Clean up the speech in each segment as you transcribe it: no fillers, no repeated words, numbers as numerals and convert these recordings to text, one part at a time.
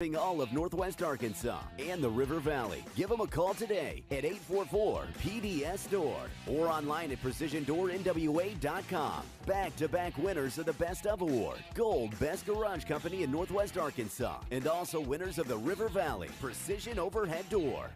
All of Northwest Arkansas and the River Valley. Give them a call today at 844-PDS-STORE or online at PrecisionDoorNWA.com. Back-to-back winners of the Best of Award, Gold Best Garage Company in Northwest Arkansas, and also winners of the River Valley Precision Overhead Door.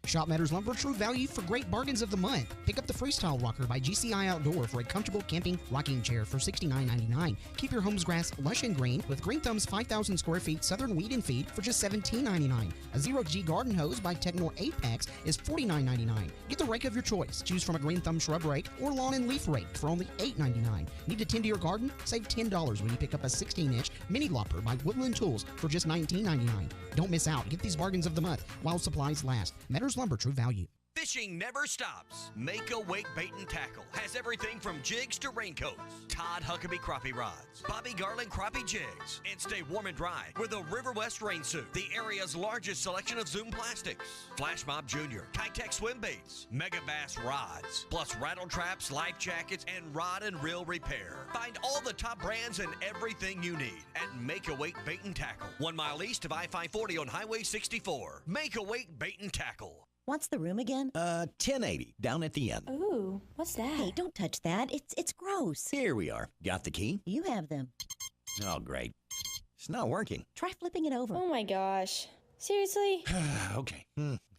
Shop Meadows Lumber, true value for great bargains of the month. Pick up the Freestyle Rocker by GCI Outdoor for a comfortable camping rocking chair for $69.99. Keep your home's grass lush and green with Green Thumb's 5,000 square feet Southern Weed and Feed for just $17.99. A Zero-G garden hose by Technor Apex is $49.99. Get the rake of your choice. Choose from a Green Thumb shrub rake or lawn and leaf rake for only $8.99. Need to tend to your garden? Save $10 when you pick up a 16-inch mini lopper by Woodland Tools for just $19.99. Don't miss out. Get these bargains of the month while supplies last. Meadows Lumber, true value. Fishing never stops. Make a Wake Bait and Tackle has everything from jigs to raincoats, Todd Huckabee crappie rods, Bobby Garland crappie jigs, and stay warm and dry with a River West rain suit, the area's largest selection of Zoom plastics, Flash Mob Jr., Kitech swim baits, Mega Bass rods, plus rattle traps, life jackets, and rod and reel repair. Find all the top brands and everything you need at Make a Wake Bait and Tackle, 1 mile east of I-540 on Highway 64. Make a Wake Bait and Tackle. What's the room again? 1080, down at the end. Ooh, what's that? Hey, don't touch that. It's gross. Here we are. Got the key? You have them. Oh, great. It's not working. Try flipping it over. Oh my gosh. Seriously? Okay.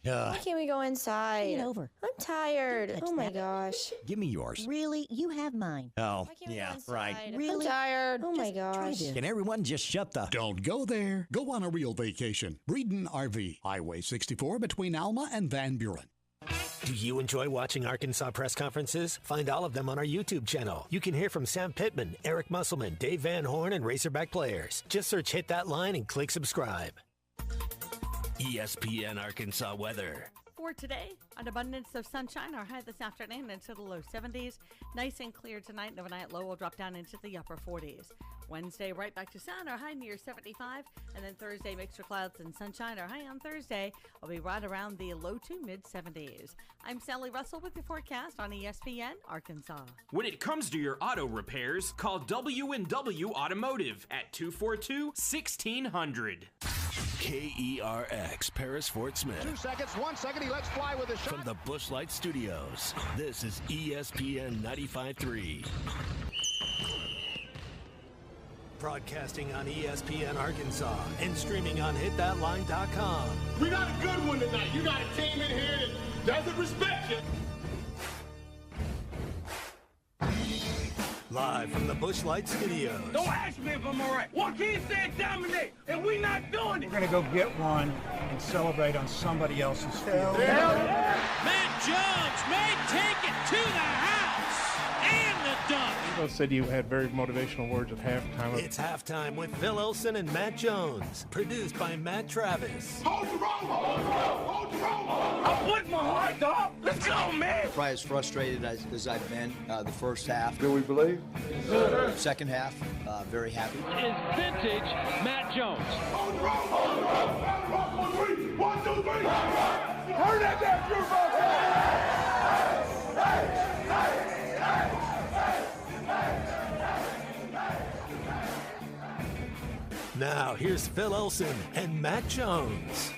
Why can't we go inside? Bring it over. I'm tired. Don't touch Oh my that. gosh. Give me yours. Really? You have mine. Oh, Why can't we yeah, go inside? right. Really? I'm tired. Oh my Just try gosh. this. Can everyone just shut the... Don't go there. Go on a real vacation. Breeden RV, Highway 64 between Alma and Van Buren. Do you enjoy watching Arkansas press conferences? Find all of them on our YouTube channel. You can hear from Sam Pittman, Eric Musselman, Dave Van Horn, and Razorback players. Just search Hit That Line and click subscribe. ESPN Arkansas weather. For today, an abundance of sunshine. Our high this afternoon into the low 70s. Nice and clear tonight. And overnight low will drop down into the upper 40s. Wednesday, right back to sun. Our high near 75. And then Thursday, mixed with clouds and sunshine. Our high on Thursday will be right around the low to mid 70s. I'm Sally Russell with your forecast on ESPN Arkansas. When it comes to your auto repairs, call W&W Automotive at 242-1600. KERX, Paris Fort Smith. 2 seconds, 1 second, he lets fly with a shot. From the Bushlight Studios, this is ESPN 95.3. Broadcasting on ESPN Arkansas and streaming on hitthatline.com. We got a good one tonight. You got a team in here that doesn't respect you. Live from the Bushlight Studios. Don't ask me if I'm all right. Joaquin said dominate, and we not doing it. We're going to go get one and celebrate on somebody else's field. Matt Jones may take it to the house and the dunk. Phil said you had very motivational words at halftime. It's halftime with Phil Olsen and Matt Jones. Produced by Matt Travis. Hold the rope! Hold the rope! Hold the rope! I'm putting my heart, dog. Let's go, man! Probably as frustrated as I've been the first half. Do we believe? Second half, very happy. Is vintage Matt Jones. Hold the rope! Hold the rope! Hold the rope! On three! 1, 2, 3! Turn that down, Drew! Now, here's Phil Olsen and Matt Jones.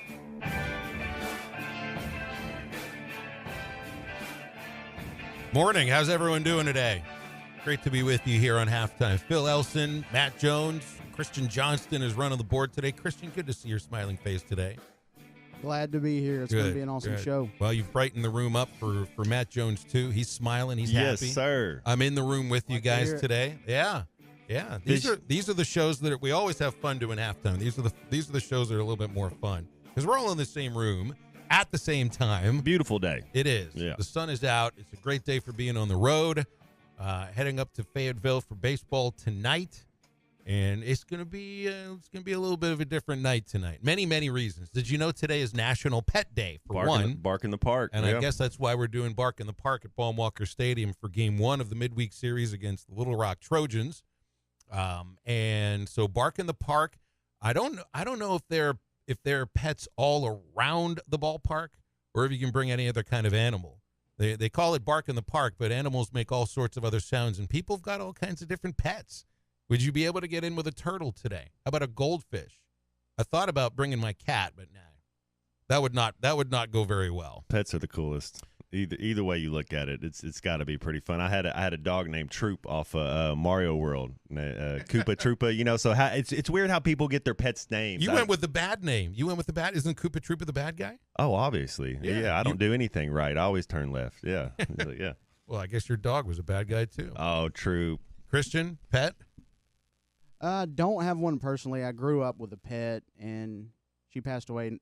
Morning. How's everyone doing today? Great to be with you here on halftime. Phil Elson, Matt Jones, Christian Johnston is running the board today. Christian, good to see your smiling face today. Glad to be here. It's going to be an awesome show. Well, you've brightened the room up for Matt Jones, too. He's smiling. He's happy. Yes, sir. I'm in the room with you guys today. Yeah. Yeah. These are the shows that we always have fun doing halftime. These are the shows that are a little bit more fun because we're all in the same room at the same time. Beautiful day. It is. Yeah. The sun is out. It's a great day for being on the road. Heading up to Fayetteville for baseball tonight. And it's gonna be a little bit of a different night tonight. Many, many reasons. Did you know today is National Pet Day for one? Bark in the Park. And I guess that's why we're doing Bark in the Park at Baum-Walker Stadium for Game 1 of the midweek series against the Little Rock Trojans. And so Bark in the Park. I don't know if there are pets all around the ballpark or if you can bring any other kind of animal. They call it Bark in the Park, but animals make all sorts of other sounds, and people have got all kinds of different pets. Would you be able to get in with a turtle today? How about a goldfish? I thought about bringing my cat, but nah, that would not go very well. Pets are the coolest. Either way you look at it, it's got to be pretty fun. I had a dog named Troop off Mario World, Koopa Troopa. So it's weird how people get their pets' names. You went with the bad name. Isn't Koopa Troopa the bad guy? Oh, obviously. Yeah, I don't do anything right. I always turn left. Yeah, yeah. Well, I guess your dog was a bad guy too. Oh, Troop. Christian, pet? Don't have one personally. I grew up with a pet, and she passed away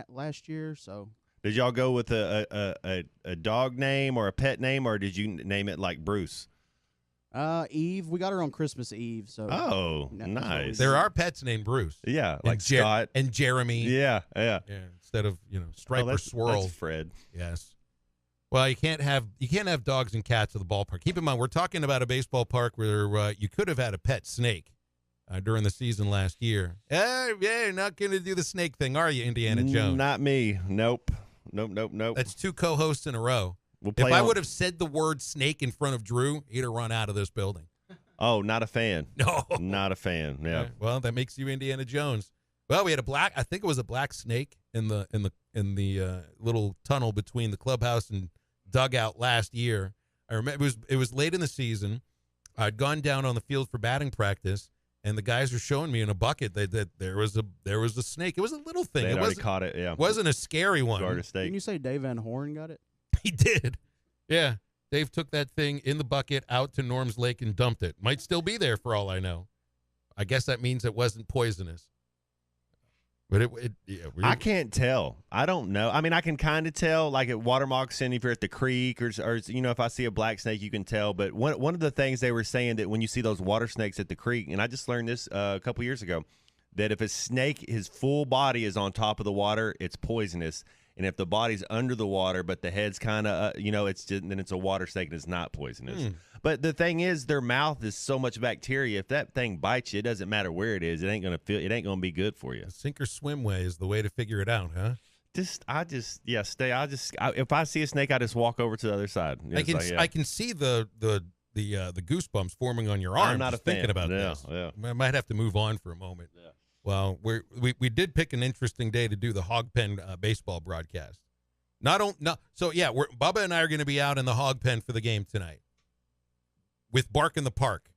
last year. So, did y'all go with a dog name or a pet name, or did you name it like Bruce? Eve. We got her on Christmas Eve. So, nice. There are pets named Bruce. Yeah, like Scott and Jeremy. Yeah. Instead of Stripe or Swirl. That's Fred. Yes. Well, you can't have dogs and cats at the ballpark. Keep in mind, we're talking about a baseball park where you could have had a pet snake during the season last year. You're not going to do the snake thing, are you, Indiana Jones? Not me. Nope. That's 2 co-hosts in a row. If I would have said the word snake in front of Drew, he'd have run out of this building. Oh, not a fan. No. Not a fan. Yeah. Right. Well, that makes you Indiana Jones. Well, we had I think it was a black snake in the little tunnel between the clubhouse and dugout last year. I remember it was late in the season. I'd gone down on the field for batting practice, and the guys were showing me in a bucket that there was a snake. It was a little thing. They had already caught it. Yeah, wasn't a scary one. Didn't you say Dave Van Horn got it? He did. Yeah, Dave took that thing in the bucket out to Norm's Lake and dumped it. Might still be there for all I know. I guess that means it wasn't poisonous. But I can't tell. I don't know. I mean, I can kind of tell, like at water moccasin, if you're at the creek or if I see a black snake, you can tell. But one of the things they were saying that when you see those water snakes at the creek, and I just learned this a couple years ago, that if a snake, his full body is on top of the water, it's poisonous. And if the body's under the water, but the head's kind of, then it's a water snake and it's not poisonous. But the thing is, their mouth is so much bacteria. If that thing bites you, it doesn't matter where it is. It ain't gonna be good for you. The sink or swim way is the way to figure it out, huh? If I see a snake, I just walk over to the other side. I can see the goosebumps forming on your arm. I'm not a fan. Thinking about this. Yeah. I might have to move on for a moment. Yeah. Well, we did pick an interesting day to do the Hog Pen baseball broadcast. Bubba and I are going to be out in the Hog Pen for the game tonight with Bark in the Park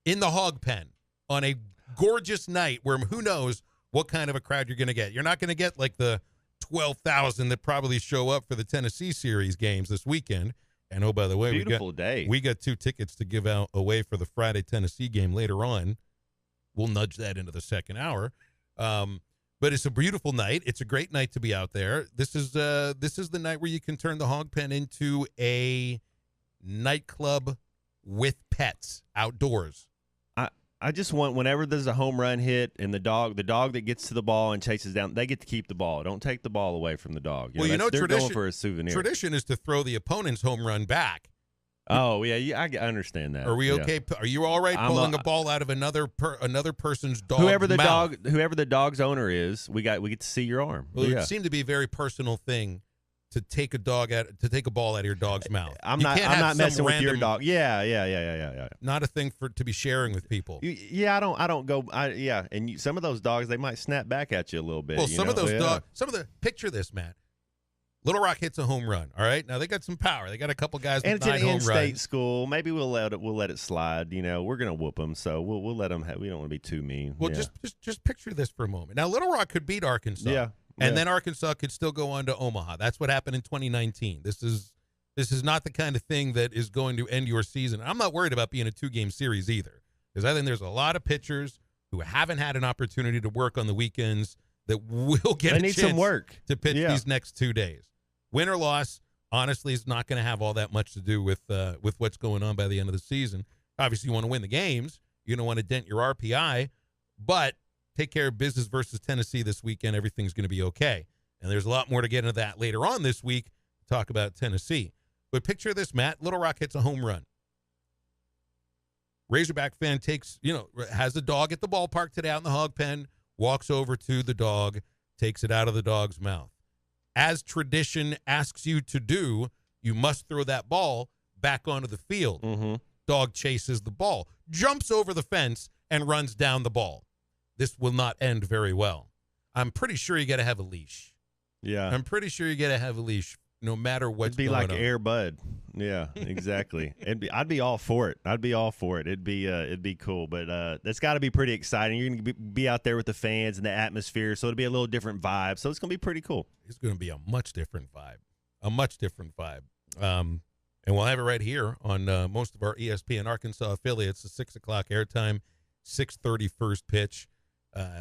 in the Hog Pen on a gorgeous night where who knows what kind of a crowd you're going to get. You're not going to get like the 12,000 that probably show up for the Tennessee series games this weekend. And oh, by the way, we got 2 tickets to give away for the Friday Tennessee game later on. We'll nudge that into the second hour. But it's a beautiful night. It's a great night to be out there. This is the night where you can turn the Hog Pen into a nightclub with pets outdoors. I just want, whenever there's a home run hit and the dog that gets to the ball and chases down, they get to keep the ball. Don't take the ball away from the dog. They're going for a souvenir. Tradition is to throw the opponent's home run back. Oh, yeah, I understand that. Are we okay? Are you all right pulling a ball out of another person's dog's whoever the mouth? Whoever the dog's owner is, we get to see your arm. Well, it seemed to be a very personal thing to take a ball out of your dog's mouth. I'm not messing with your dog. Yeah. Not a thing to be sharing with people. Yeah, I don't go. And some of those dogs, they might snap back at you a little bit. Well, some of those dogs. Picture this, Matt. Little Rock hits a home run. All right, now they got some power. They got a couple guys with 9 home runs. And it's an in-state school. Maybe we'll let it slide. We're gonna whoop them, so we'll let them. We don't want to be too mean. Well, just picture this for a moment. Now, Little Rock could beat Arkansas. Yeah. And then Arkansas could still go on to Omaha. That's what happened in 2019. This is not the kind of thing that is going to end your season. I'm not worried about being a 2-game series either, because I think there's a lot of pitchers who haven't had an opportunity to work on the weekends that will get a chance some work to pitch these next 2 days. Win or loss, honestly, is not going to have all that much to do with what's going on by the end of the season. Obviously, you want to win the games. You don't want to dent your RPI, but take care of business versus Tennessee this weekend. Everything's going to be okay. And there's a lot more to get into that later on this week. Talk about Tennessee. But picture this, Matt. Little Rock hits a home run. Razorback fan has a dog at the ballpark today out in the Hog Pen, walks over to the dog, takes it out of the dog's mouth. As tradition asks you to do, you must throw that ball back onto the field. Mm-hmm. Dog chases the ball, jumps over the fence, and runs down the ball. this will not end very well. I'm pretty sure you got to have a leash. Yeah. I'm pretty sure you got to have a leash no matter what's It'd be going like on. Air Bud. Yeah, exactly. I'd be all for it. It'd be cool. But that's got to be pretty exciting. You're going to be out there with the fans and the atmosphere, so it'll be a little different vibe. So it's going to be pretty cool. It's going to be a much different vibe. And we'll have it right here on most of our ESPN Arkansas affiliates. The 6 o'clock airtime, 6:30 first pitch.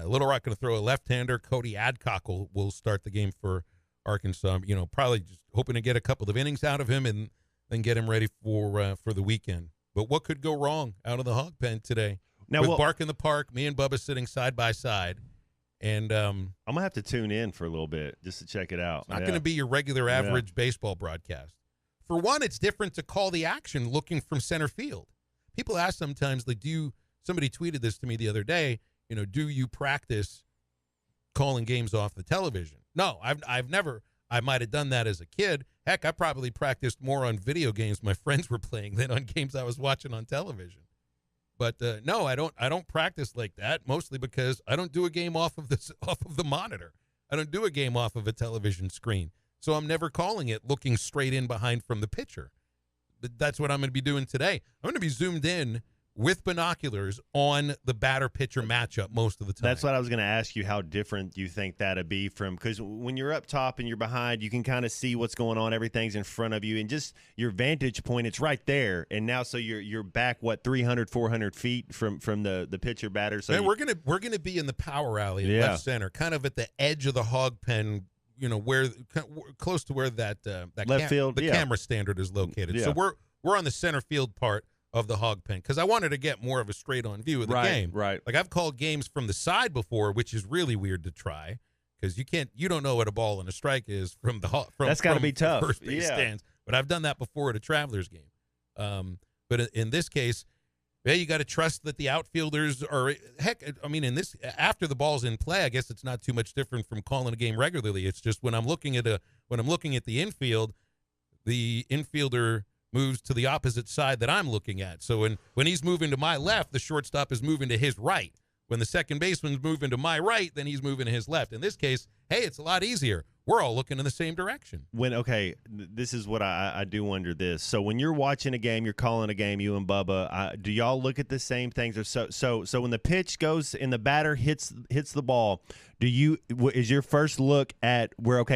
Little Rock going to throw a left-hander. Cody Adcock will start the game for Arkansas. Probably just hoping to get a couple of innings out of him and then get him ready for the weekend. But what could go wrong out of the Hog Pen today? Now, with Bark in the Park, me and Bubba sitting side by side. And I'm going to have to tune in for a little bit just to check it out. It's not going to be your regular average baseball broadcast. For one, it's different to call the action looking from center field. People ask sometimes, like, somebody tweeted this to me the other day, do you practice calling games off the television? No, I've never. I might have done that as a kid. Heck, I probably practiced more on video games my friends were playing than on games I was watching on television. But no, I don't practice like that, mostly because I don't do a game off of the monitor. I don't do a game off of a television screen. So I'm never calling it looking straight in behind from the pitcher. But that's what I'm going to be doing today. I'm going to be zoomed in with binoculars on the batter-pitcher matchup most of the time. That's what I was going to ask you, how different you think that would be from – because when you're up top and you're behind, you can kind of see what's going on. Everything's in front of you. And just your vantage point, it's right there. And now so you're back, 300, 400 feet from the pitcher batter. So we're gonna be in the power alley in left center, kind of at the edge of the Hog Pen, where close to where that left field, camera standard is located. Yeah. So we're on the center field part of the Hog Pen because I wanted to get more of a straight-on view of the game. Right. Like I've called games from the side before, which is really weird to try because you don't know what a ball and a strike is from the that's got to be tough. First base stands. But I've done that before at a Travelers game. But in this case, you got to trust that the outfielders are. Heck, I mean, after the ball's in play, I guess it's not too much different from calling a game regularly. It's just when I'm looking at the infield, the infielder moves to the opposite side that I'm looking at. So when he's moving to my left, the shortstop is moving to his right. When the second baseman's moving to my right, then he's moving to his left. In this case, hey, it's a lot easier. We're all looking in the same direction. This is what I do wonder this. So when you're watching a game, you're calling a game, you and Bubba, do y'all look at the same things? Or so when the pitch goes and the batter hits the ball, is your first look at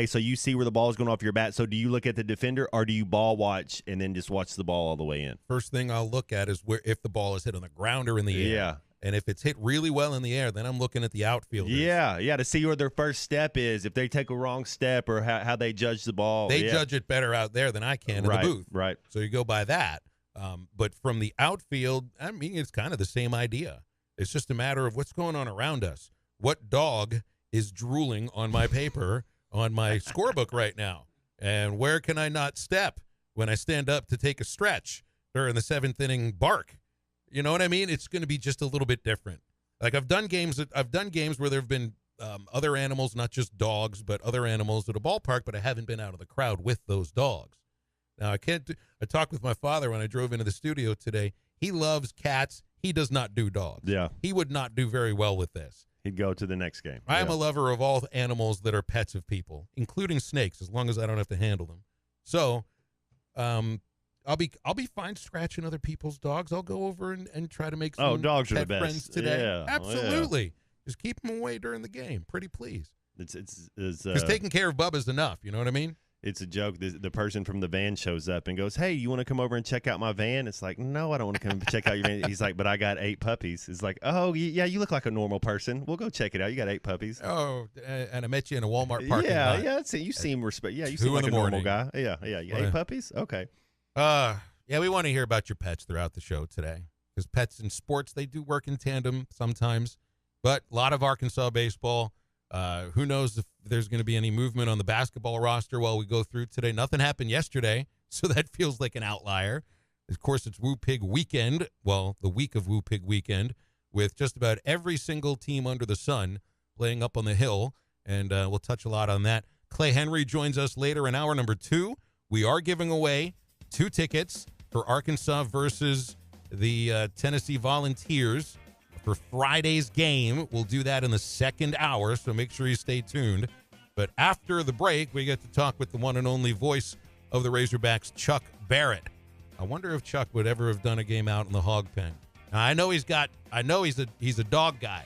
so you see where the ball is going off your bat, so do you look at the defender or do you ball watch and then just watch the ball all the way in? First thing I'll look at is if the ball is hit on the ground or in the air. Yeah. And if it's hit really well in the air, then I'm looking at the outfielders. Yeah, to see where their first step is, if they take a wrong step or how they judge the ball. They judge it better out there than I can in the booth. Right. So you go by that. But from the outfield, I mean, it's kind of the same idea. It's just a matter of what's going on around us. What dog is drooling on my paper on my scorebook right now? And where can I not step when I stand up to take a stretch during the seventh inning bark? You know what I mean? It's going to be just a little bit different. Like I've done games where there have been other animals, not just dogs, but other animals at a ballpark, but I haven't been out of the crowd with those dogs. Now I talked with my father when I drove into the studio today. He loves cats. He does not do dogs. Yeah. He would not do very well with this. He'd go to the next game. I am a lover of all animals that are pets of people, including snakes, as long as I don't have to handle them. So, I'll be fine scratching other people's dogs. I'll go over and try to make some dogs are pet the best. friends today. Yeah. Absolutely. Yeah. Just keep them away during the game. Pretty please. It's because taking care of Bubba's enough. You know what I mean? It's a joke. The person from the van shows up and goes, "Hey, you want to come over and check out my van?" It's like, "No, I don't want to come check out your van." He's like, "But I got 8 puppies." It's like, "Oh, yeah, you look like a normal person. We'll go check it out. You got 8 puppies." Oh, and I met you in a Walmart parking lot. Yeah. You seem respect. Yeah, you seem like a normal guy. Yeah. You 8 puppies? Okay. Yeah, we want to hear about your pets throughout the show today because pets in sports, they do work in tandem sometimes, but a lot of Arkansas baseball. Who knows if there's going to be any movement on the basketball roster while we go through today. Nothing happened yesterday, so that feels like an outlier. Of course, it's Woo Pig weekend. Well, the week of Woo Pig weekend with just about every single team under the sun playing up on the hill, and we'll touch a lot on that. Clay Henry joins us later in hour number 2. We are giving away 2 tickets for Arkansas versus the Tennessee Volunteers for Friday's game. We'll do that in the second hour, so make sure you stay tuned. But after the break, we get to talk with the one and only voice of the Razorbacks, Chuck Barrett. I wonder if Chuck would ever have done a game out in the Hog Pen. Now, I know he's a dog guy.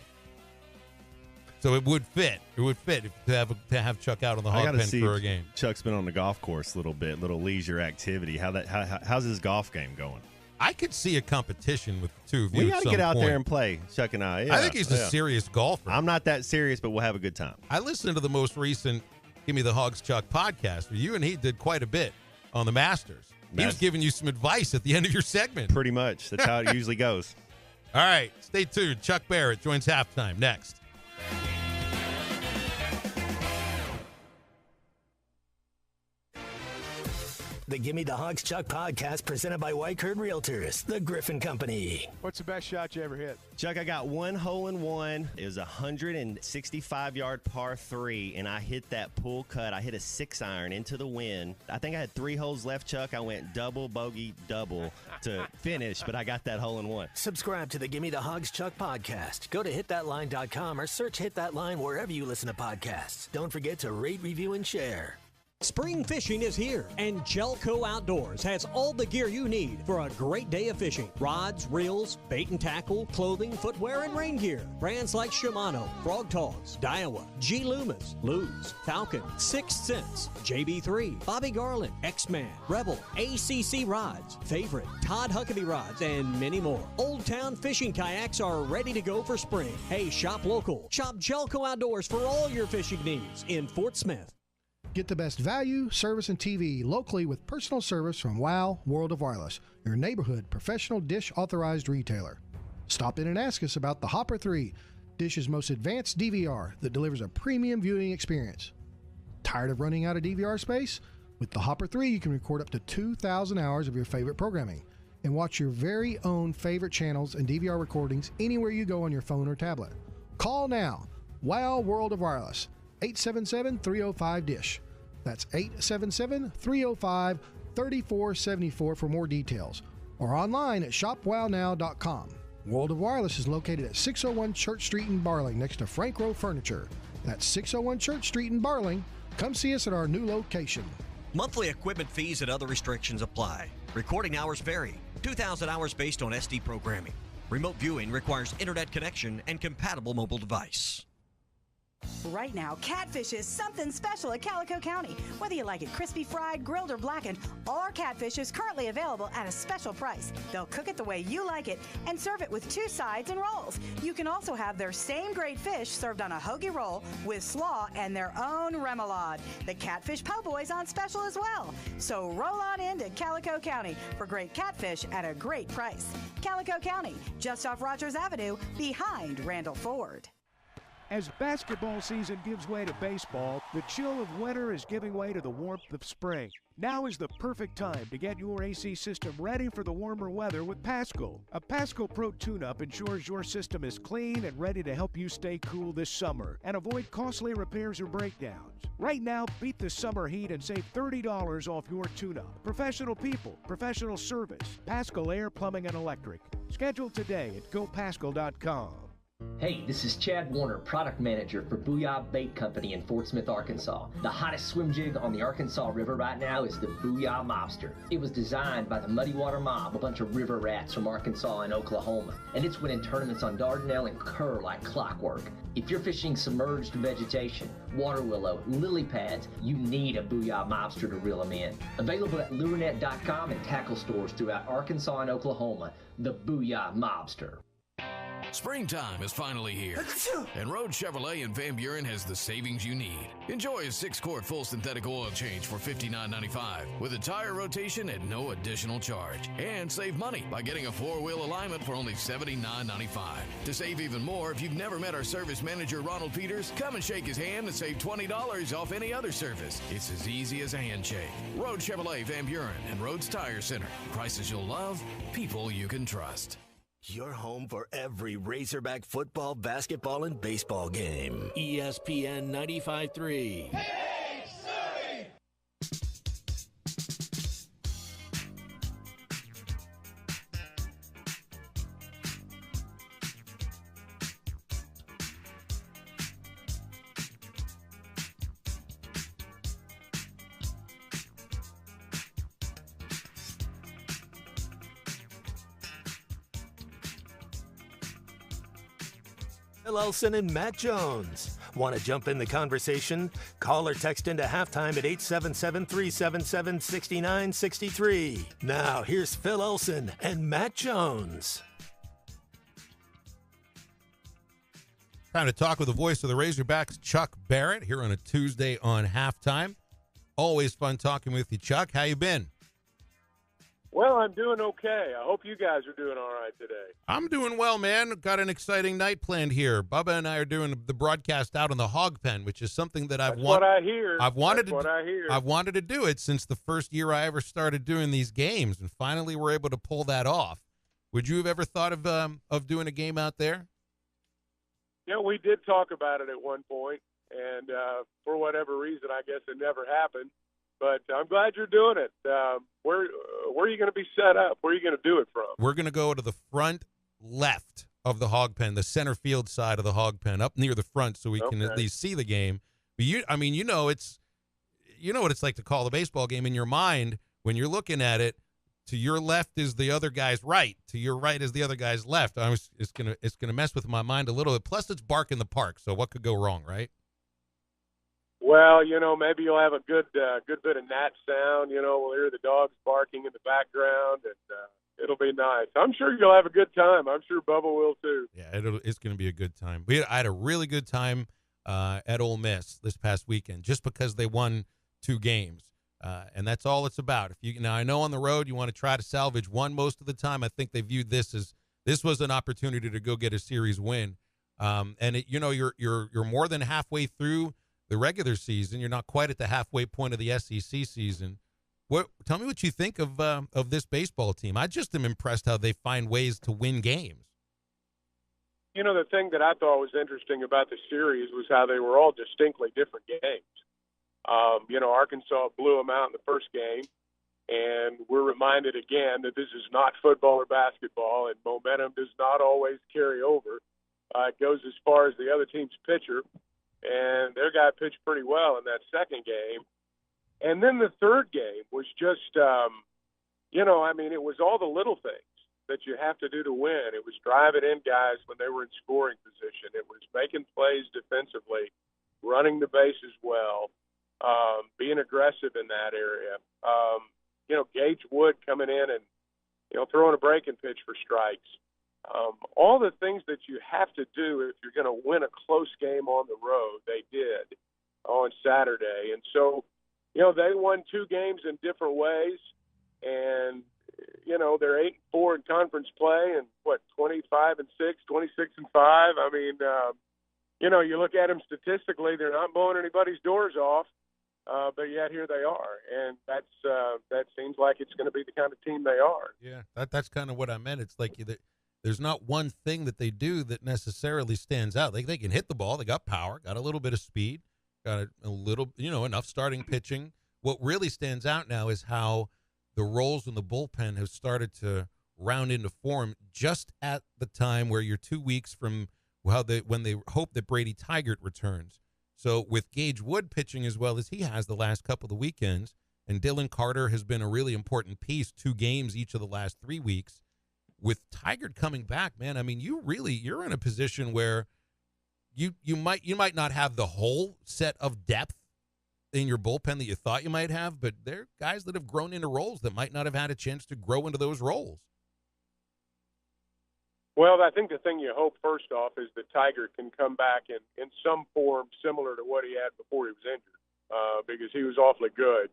So it would fit. It would fit to have Chuck out on the Hog Pen for a game. Chuck's been on the golf course a little bit, little leisure activity. How's his golf game going? I could see a competition with the two of you. We got to get out there and play, Chuck and I. Yeah, I think he's a serious golfer. I'm not that serious, but we'll have a good time. I listened to the most recent Give Me the Hogs Chuck podcast where you and he did quite a bit on the Masters. He was giving you some advice at the end of your segment. Pretty much. That's how it usually goes. All right. Stay tuned. Chuck Barrett joins halftime next. The Gimme the Hogs Chuck podcast presented by White Curd Realtors, the Griffin Company. What's the best shot you ever hit? Chuck, I got one hole in one. It was a 165-yard par 3, and I hit that pull cut. I hit a 6-iron into the wind. I think I had 3 holes left, Chuck. I went double, bogey, double to finish, but I got that hole in one. Subscribe to the Gimme the Hogs Chuck podcast. Go to hitthatline.com or search Hit That Line wherever you listen to podcasts. Don't forget to rate, review, and share. Spring fishing is here, and Jelco Outdoors has all the gear you need for a great day of fishing. Rods, reels, bait and tackle, clothing, footwear, and rain gear. Brands like Shimano, Frog Talks, Daiwa, G. Loomis, Luz, Falcon, Sixth Sense, JB3, Bobby Garland, X-Man, Rebel, ACC Rods, Favorite, Todd Huckabee Rods, and many more. Old Town fishing kayaks are ready to go for spring. Hey, shop local. Shop Jelco Outdoors for all your fishing needs in Fort Smith. Get the best value, service, and TV locally with personal service from WOW World of Wireless, your neighborhood professional dish authorized retailer. Stop in and ask us about the Hopper 3, Dish's most advanced DVR that delivers a premium viewing experience. Tired of running out of DVR space? With the Hopper 3, you can record up to 2,000 hours of your favorite programming and watch your very own favorite channels and DVR recordings anywhere you go on your phone or tablet. Call now. WOW World of Wireless, 877-305-DISH. That's 877-305-3474 for more details, or online at shopwownow.com. World of Wireless is located at 601 Church Street in Barling next to Frank Rowe Furniture. That's 601 Church Street in Barling. Come see us at our new location. Monthly equipment fees and other restrictions apply. Recording hours vary. 2,000 hours based on SD programming. Remote viewing requires internet connection and compatible mobile device. Right now, catfish is something special at Calico County. Whether you like it crispy fried, grilled, or blackened, all our catfish is currently available at a special price. They'll cook it the way you like it and serve it with 2 sides and rolls. You can also have their same great fish served on a hoagie roll with slaw and their own remoulade. The Catfish Po' Boy's on special as well. So roll on into Calico County for great catfish at a great price. Calico County, just off Rogers Avenue, behind Randall Ford. As basketball season gives way to baseball, the chill of winter is giving way to the warmth of spring. Now is the perfect time to get your AC system ready for the warmer weather with Pasco. A Pasco Pro tune-up ensures your system is clean and ready to help you stay cool this summer and avoid costly repairs or breakdowns. Right now, beat the summer heat and save $30 off your tune-up. Professional people, professional service, Pasco Air, Plumbing, and Electric. Schedule today at gopasco.com. Hey, this is Chad Warner, product manager for Booyah Bait Company in Fort Smith, Arkansas. The hottest swim jig on the Arkansas River right now is the Booyah Mobster. It was designed by the Muddy Water Mob, a bunch of river rats from Arkansas and Oklahoma, and it's winning tournaments on Dardanelle and Kerr like clockwork. If you're fishing submerged vegetation, water willow, lily pads, you need a Booyah Mobster to reel them in. Available at lurenet.com and tackle stores throughout Arkansas and Oklahoma, the Booyah Mobster. Springtime is finally here, and Road Chevrolet in Van Buren has the savings you need. Enjoy a 6-quart full synthetic oil change for $59.95 with a tire rotation at no additional charge. And save money by getting a 4-wheel alignment for only $79.95. To save even more, if you've never met our service manager, Ronald Peters, come and shake his hand and save $20 off any other service. It's as easy as a handshake. Road Chevrolet Van Buren and Rhodes Tire Center. Prices you'll love, people you can trust. Your home for every Razorback football, basketball, and baseball game. ESPN 95.3. Phil Elson and Matt Jones. Want to jump in the conversation? Call or text into halftime at 877-377-6963. Now, here's Phil Elson and Matt Jones. Time to talk with the voice of the Razorbacks, Chuck Barrett, here on a Tuesday on Halftime. Always fun talking with you, Chuck. How you been? Well, I'm doing okay. I hope you guys are doing all right today. I'm doing well, man. Got an exciting night planned here. Bubba and I are doing the broadcast out on the Hog Pen, which is something that I've wanted. What I hear. I've wanted That's to. what I hear. I've wanted to do it since the first year I ever started doing these games, and finally we're able to pull that off. Would you have ever thought of doing a game out there? Yeah, we did talk about it at one point, and for whatever reason, I guess it never happened. But I'm glad you're doing it. Where are you going to be set up? Where are you going to do it from? We're going to go to the front left of the Hog Pen, the center field side of the Hog Pen, up near the front, so we can at least see the game. But you know what it's like to call the baseball game in your mind when you're looking at it. To your left is the other guy's right. To your right is the other guy's left. It's gonna mess with my mind a little bit. Plus, it's bark in the park, so what could go wrong, right? Well, maybe you'll have a good bit of gnat sound. We'll hear the dogs barking in the background, and it'll be nice. I'm sure you'll have a good time. I'm sure Bubba will too. Yeah, it's going to be a good time. I had a really good time at Ole Miss this past weekend, just because they won 2 games, and that's all it's about. Now I know on the road you want to try to salvage one most of the time. I think they viewed this was an opportunity to go get a series win, and you're more than halfway through the regular season. You're not quite at the halfway point of the SEC season. Tell me what you think of this baseball team. I just am impressed how they find ways to win games. The thing that I thought was interesting about the series was how they were all distinctly different games. Arkansas blew them out in the first game, and we're reminded again that this is not football or basketball, and momentum does not always carry over. It goes as far as the other team's pitcher, and their guy pitched pretty well in that second game. And then the third game was just, it was all the little things that you have to do to win. It was driving in guys when they were in scoring position. It was making plays defensively, running the bases well, being aggressive in that area. Gage Wood coming in and, throwing a breaking pitch for strikes. All the things that you have to do if you're going to win a close game on the road, they did on Saturday. And so, they won 2 games in different ways, and, they're 8-4 in conference play and 25-6, 26-5. I mean, you look at them statistically, they're not blowing anybody's doors off, but yet here they are. And that seems like it's going to be the kind of team they are. Yeah, that's kind of what I meant. It's like there's not one thing that they do that necessarily stands out. Like, they can hit the ball. They got power, got a little bit of speed, got a little, enough starting pitching. What really stands out now is how the roles in the bullpen have started to round into form just at the time where you're 2 weeks from when they hope that Brady Tigert returns. So with Gage Wood pitching as well as he has the last couple of weekends, and Dylan Carter has been a really important piece, 2 games each of the last 3 weeks. With Tigert coming back, man, I mean, you're in a position where you might not have the whole set of depth in your bullpen that you thought you might have, but they're guys that have grown into roles that might not have had a chance to grow into those roles. Well, I think the thing you hope first off is that Tigert can come back in some form similar to what he had before he was injured, because he was awfully good.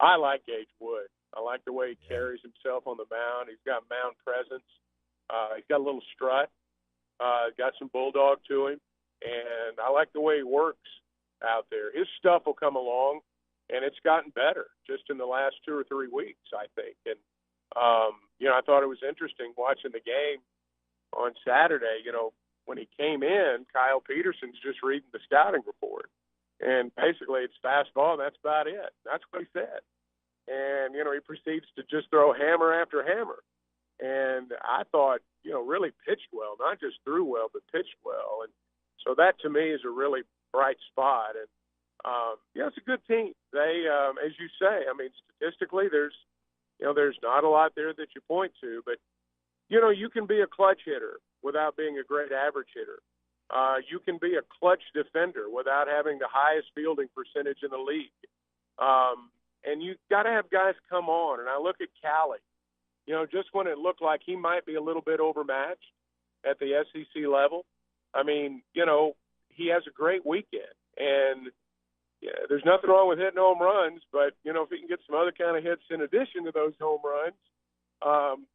I like Gage Wood. I like the way he carries himself on the mound. He's got mound presence. He's got a little strut. Got some bulldog to him. And I like the way he works out there. His stuff will come along, and it's gotten better just in the last 2 or 3 weeks, I think. And, I thought it was interesting watching the game on Saturday. When he came in, Kyle Peterson's just reading the scouting report. And basically it's fastball, and that's about it. That's what he said. And, he proceeds to just throw hammer after hammer. And I thought, really pitched well, not just threw well, but pitched well. And so that to me is a really bright spot. And, it's a good team. They, as you say, I mean, statistically, there's not a lot there that you point to, but, you can be a clutch hitter without being a great average hitter. you can be a clutch defender without having the highest fielding percentage in the league. And you got to have guys come on. And I look at Callie, just when it looked like he might be a little bit overmatched at the SEC level. I mean, he has a great weekend. And there's nothing wrong with hitting home runs, but, if he can get some other kind of hits in addition to those home runs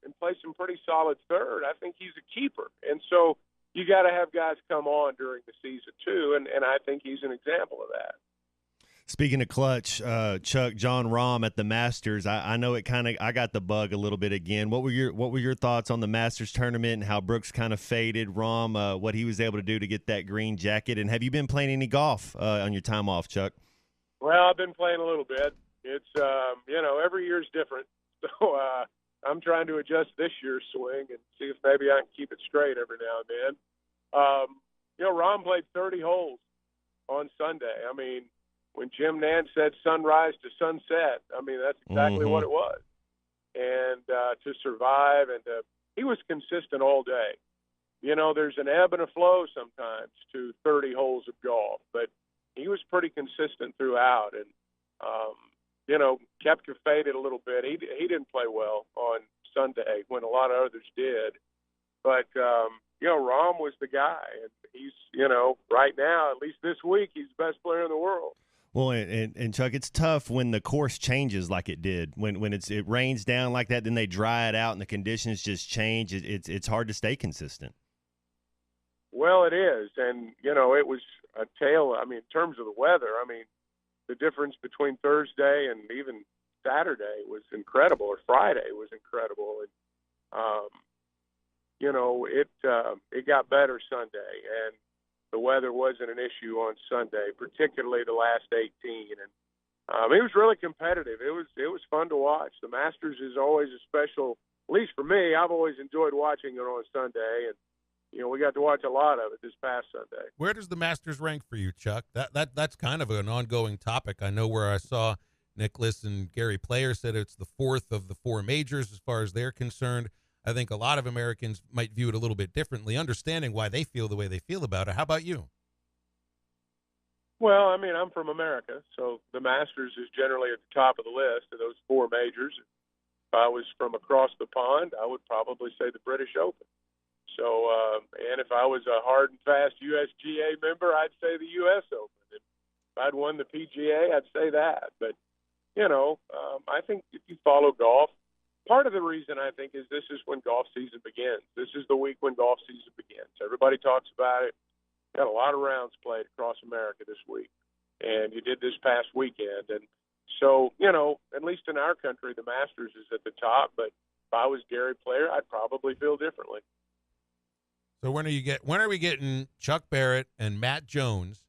and play some pretty solid third, I think he's a keeper. And so you got to have guys come on during the season too, and I think he's an example of that. Speaking of clutch, Chuck, John Rahm at the Masters, I know I got the bug a little bit again. What were your thoughts on the Masters tournament and how Brooks kind of faded? Rahm, what he was able to do to get that green jacket, and have you been playing any golf on your time off, Chuck? Well, I've been playing a little bit. It's every year's different, so I'm trying to adjust this year's swing and see if maybe I can keep it straight every now and then. Rahm played 30 holes on Sunday. I mean, when Jim Nantz said sunrise to sunset, I mean, that's exactly what it was. And to survive, and he was consistent all day. There's an ebb and a flow sometimes to 30 holes of golf, but he was pretty consistent throughout. And, Koepka faded a little bit. He didn't play well on Sunday when a lot of others did. But, Rahm was the guy. And he's, right now, at least this week, he's the best player in the world. Well, and Chuck, it's tough when the course changes like it did. When it rains down like that, then they dry it out and the conditions just change. It's hard to stay consistent. Well, it is. And, it was a tale. I mean, in terms of the weather, the difference between Thursday and even Saturday was incredible, or Friday was incredible. And, it got better Sunday. And the weather wasn't an issue on Sunday, particularly the last 18. And it was really competitive. It was fun to watch. The Masters is always a special, at least for me. I've always enjoyed watching it on Sunday, and we got to watch a lot of it this past Sunday. Where does the Masters rank for you, Chuck? That's kind of an ongoing topic. I know where I saw Nicklaus and Gary Player said it's the fourth of the four majors as far as they're concerned. I think a lot of Americans might view it a little bit differently, understanding why they feel the way they feel about it. How about you? Well, I'm from America, so the Masters is generally at the top of the list of those four majors. If I was from across the pond, I would probably say the British Open. So, and if I was a hard and fast USGA member, I'd say the U.S. Open. And if I'd won the PGA, I'd say that. But, I think if you follow golf, part of the reason I think is this is when golf season begins. This is the week when golf season begins. Everybody talks about it. Got a lot of rounds played across America this week, and you did this past weekend. And so, at least in our country, the Masters is at the top. But if I was Gary Player, I'd probably feel differently. So when are we getting Chuck Barrett and Matt Jones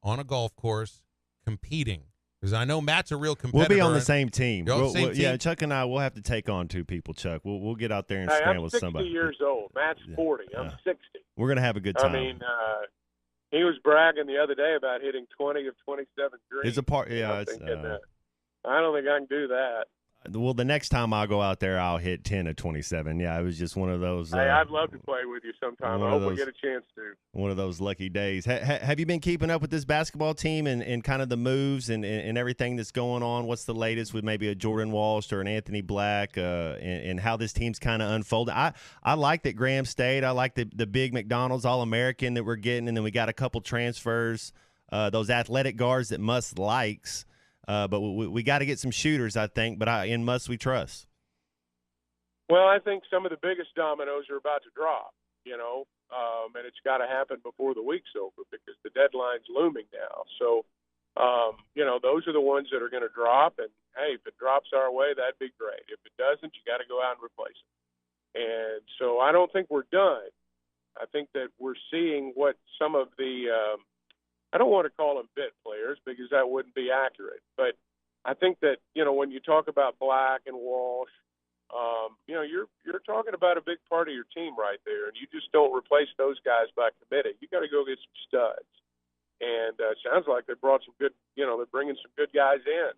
on a golf course competing? Because I know Matt's a real competitor. We'll be on the same team. You're on the same team? Yeah, Chuck and I will have to take on two people, Chuck. We'll get out there and scramble with somebody. I'm 60 years old. Matt's 40. I'm 60. We're going to have a good time. He was bragging the other day about hitting 20 of 27 greens. It's a part. Yeah, I don't think I can do that. Well, the next time I go out there, I'll hit 10 of 27. Yeah, it was just one of those. Hey, I'd love to play with you sometime. I hope we get a chance to. One of those lucky days. Have you been keeping up with this basketball team and kind of the moves and everything that's going on? What's the latest with maybe a Jordan Walsh or an Anthony Black and how this team's kind of unfolding? I like that Graham stayed. I like the big McDonald's All-American that we're getting, and then we got a couple transfers, those athletic guards that Muss likes. But we got to get some shooters, I think. But in Muss we trust. Well, I think some of the biggest dominoes are about to drop, and it's got to happen before the week's over because the deadline's looming now. So, those are the ones that are going to drop. And, hey, if it drops our way, that'd be great. If it doesn't, you got to go out and replace it. And so I don't think we're done. I think that we're seeing what some of the I don't want to call them bit players because that wouldn't be accurate. But I think that, when you talk about Black and Walsh, you're talking about a big part of your team right there, and you just don't replace those guys by committing. You got to go get some studs. And it sounds like they brought some good, they're bringing some good guys in.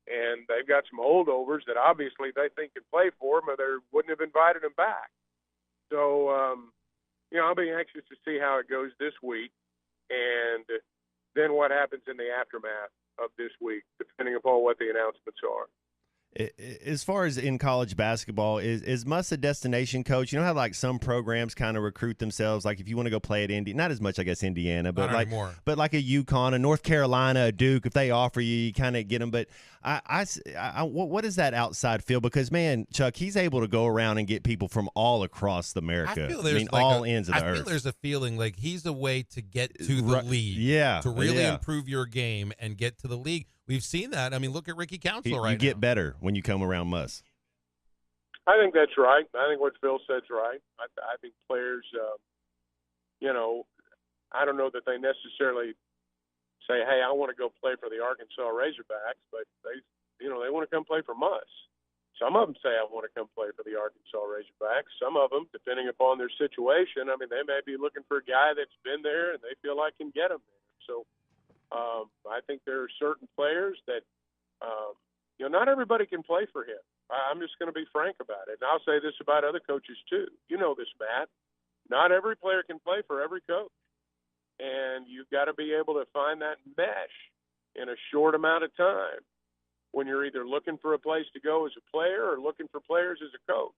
And they've got some holdovers that obviously they think can play for them or they wouldn't have invited them back. So, I'll be anxious to see how it goes this week, and then what happens in the aftermath of this week, depending upon what the announcements are. As far as in college basketball, is Muss a destination coach? You know how like some programs kind of recruit themselves, like if you want to go play at Indy, not as much I guess Indiana, but like anymore. But like a UConn, a North Carolina, a Duke, if they offer you, you kind of get them. But what is that outside feel? Because man, Chuck, he's able to go around and get people from all across America. I mean, like all ends of the earth. I feel there's a feeling like he's a way to get to the league, to really improve your game and get to the league. We've seen that. I mean, look at Ricky Council right now. You get better when you come around Muss. I think that's right. I think what Phil said's right. I think players, I don't know that they necessarily say, hey, I want to go play for the Arkansas Razorbacks, but they want to come play for Muss. Some of them say, I want to come play for the Arkansas Razorbacks. Some of them, depending upon their situation, I mean, they may be looking for a guy that's been there and they feel like can get them there. So, I think there are certain players that, not everybody can play for him. I'm just going to be frank about it. And I'll say this about other coaches too. You know this, Matt. Not every player can play for every coach. And you've got to be able to find that mesh in a short amount of time when you're either looking for a place to go as a player or looking for players as a coach.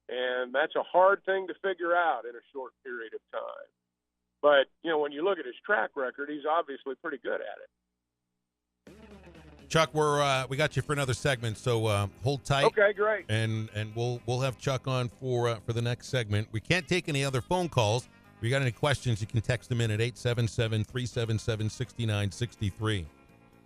And that's a hard thing to figure out in a short period of time. But, when you look at his track record, he's obviously pretty good at it. Chuck, we got you for another segment, so hold tight. Okay, great. And we'll have Chuck on for the next segment. We can't take any other phone calls. If you got any questions, you can text them in at 877-377-6963.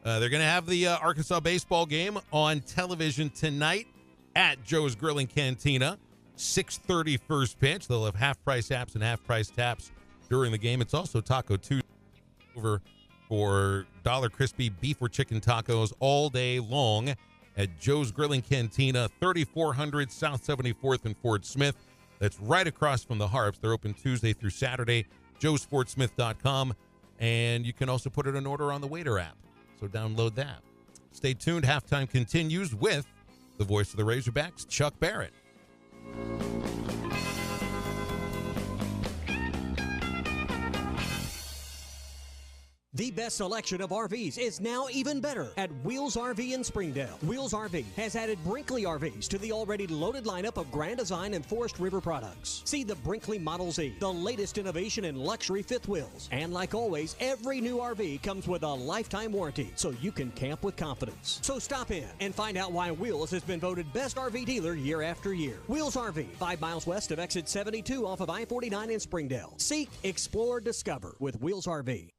They're going to have the Arkansas baseball game on television tonight at Joe's Grill and Cantina. 6:30 first pitch. They'll have half-price apps and half-price taps during the game. It's also Taco Tuesday over for $1 crispy beef or chicken tacos all day long at Joe's Grill and Cantina, 3400 South 74th and Fort Smith. That's right across from the Harps. They're open Tuesday through Saturday, joesfortsmith.com, and you can also put it in order on the Waiter app. So download that. Stay tuned. Halftime continues with the voice of the Razorbacks, Chuck Barrett. The best selection of RVs is now even better at Wheels RV in Springdale. Wheels RV has added Brinkley RVs to the already loaded lineup of Grand Design and Forest River products. See the Brinkley Model Z, the latest innovation in luxury fifth wheels. And like always, every new RV comes with a lifetime warranty, so you can camp with confidence. So stop in and find out why Wheels has been voted best RV dealer year after year. Wheels RV, 5 miles west of exit 72 off of I-49 in Springdale. Seek, explore, discover with Wheels RV.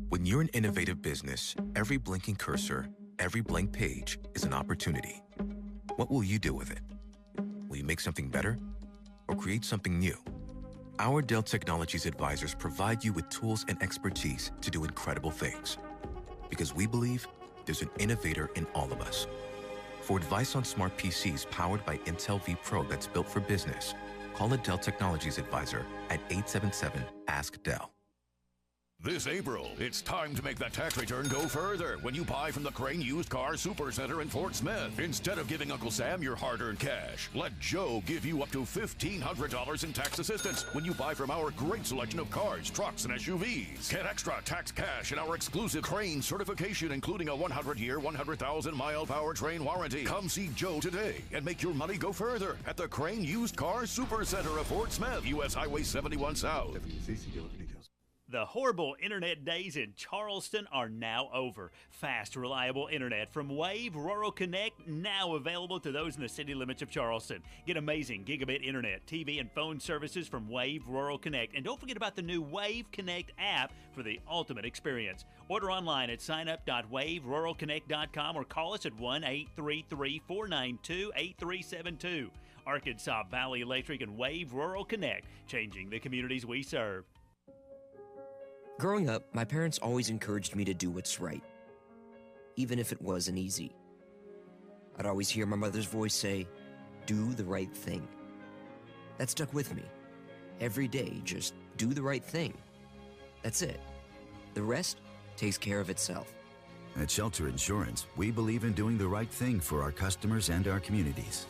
When you're an innovative business, every blinking cursor, every blank page is an opportunity. What will you do with it? Will you make something better or create something new? Our Dell Technologies advisors provide you with tools and expertise to do incredible things. Because we believe there's an innovator in all of us. For advice on smart PCs powered by Intel V Pro that's built for business, call a Dell Technologies advisor at 877-ASK-DELL. This April, it's time to make that tax return go further when you buy from the Crane Used Car Supercenter in Fort Smith. Instead of giving Uncle Sam your hard-earned cash, let Joe give you up to $1,500 in tax assistance when you buy from our great selection of cars, trucks, and SUVs. Get extra tax cash in our exclusive Crane certification, including a 100-year, 100,000-mile powertrain warranty. Come see Joe today and make your money go further at the Crane Used Car Supercenter of Fort Smith, U.S. Highway 71 South. The horrible internet days in Charleston are now over. Fast, reliable internet from Wave Rural Connect, now available to those in the city limits of Charleston. Get amazing gigabit internet, TV, and phone services from Wave Rural Connect. And don't forget about the new Wave Connect app for the ultimate experience. Order online at signup.waveruralconnect.com or call us at 1-833-492-8372. Arkansas Valley Electric and Wave Rural Connect, changing the communities we serve. Growing up, my parents always encouraged me to do what's right, even if it wasn't easy. I'd always hear my mother's voice say, "Do the right thing." That stuck with me. Every day, just do the right thing. That's it. The rest takes care of itself. At Shelter Insurance, we believe in doing the right thing for our customers and our communities.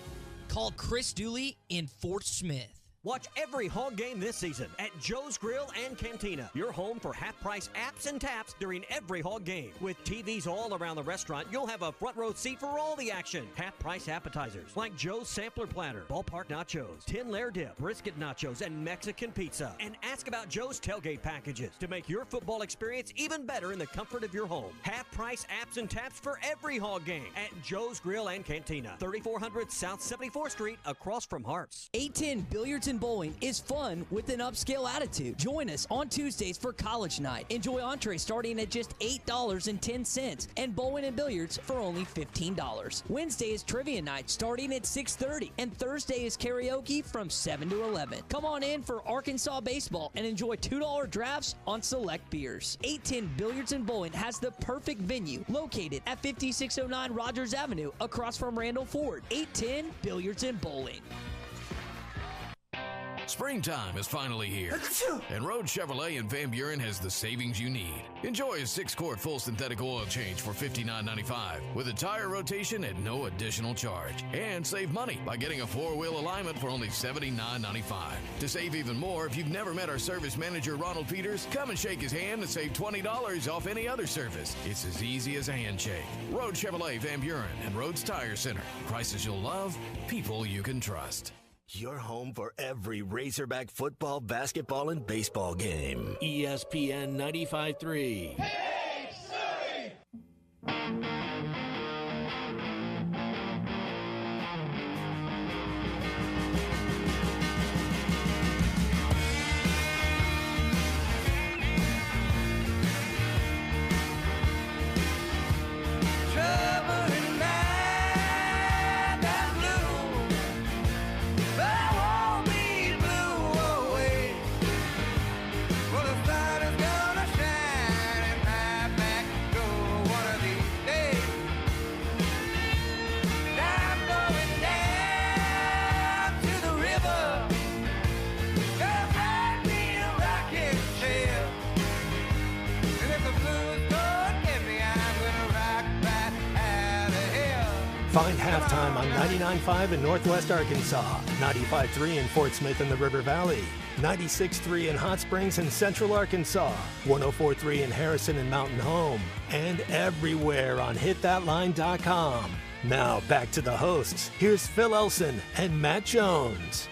Call Chris Dooley in Fort Smith. Watch every Hog game this season at Joe's Grill and Cantina, your home for half-price apps and taps during every Hog game. With TVs all around the restaurant, you'll have a front row seat for all the action. Half-price appetizers like Joe's Sampler Platter, Ballpark Nachos, 10-layer dip, brisket nachos, and Mexican pizza. And ask about Joe's tailgate packages to make your football experience even better in the comfort of your home. Half-price apps and taps for every Hog game at Joe's Grill and Cantina, 3400 South 74th Street, across from Harps. 810 Billiards and Bowling is fun with an upscale attitude. Join us on Tuesdays for college night. Enjoy entrees starting at just $8.10 and bowling and billiards for only $15. Wednesday is trivia night starting at 6:30 and Thursday is karaoke from 7 to 11. Come on in for Arkansas baseball and enjoy $2 drafts on select beers. 810 Billiards and Bowling has the perfect venue located at 5609 Rogers Avenue across from Randall Ford. 810 Billiards and Bowling. Springtime is finally here, and Road Chevrolet in Van Buren has the savings you need. Enjoy a 6-quart full synthetic oil change for $59.95 with a tire rotation at no additional charge. And save money by getting a 4-wheel alignment for only $79.95. To save even more, if you've never met our service manager, Ronald Peters, come and shake his hand and save $20 off any other service. It's as easy as a handshake. Road Chevrolet Van Buren and Rhodes Tire Center. Prices you'll love, people you can trust. Your home for every Razorback football, basketball, and baseball game. ESPN 95.3. Find Halftime on 99.5 in Northwest Arkansas, 95.3 in Fort Smith in the River Valley, 96.3 in Hot Springs and Central Arkansas, 104.3 in Harrison and Mountain Home, and everywhere on hitthatline.com. Now back to the hosts. Here's Phil Elson and Matt Jones.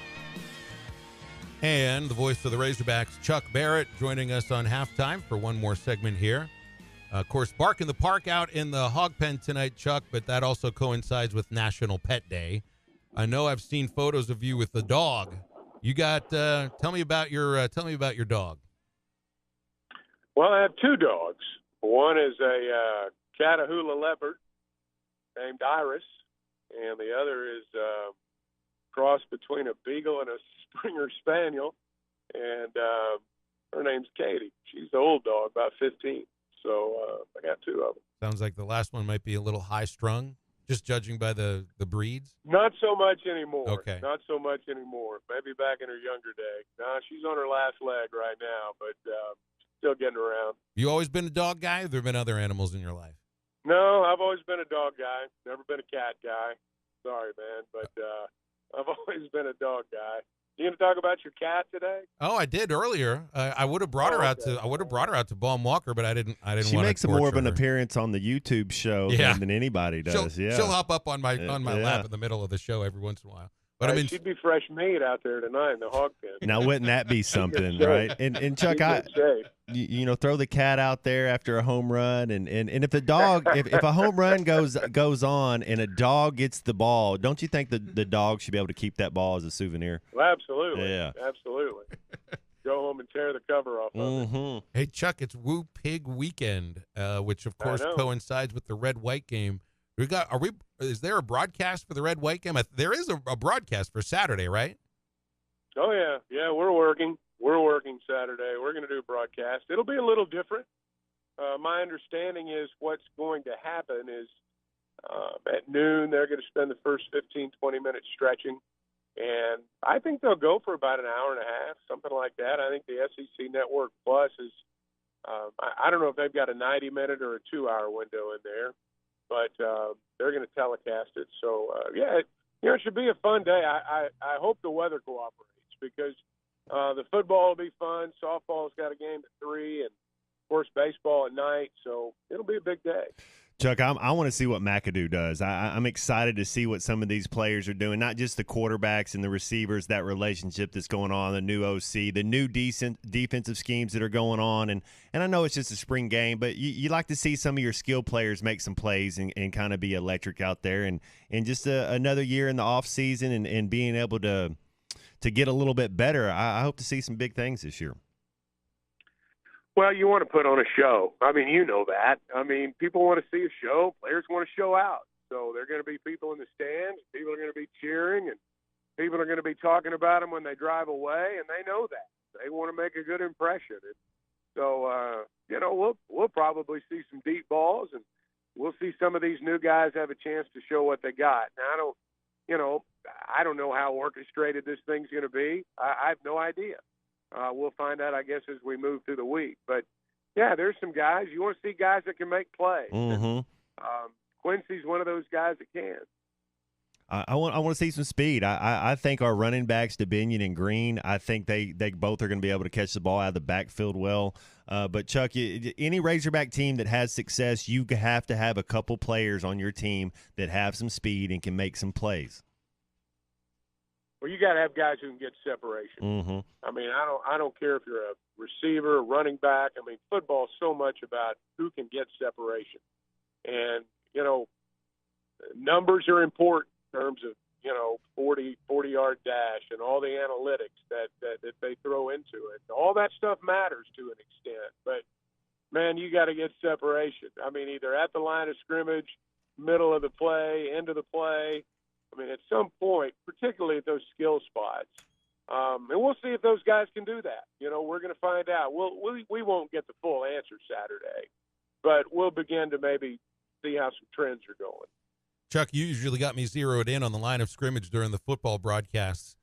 And the voice of the Razorbacks, Chuck Barrett, joining us on Halftime for one more segment here. Of course, Bark in the Park out in the Hog Pen tonight, Chuck, but that also coincides with National Pet Day. I know I've seen photos of you with the dog. You got tell me about your dog. Well, I have two dogs. One is a Catahoula leopard named Iris, and the other is a cross between a beagle and a Springer Spaniel, and her name's Katie. She's the old dog, about 15. So I got two of them. Sounds like the last one might be a little high-strung, just judging by the breeds. Not so much anymore. Okay. Not so much anymore. Maybe back in her younger day. No, she's on her last leg right now, but still getting around. You always been a dog guy, or there have been other animals in your life? No, I've always been a dog guy. Never been a cat guy. Sorry, man, but I've always been a dog guy. You going to talk about your cat today? Oh, I did earlier. I would have brought her out to. I would have brought her out to Baum Walker, but I didn't. She want makes to more of an her. appearance on the YouTube show than anybody does. She'll hop up on my lap in the middle of the show every once in a while. But I mean, she'd be fresh meat out there tonight in the Hog Pen. Now, wouldn't that be something, right? And Chuck, you know, throw the cat out there after a home run, and if the dog, if a home run goes on and a dog gets the ball, don't you think the dog should be able to keep that ball as a souvenir? Well, absolutely. Yeah, absolutely. Go home and tear the cover off of it. Hey, Chuck, it's Woo Pig Weekend, which of course coincides with the Red-White game. Is there a broadcast for the Red-White game? There is a broadcast for Saturday, right? Oh, yeah. We're working Saturday. We're going to do a broadcast. It'll be a little different. My understanding is what's going to happen is at noon, they're going to spend the first 15, 20 minutes stretching. And I think they'll go for about an hour and a half, something like that. I think the SEC Network Plus is, I don't know if they've got a 90-minute or a 2-hour window in there. But they're going to telecast it. So, it should be a fun day. I hope the weather cooperates because the football will be fun. Softball's got a game at 3, and, of course, baseball at night. So it'll be a big day. Chuck, I want to see what McAdoo does. I'm excited to see what some of these players are doing, not just the quarterbacks and the receivers, that relationship that's going on, the new OC, the new decent defensive schemes that are going on. And I know it's just a spring game, but you like to see some of your skill players make some plays and kind of be electric out there. And just another year in the offseason and being able to get a little bit better, I hope to see some big things this year. Well, you want to put on a show. I mean, you know that. I mean, people want to see a show. Players want to show out. So there are going to be people in the stands. People are going to be cheering, and people are going to be talking about them when they drive away, and they know that. They want to make a good impression. And so, we'll probably see some deep balls, and we'll see some of these new guys have a chance to show what they got. Now, I don't know how orchestrated this thing's going to be. I have no idea. We'll find out, I guess, as we move through the week. But, yeah, there's some guys. You want to see guys that can make plays. Mm-hmm. Quincy's one of those guys that can. I want to see some speed. I think our running backs, DeBinion and Green, I think they both are going to be able to catch the ball out of the backfield well. But, Chuck, any Razorback team that has success, you have to have a couple players on your team that have some speed and can make some plays. Well, you got to have guys who can get separation. Mm-hmm. I mean, I don't care if you're a receiver, a running back. I mean, football is so much about who can get separation. And, numbers are important in terms of, 40-yard dash and all the analytics that they throw into it. All that stuff matters to an extent. But, man, you got to get separation. I mean, either at the line of scrimmage, middle of the play, end of the play. I mean, at some point, particularly at those skill spots, and we'll see if those guys can do that. We're going to find out. We won't get the full answer Saturday, but we'll begin to maybe see how some trends are going. Chuck, you usually got me zeroed in on the line of scrimmage during the football broadcasts,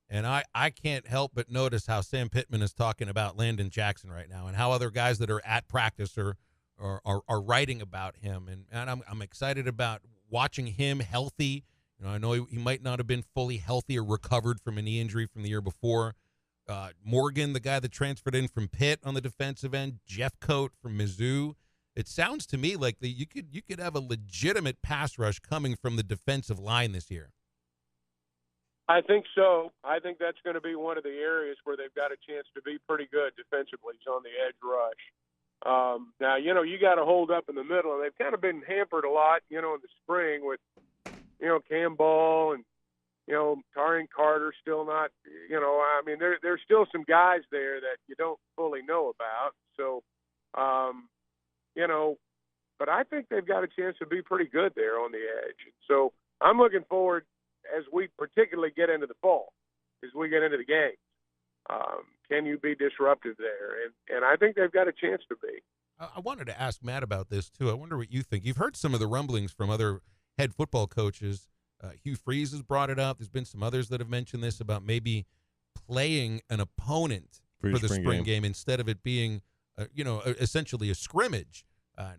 and I can't help but notice how Sam Pittman is talking about Landon Jackson right now and how other guys that are at practice are writing about him. And I'm excited about watching him healthy. I know he might not have been fully healthy or recovered from a knee injury from the year before. Morgan, the guy that transferred in from Pitt on the defensive end, Jeff Coate from Mizzou. It sounds to me like you could have a legitimate pass rush coming from the defensive line this year. I think so. I think that's going to be one of the areas where they've got a chance to be pretty good defensively is on the edge rush. Now, you got to hold up in the middle, and they've kind of been hampered a lot, in the spring with Cam Ball and, Tarian Carter still not, I mean, there's still some guys there that you don't fully know about. So, but I think they've got a chance to be pretty good there on the edge. So I'm looking forward as we particularly get into the fall, as we get into the games. Can you be disruptive there? And I think they've got a chance to be. I wanted to ask Matt about this, too. I wonder what you think. You've heard some of the rumblings from other head football coaches. Hugh Freeze has brought it up. There's been some others that have mentioned this about maybe playing an opponent for the spring game instead of it being, essentially a scrimmage.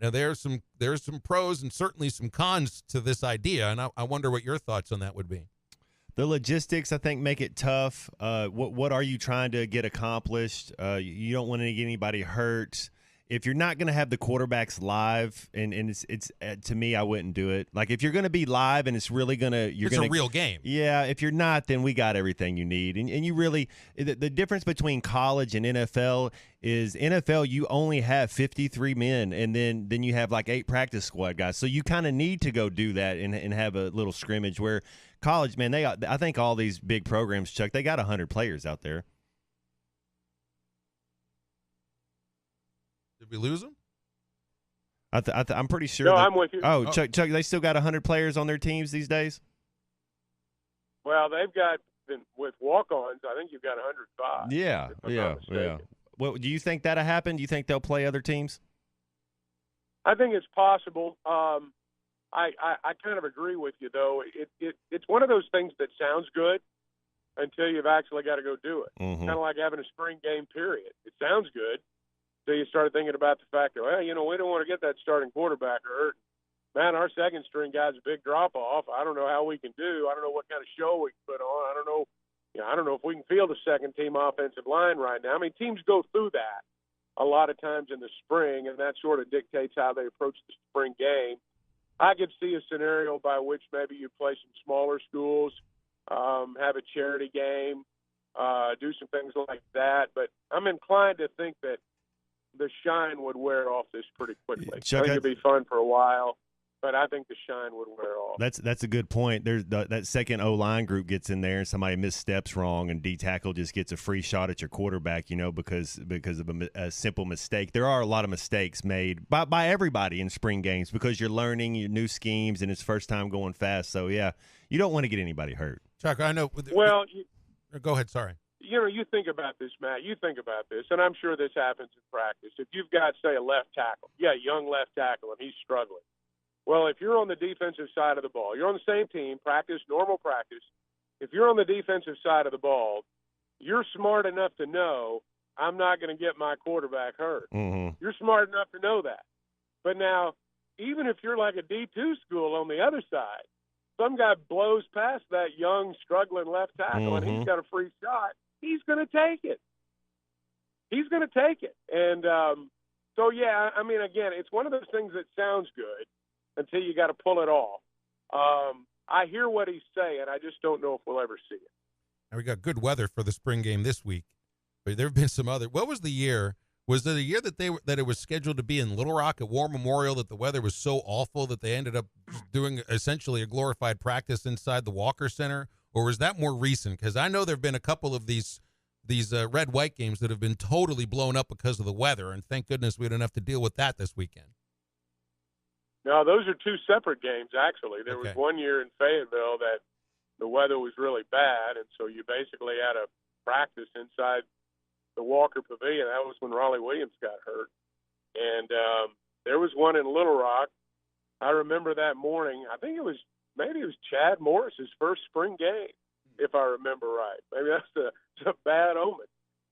Now, there's some pros and certainly some cons to this idea, and I wonder what your thoughts on that would be. The logistics, I think, make it tough. What are you trying to get accomplished? You don't want to get anybody hurt. If you're not going to have the quarterbacks live, and it's to me, I wouldn't do it. Like if you're going to be live and it's really going to, it's a real game. Yeah. If you're not, then we got everything you need. And you really, the difference between college and NFL is NFL, you only have 53 men, and then you have like 8 practice squad guys. So you kind of need to go do that and have a little scrimmage. Where college, man, I think all these big programs, Chuck, they got 100 players out there. Did we lose them? I'm pretty sure. No, I'm with you. Oh, Chuck, they still got 100 players on their teams these days? Well, they've got, with walk-ons, I think you've got 105. Yeah. Well, do you think that'll happen? Do you think they'll play other teams? I think it's possible. I kind of agree with you, though. It's one of those things that sounds good until you've actually got to go do it. Mm-hmm. Kind of like having a spring game period. It sounds good. So you started thinking about the fact that, well, we don't want to get that starting quarterback hurt. Man, our second string guy's a big drop off. I don't know how we can do. I don't know what kind of show we can put on. I don't know, I don't know if we can field a second-team offensive line right now. I mean, teams go through that a lot of times in the spring, and that sort of dictates how they approach the spring game. I could see a scenario by which maybe you play some smaller schools, have a charity game, do some things like that. But I'm inclined to think that the shine would wear off this pretty quickly. Chuck, I think it'd be fun for a while, but I think the shine would wear off. That's a good point. There's that second O-line group gets in there and somebody missteps wrong, and D-tackle just gets a free shot at your quarterback, because of a simple mistake. There are a lot of mistakes made by everybody in spring games because you're learning your new schemes and it's first time going fast. So, yeah, you don't want to get anybody hurt. Chuck, I know. Well, go ahead. Sorry. You think about this, Matt. You think about this, and I'm sure this happens in practice. If you've got, say, a left tackle, young left tackle, and he's struggling. Well, if you're on the defensive side of the ball, you're on the same team, normal practice. If you're on the defensive side of the ball, you're smart enough to know I'm not going to get my quarterback hurt. Mm-hmm. You're smart enough to know that. But now, even if you're like a D2 school on the other side, some guy blows past that young, struggling left tackle, and he's got a free shot, he's going to take it. He's going to take it. And so, yeah, I mean, again, it's one of those things that sounds good until you got to pull it off. I hear what he's saying. I just don't know if we'll ever see it. Now we got good weather for the spring game this week, but there have been some other. What was the year? Was it a year that it was scheduled to be in Little Rock at War Memorial that the weather was so awful that they ended up doing essentially a glorified practice inside the Walker Center? Or was that more recent? Because I know there have been a couple of these red-white games that have been totally blown up because of the weather, and thank goodness we don't have to deal with that this weekend. No, those are two separate games, actually. There was one year in Fayetteville that the weather was really bad, and so you basically had a practice inside the Walker Pavilion. That was when Raleigh Williams got hurt. And there was one in Little Rock. I remember that morning. I think maybe it was Chad Morris's first spring game, if I remember right. Maybe that's a bad omen.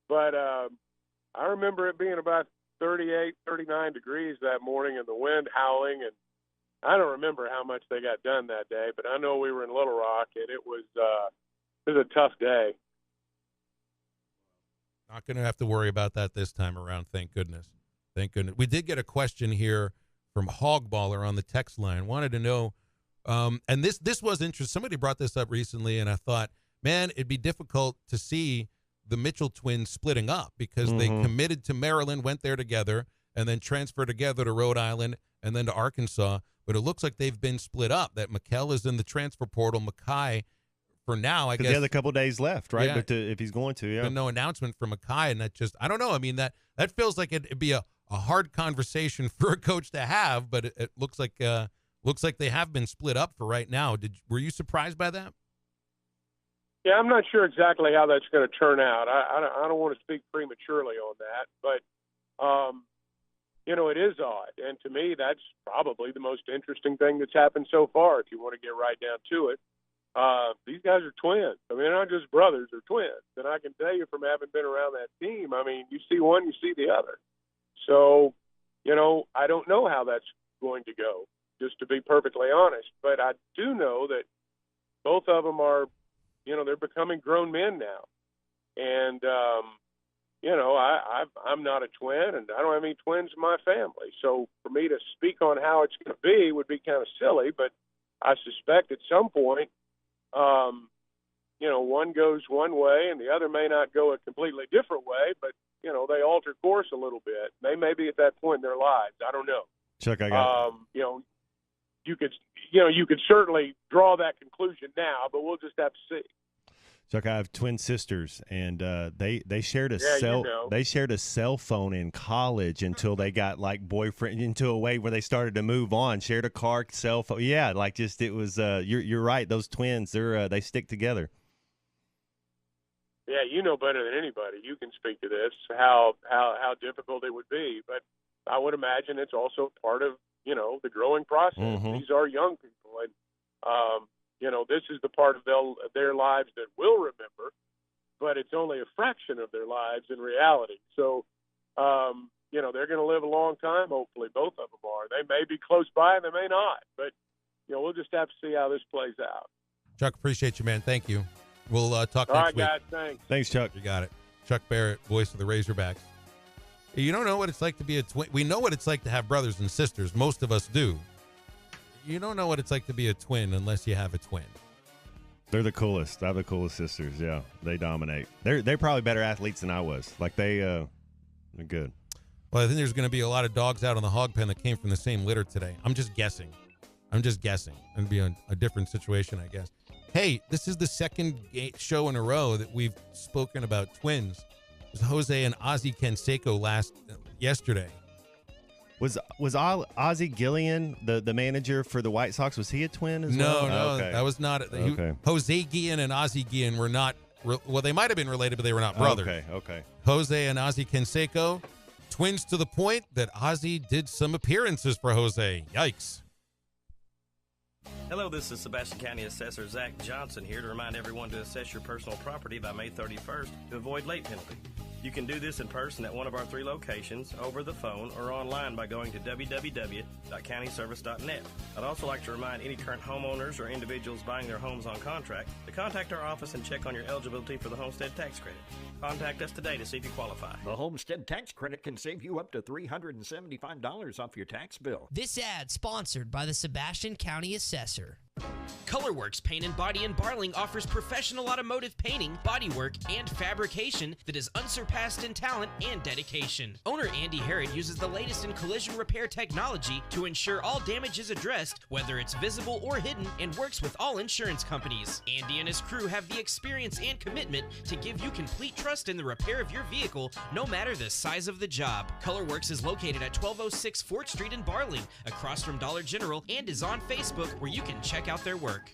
But I remember it being about 38, 39 degrees that morning and the wind howling, and I don't remember how much they got done that day, but I know we were in Little Rock, and it was a tough day. Not going to have to worry about that this time around, thank goodness. Thank goodness. We did get a question here from Hog Baller on the text line. Wanted to know, and this was interesting. Somebody brought this up recently, and I thought, man, it'd be difficult to see the Mitchell twins splitting up because they committed to Maryland, went there together, and then transferred together to Rhode Island and then to Arkansas. But it looks like they've been split up, that McKell is in the transfer portal. Mackay, for now, I guess. He has a couple days left, right? Yeah. But if he's going to, yeah. But no announcement from Mackay, and that just, I don't know. I mean, that feels like it'd be a hard conversation for a coach to have, but it looks like they have been split up for right now. Were you surprised by that? Yeah, I'm not sure exactly how that's going to turn out. I don't want to speak prematurely on that, but it is odd, and to me, that's probably the most interesting thing that's happened so far. If you want to get right down to it, these guys are twins. I mean, they're not just brothers; they're twins. And I can tell you from having been around that team, I mean, you see one, you see the other. So, I don't know how that's going to go, just to be perfectly honest. But I do know that both of them are. They're becoming grown men now. And, I'm not a twin, and I don't have any twins in my family. So for me to speak on how it's going to be would be kind of silly, but I suspect at some point, one goes one way and the other may not go a completely different way, but, they alter course a little bit. They may be at that point in their lives. I don't know. Chuck, I got you could certainly draw that conclusion now, but we'll just have to see. Chuck, I have twin sisters, and they shared a they shared a cell phone in college until they got boyfriend into a way where they started to move on. Shared a car, cell phone, it was. You're right. Those twins, they stick together. Yeah, you know better than anybody. You can speak to this how difficult it would be, but I would imagine it's also part of the growing process. These are young people, and this is the part of their lives that we'll remember, but it's only a fraction of their lives in reality. So, they're going to live a long time, hopefully. Both of them are. They may be close by, they may not. But, we'll just have to see how this plays out. Chuck, appreciate you, man. Thank you. We'll talk All next right, week. guys. Thanks. Thanks, Chuck. You got it. Chuck Barrett, voice of the Razorbacks. You don't know what it's like to be a twin. We know what it's like to have brothers and sisters. Most of us do. You don't know what it's like to be a twin unless you have a twin. They're the coolest. I have the coolest sisters. Yeah, they dominate. They're probably better athletes than I was. Like they're good. Well, I think there's going to be a lot of dogs out on the hog pen that came from the same litter today. I'm just guessing. It'd be a different situation, I guess. Hey, this is the second show in a row that we've spoken about twins. It was Jose and Ozzie Canseco yesterday. Was Ozzie Gillian the manager for the White Sox? Was he a twin as well? No, okay. that was not. Okay. Jose Guillen and Ozzie Guillen were not. Well, they might have been related, but they were not brothers. Okay. Jose and Ozzie Canseco, twins to the point that Ozzie did some appearances for Jose. Yikes. Hello, this is Sebastian County Assessor Zach Johnson here to remind everyone to assess your personal property by May 31st to avoid late penalty. You can do this in person at one of our 3 locations, over the phone, or online by going to www.countyservice.net. I'd also like to remind any current homeowners or individuals buying their homes on contract to contact our office and check on your eligibility for the homestead tax credit. Contact us today to see if you qualify. The homestead tax credit can save you up to $375 off your tax bill. This ad sponsored by the Sebastian County Assessor. Colorworks Paint and Body in Barling offers professional automotive painting, bodywork, and fabrication that is unsurpassed in talent and dedication. Owner Andy Harrod uses the latest in collision repair technology to ensure all damage is addressed, whether it's visible or hidden, and works with all insurance companies. Andy and his crew have the experience and commitment to give you complete trust in the repair of your vehicle, no matter the size of the job. Colorworks is located at 1206 Fort Street in Barling, across from Dollar General, and is on Facebook, where you can check out their work.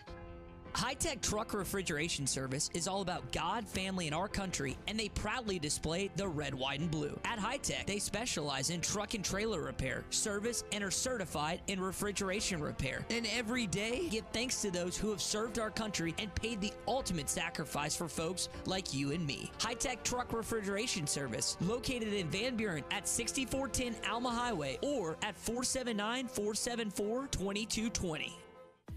High-Tech Truck Refrigeration Service is all about God, family, and our country, and they proudly display the red, white, and blue. At High-Tech, they specialize in truck and trailer repair, service, and are certified in refrigeration repair. And every day, give thanks to those who have served our country and paid the ultimate sacrifice for folks like you and me. High-Tech Truck Refrigeration Service, located in Van Buren at 6410 Alma Highway or at 479-474-2220.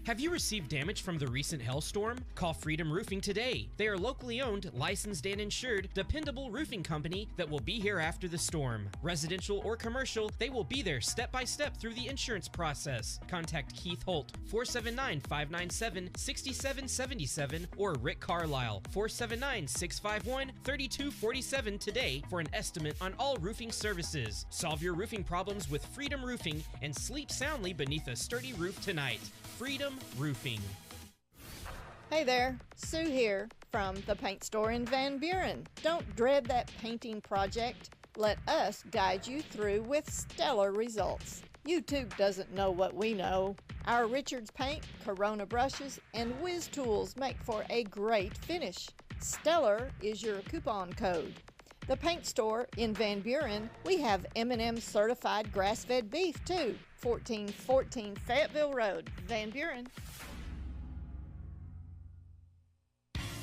Have you received damage from the recent hailstorm? Call Freedom Roofing today. They are locally owned, licensed, and insured, dependable roofing company that will be here after the storm. Residential or commercial, they will be there step by step through the insurance process. Contact Keith Holt, 479-597-6777, or Rick Carlisle, 479-651-3247 today for an estimate on all roofing services. Solve your roofing problems with Freedom Roofing and sleep soundly beneath a sturdy roof tonight. Freedom Roofing. Hey there, Sue here from the paint store in Van Buren. Don't dread that painting project. Let us guide you through with stellar results. YouTube doesn't know what we know. Our Richards paint, Corona brushes, and Whiz tools make for a great finish. Stellar is your coupon code. The paint store in Van Buren, we have M&M certified grass-fed beef too. 1414 Fayetteville Road, Van Buren.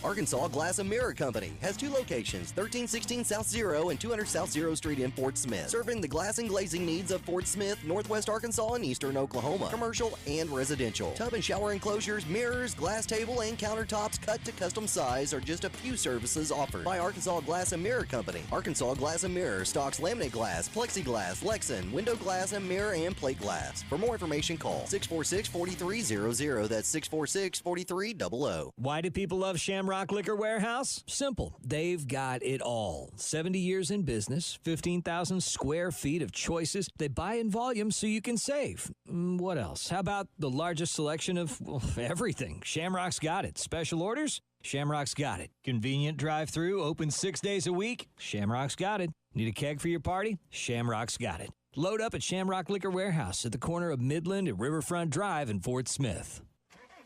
Arkansas Glass and Mirror Company has 2 locations, 1316 South Zero and 200 South Zero Street in Fort Smith, serving the glass and glazing needs of Fort Smith, Northwest Arkansas, and Eastern Oklahoma, commercial and residential. Tub and shower enclosures, mirrors, glass table, and countertops cut to custom size are just a few services offered by Arkansas Glass and Mirror Company. Arkansas Glass and Mirror stocks laminate glass, plexiglass, Lexan, window glass, and mirror and plate glass. For more information, call 646-4300. That's 646-4300. Why do people love Shamrock Liquor Warehouse? Simple. They've got it all. 70 years in business, 15,000 square feet of choices. They buy in volume so you can save. What else? How about the largest selection of everything? Shamrock's got it. Special orders? Shamrock's got it. Convenient drive-through, open 6 days a week? Shamrock's got it. Need a keg for your party? Shamrock's got it. Load up at Shamrock Liquor Warehouse at the corner of Midland and Riverfront Drive in Fort Smith.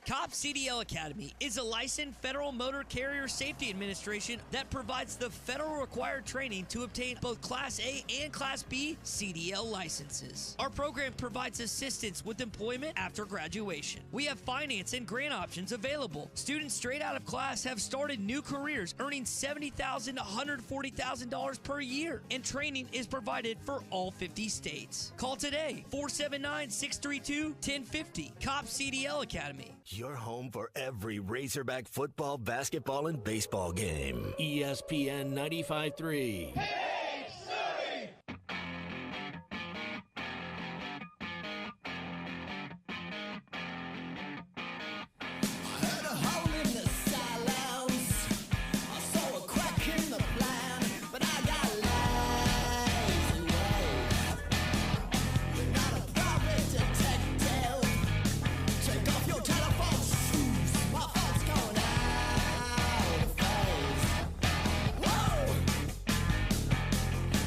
COP CDL Academy is a licensed Federal Motor Carrier Safety Administration that provides the federal required training to obtain both Class A and Class B CDL licenses. Our program provides assistance with employment after graduation. We have finance and grant options available. Students straight out of class have started new careers earning $70,000 to $140,000 per year, and training is provided for all 50 states. Call today, 479-632-1050, COP CDL Academy. your home for every Razorback football, basketball, and baseball game. ESPN 95.3.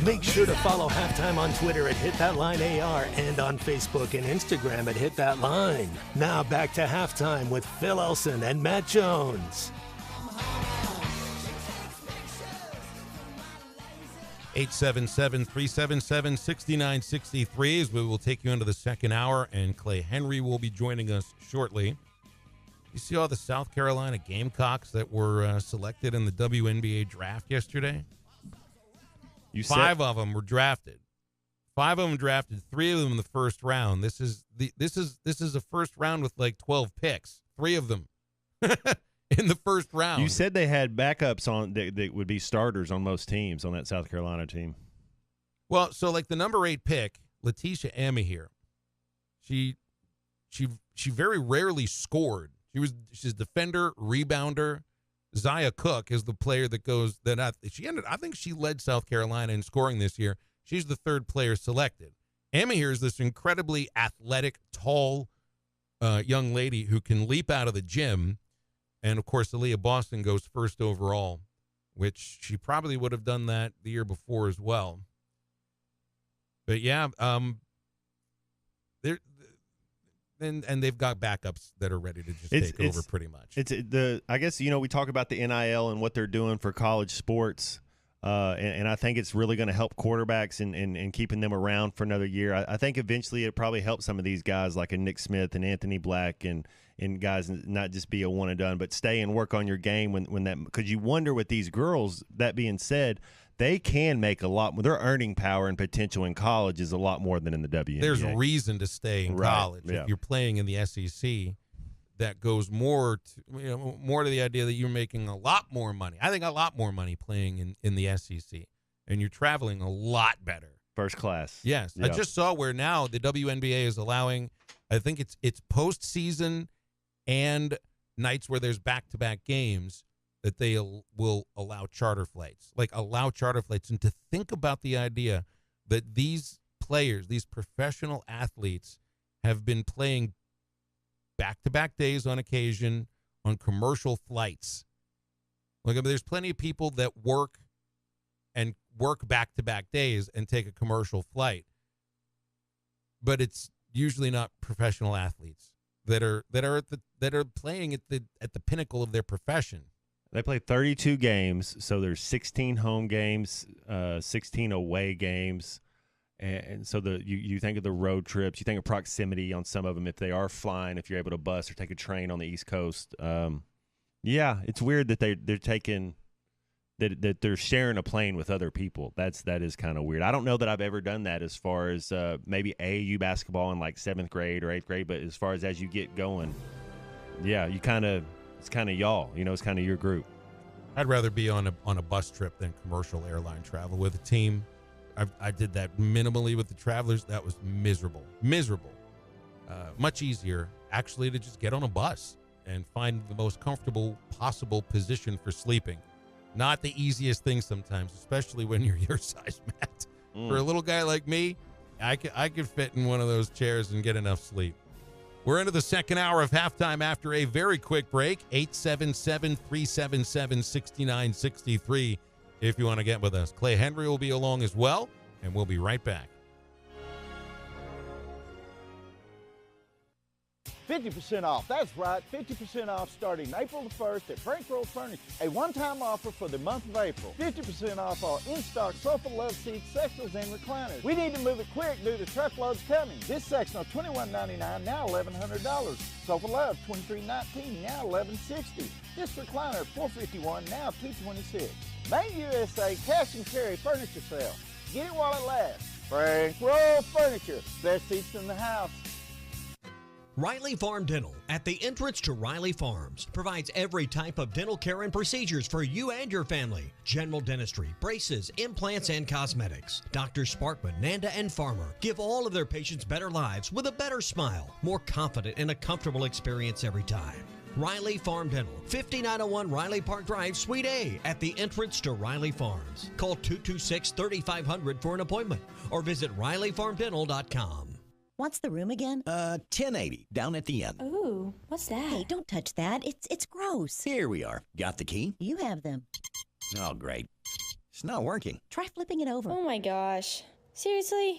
Make sure to follow Halftime on Twitter at HitThatLineAR and on Facebook and Instagram at HitThatLine. Now back to Halftime with Phil Elson and Matt Jones. 877-377-6963 as we will take you into the second hour, and Clay Henry will be joining us shortly. You see all the South Carolina Gamecocks that were selected in the WNBA draft yesterday? Five of them were drafted. 5 of them drafted, 3 of them in the first round. This is a first round with like 12 picks. 3 of them in the first round. You said they had backups on that would be starters on most teams on that South Carolina team. Well, so like the number 8 pick, Letitia Amahir, she very rarely scored. She's a defender, rebounder. Zaya Cook is the player that goes that I think she led South Carolina in scoring this year. She's the 3rd player selected. Amahir is this incredibly athletic, tall young lady who can leap out of the gym. And, of course, Aaliyah Boston goes 1st overall, which she probably would have done that the year before as well. But, yeah, and they've got backups that are ready to just take over pretty much. I guess, we talk about the NIL and what they're doing for college sports, and I think it's really going to help quarterbacks and keeping them around for another year. I think eventually it probably helps some of these guys like a Nick Smith and Anthony Black and guys not just be a one and done, but stay and work on your game when that, because you wonder with these girls, that being said, they can make a lot more. Their earning power and potential in college is a lot more than in the WNBA. There's reason to stay in college. Yeah. If you're playing in the SEC, that goes more to the idea that you're making a lot more money. I think a lot more money playing in the SEC, and you're traveling a lot better. First class. Yes. Yeah. I just saw where now the WNBA is allowing, I think it's postseason and nights where there's back-to-back games, that they will allow charter flights. And to think about the idea that these players, these professional athletes, have been playing back-to-back days on occasion on commercial flights. There's plenty of people that work back-to-back days and take a commercial flight, but it's usually not professional athletes that are playing at the pinnacle of their profession. They play 32 games, so there's 16 home games, 16 away games, and so you think of the road trips, you think of proximity on some of them if they are flying, if you're able to bus or take a train on the East Coast. Yeah, it's weird that they're taking that they're sharing a plane with other people. That is kind of weird. I don't know that I've ever done that as far as maybe AAU basketball in like 7th grade or 8th grade, but as far as you get going, yeah, it's kind of y'all, it's kind of your group. I'd rather be on a bus trip than commercial airline travel with a team. I did that minimally with the Travelers. That was miserable. Much easier actually to just get on a bus and find the most comfortable possible position for sleeping. Not the easiest thing sometimes, especially when you're your size, Matt. For a little guy like me, I could fit in one of those chairs and get enough sleep. We're into the second hour of halftime after a very quick break. 877-377-6963 if you want to get with us. Clay Henry will be along as well, and we'll be right back. 50% off. That's right, 50% off starting April the 1st at Bankroll Furniture. A one-time offer for the month of April. 50% off all in-stock sofa, love seats, sectionals, and recliners. We need to move it quick due to truckloads coming. This sectional, $21.99, now $1,100. Sofa love, $23.19, now $11.60. This recliner, $451, now $226. Main USA cash and carry furniture sale. Get it while it lasts. Bankroll Furniture. Best seats in the house. Riley Farm Dental, at the entrance to Riley Farms, provides every type of dental care and procedures for you and your family. General dentistry, braces, implants, and cosmetics. Drs. Sparkman, Nanda, and Farmer give all of their patients better lives with a better smile, more confident, and a comfortable experience every time. Riley Farm Dental, 5901 Riley Park Drive, Suite A, at the entrance to Riley Farms. Call 226-3500 for an appointment or visit RileyFarmDental.com. What's the room again? 1080, down at the end. Ooh, what's that? Hey, don't touch that. It's gross. Here we are. Got the key? You have them. Oh, great. It's not working. Try flipping it over. Oh my gosh. Seriously?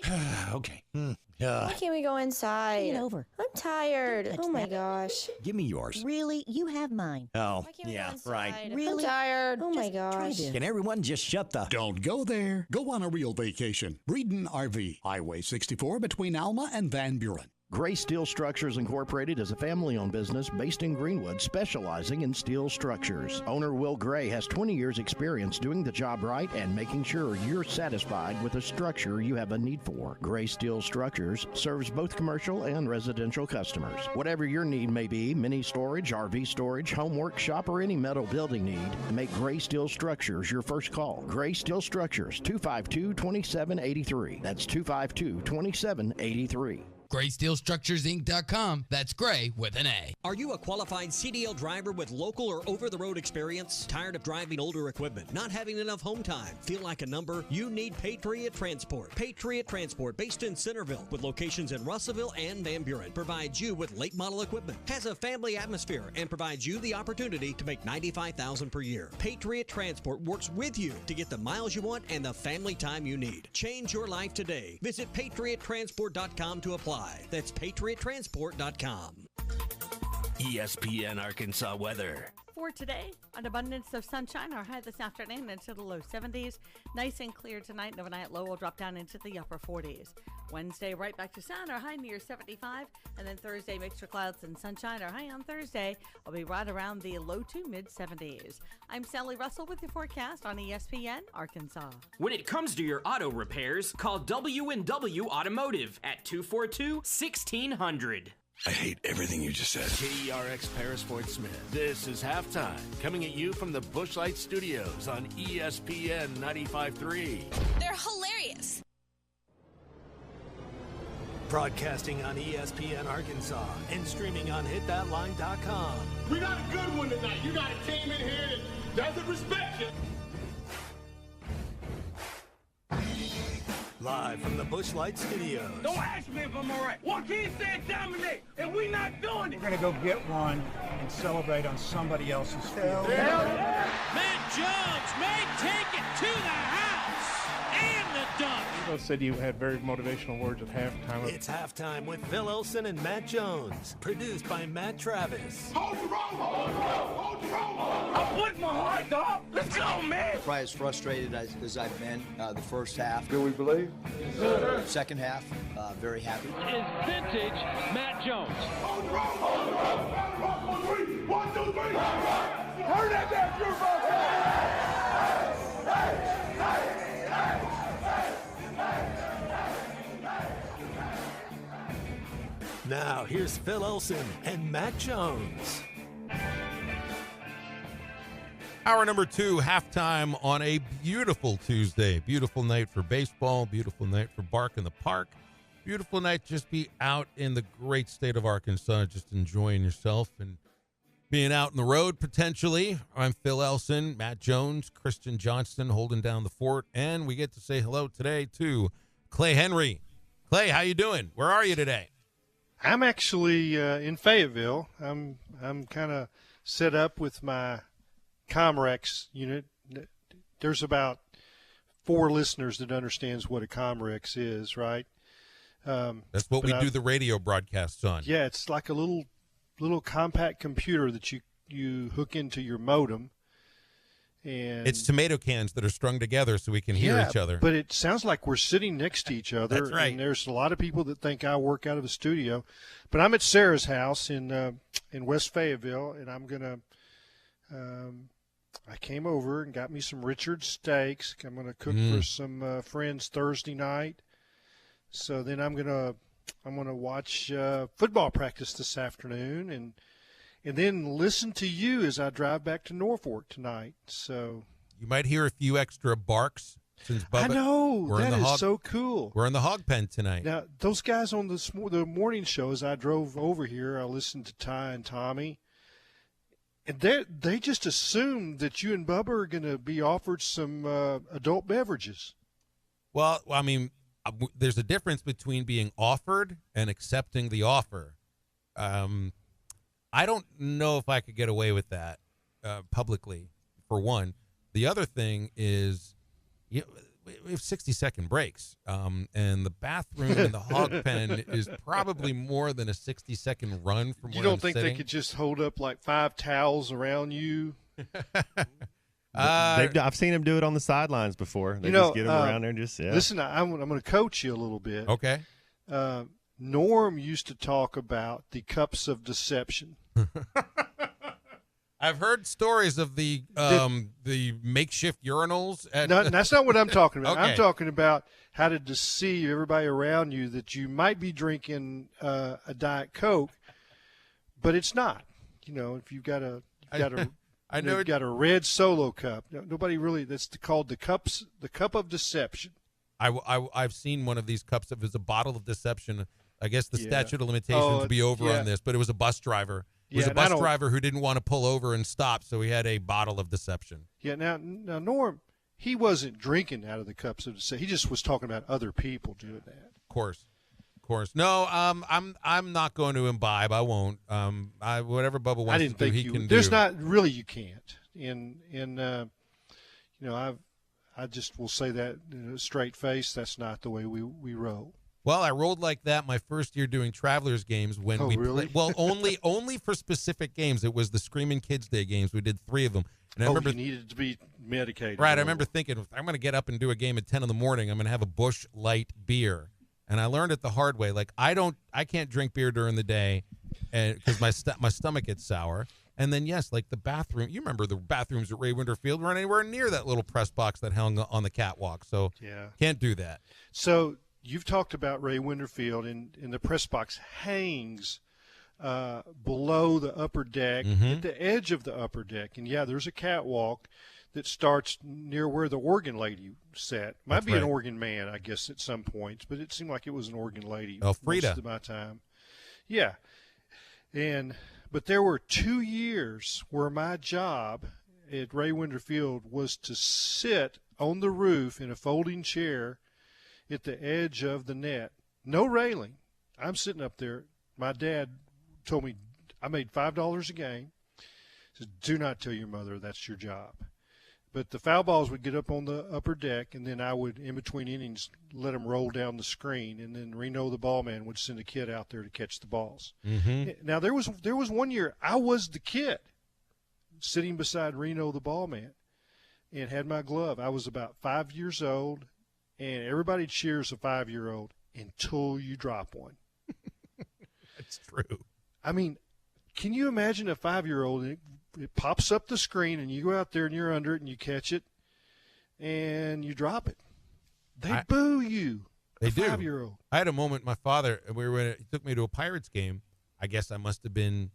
Okay. Why can't we go inside? Flip it over. I'm tired. Don't touch Oh my that. gosh. Give me yours. Really? You have mine. Oh, Why can't we yeah, go inside? right. Really? I'm tired. Oh my Just try gosh. this. Can everyone just shut the... Don't go there. Go on a real vacation. Breeden RV, Highway 64 between Alma and Van Buren. Gray Steel Structures Incorporated is a family-owned business based in Greenwood specializing in steel structures. Owner Will Gray has 20 years' experience doing the job right and making sure you're satisfied with the structure you have a need for. Gray Steel Structures serves both commercial and residential customers. Whatever your need may be, mini storage, RV storage, home workshop, or any metal building need, make Gray Steel Structures your first call. Gray Steel Structures, 252-2783. That's 252-2783. GraySteelStructuresInc.com. That's Gray with an A. Are you a qualified CDL driver with local or over-the-road experience? Tired of driving older equipment? Not having enough home time? Feel like a number? You need Patriot Transport. Patriot Transport, based in Centerville, with locations in Russellville and Van Buren, provides you with late model equipment, has a family atmosphere, and provides you the opportunity to make $95,000 per year. Patriot Transport works with you to get the miles you want and the family time you need. Change your life today. Visit PatriotTransport.com to apply. That's PatriotTransport.com. ESPN Arkansas weather. For today, an abundance of sunshine. Our high this afternoon into the low 70s. Nice and clear tonight. And overnight low will drop down into the upper 40s. Wednesday, right back to sun. Our high near 75. And then Thursday, mixture clouds and sunshine. Our high on Thursday will be right around the low to mid 70s. I'm Sally Russell with your forecast on ESPN Arkansas. When it comes to your auto repairs, call W&W Automotive at 242-1600. I hate everything you just said. KERX Paris Fort Smith. This is halftime. Coming at you from the Bushlight Studios on ESPN 95.3. They're hilarious. Broadcasting on ESPN Arkansas and streaming on hitthatline.com. We got a good one tonight. You got a team in here that doesn't respect you. Live from the Bushlight Studios. Don't ask me if I'm all right. Joaquin said dominate, and we not doing it. We're going to go get one and celebrate on somebody else's field. Matt Jones may take it to the house and the dunk. You said you had very motivational words at halftime. It's halftime with Phil Elson and Matt Jones. Produced by Matt Travis. Hold the rope! Hold the rope! Hold the rope! I'm putting my heart, dog. Let's go, man! Probably as frustrated as I've been the first half. Do we believe? Second half, very happy. Is vintage Matt Jones. Hold the rope! Hold the rope! Hold the rope! On three! 1, 2, 3! Turn that down, Drew! Now, here's Phil Elson and Matt Jones. Hour number 2, halftime on a beautiful Tuesday. Beautiful night for baseball, beautiful night for Bark in the Park. Beautiful night just be out in the great state of Arkansas, just enjoying yourself and being out in the road potentially. I'm Phil Elson, Matt Jones, Kristen Johnston holding down the fort, and we get to say hello today to Clay Henry. Clay, how you doing? Where are you today? I'm actually in Fayetteville. I'm kind of set up with my Comrex unit. There's about 4 listeners that understands what a Comrex is, right? That's what we do the radio broadcasts on. Yeah, it's like a little compact computer that you hook into your modem. And it's tomato cans that are strung together so we can hear each other. But it sounds like we're sitting next to each other. That's right. And there's a lot of people that think I work out of a studio. But I'm at Sarah's house in West Fayetteville, and I'm going to I came over and got me some Richard steaks. I'm going to cook for some friends Thursday night. So then I'm going to watch football practice this afternoon, and then listen to you as I drive back to Norfolk tonight. So you might hear a few extra barks since Bubba. I know that is so cool. We're in the Hog Pen tonight. Now those guys on the morning show, as I drove over here, I listened to Ty and Tommy, and they just assumed that you and Bubba are going to be offered some adult beverages. Well, I mean, there's a difference between being offered and accepting the offer. I don't know if I could get away with that publicly, for one. The other thing is, we have 60-second breaks, and the bathroom in the Hog Pen is probably more than a 60-second run from where I'm sitting. You don't think they could just hold up like 5 towels around you? I've seen them do it on the sidelines before. They just get them around there and just Listen, I'm going to coach you a little bit. Okay. Norm used to talk about the cups of deception. I've heard stories of the makeshift urinals. No, that's not what I'm talking about. Okay. I'm talking about how to deceive everybody around you that you might be drinking a Diet Coke, but it's not. If you've got a you've got a red Solo cup. Nobody really. That's called the cup of deception. I've seen one of these cups. It was a bottle of deception. I guess the statute of limitations would be over on this, but it was a bus driver. It was a bus driver who didn't want to pull over and stop, so he had a bottle of deception. Yeah, now Norm, he wasn't drinking out of the cups of deception. He just was talking about other people doing that. Of course. No, I'm not going to imbibe. I won't. Whatever Bubba wants to do, he can do. There's not really, you can't. I just will say that in a straight face. That's not the way we roll. Well, I rolled like that my first year doing Travelers games when we really? played. Well, only for specific games. It was the Screaming Kids Day games. We did 3 of them. And I remember you needed to be medicated. Right. I remember thinking, if I'm going to get up and do a game at 10 in the morning, I'm going to have a Busch Light beer. And I learned it the hard way. Like, I can't drink beer during the day because my stomach gets sour. And then, yes, like the bathroom. You remember the bathrooms at Ray Winter Field weren't anywhere near that little press box that hung on the catwalk. So can't do that. So you've talked about Ray Winterfield, and the press box hangs below the upper deck, at the edge of the upper deck. And, there's a catwalk that starts near where the organ lady sat. Might be an organ man, I guess, at some points, but it seemed like it was an organ lady Elfrida. most of my time. Yeah. But there were 2 years where my job at Ray Winterfield was to sit on the roof in a folding chair at the edge of the net. No railing. I'm sitting up there. My dad told me I made $5 a game. He said, do not tell your mother that's your job. But the foul balls would get up on the upper deck, and then I would, in between innings, let them roll down the screen, and then Reno the ball man would send a kid out there to catch the balls. Now, there was 1 year I was the kid sitting beside Reno the ball man and had my glove. I was about 5 years old, and everybody cheers a 5-year-old until you drop one. That's true. I mean, can you imagine a 5-year-old? It pops up the screen, and you go out there and you're under it, and you catch it, and you drop it. They boo you. They a do. 5-year-old. I had a moment. My father, he took me to a Pirates game. I guess I must have been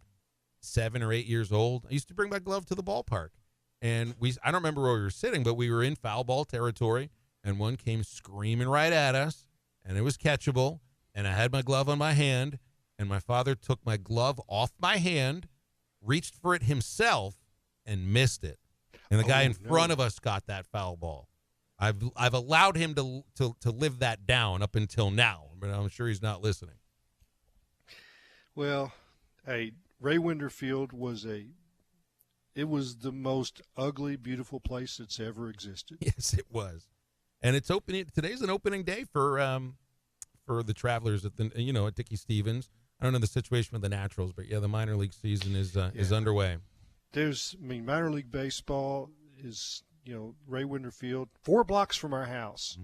7 or 8 years old. I used to bring my glove to the ballpark, and I don't remember where we were sitting, but we were in foul ball territory, and one came screaming right at us, and it was catchable, and I had my glove on my hand, and my father took my glove off my hand, reached for it himself, and missed it. And the guy in front of us got that foul ball. I've allowed him to live that down up until now, but I'm sure he's not listening. Well, hey, Ray Winterfield was the most ugly, beautiful place that's ever existed. Yes, it was. And it's opening. Today's an opening day for the Travelers at Dickey Stevens. I don't know the situation with the Naturals, but the minor league season is underway. Minor league baseball is, Ray Winterfield, 4 blocks from our house.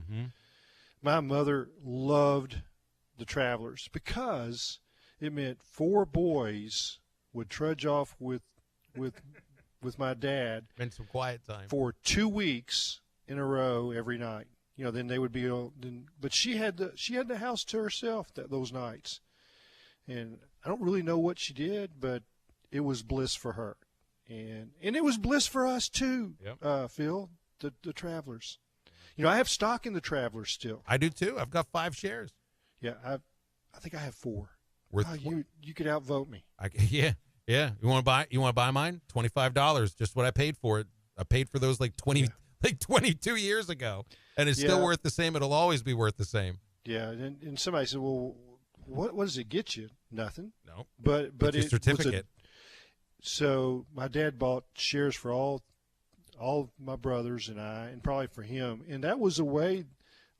My mother loved the Travelers because it meant 4 boys would trudge off with my dad. Spend some quiet time for 2 weeks in a row every night. then they would be. But she had the house to herself those nights, and I don't really know what she did, but it was bliss for her, and it was bliss for us too. Yep. Phil, the Travelers. I have stock in the Travelers still. I do too. I've got 5 shares. Yeah, I think I have 4. Worth you could outvote me. Yeah. You want to buy mine? $25, just what I paid for it. I paid for those like 22 years ago, and it's still worth the same. It'll always be worth the same. Yeah, and somebody said, "Well, what does it get you?" Nothing. No. But it's a certificate. So my dad bought shares for all my brothers and I, and probably for him, and that was the way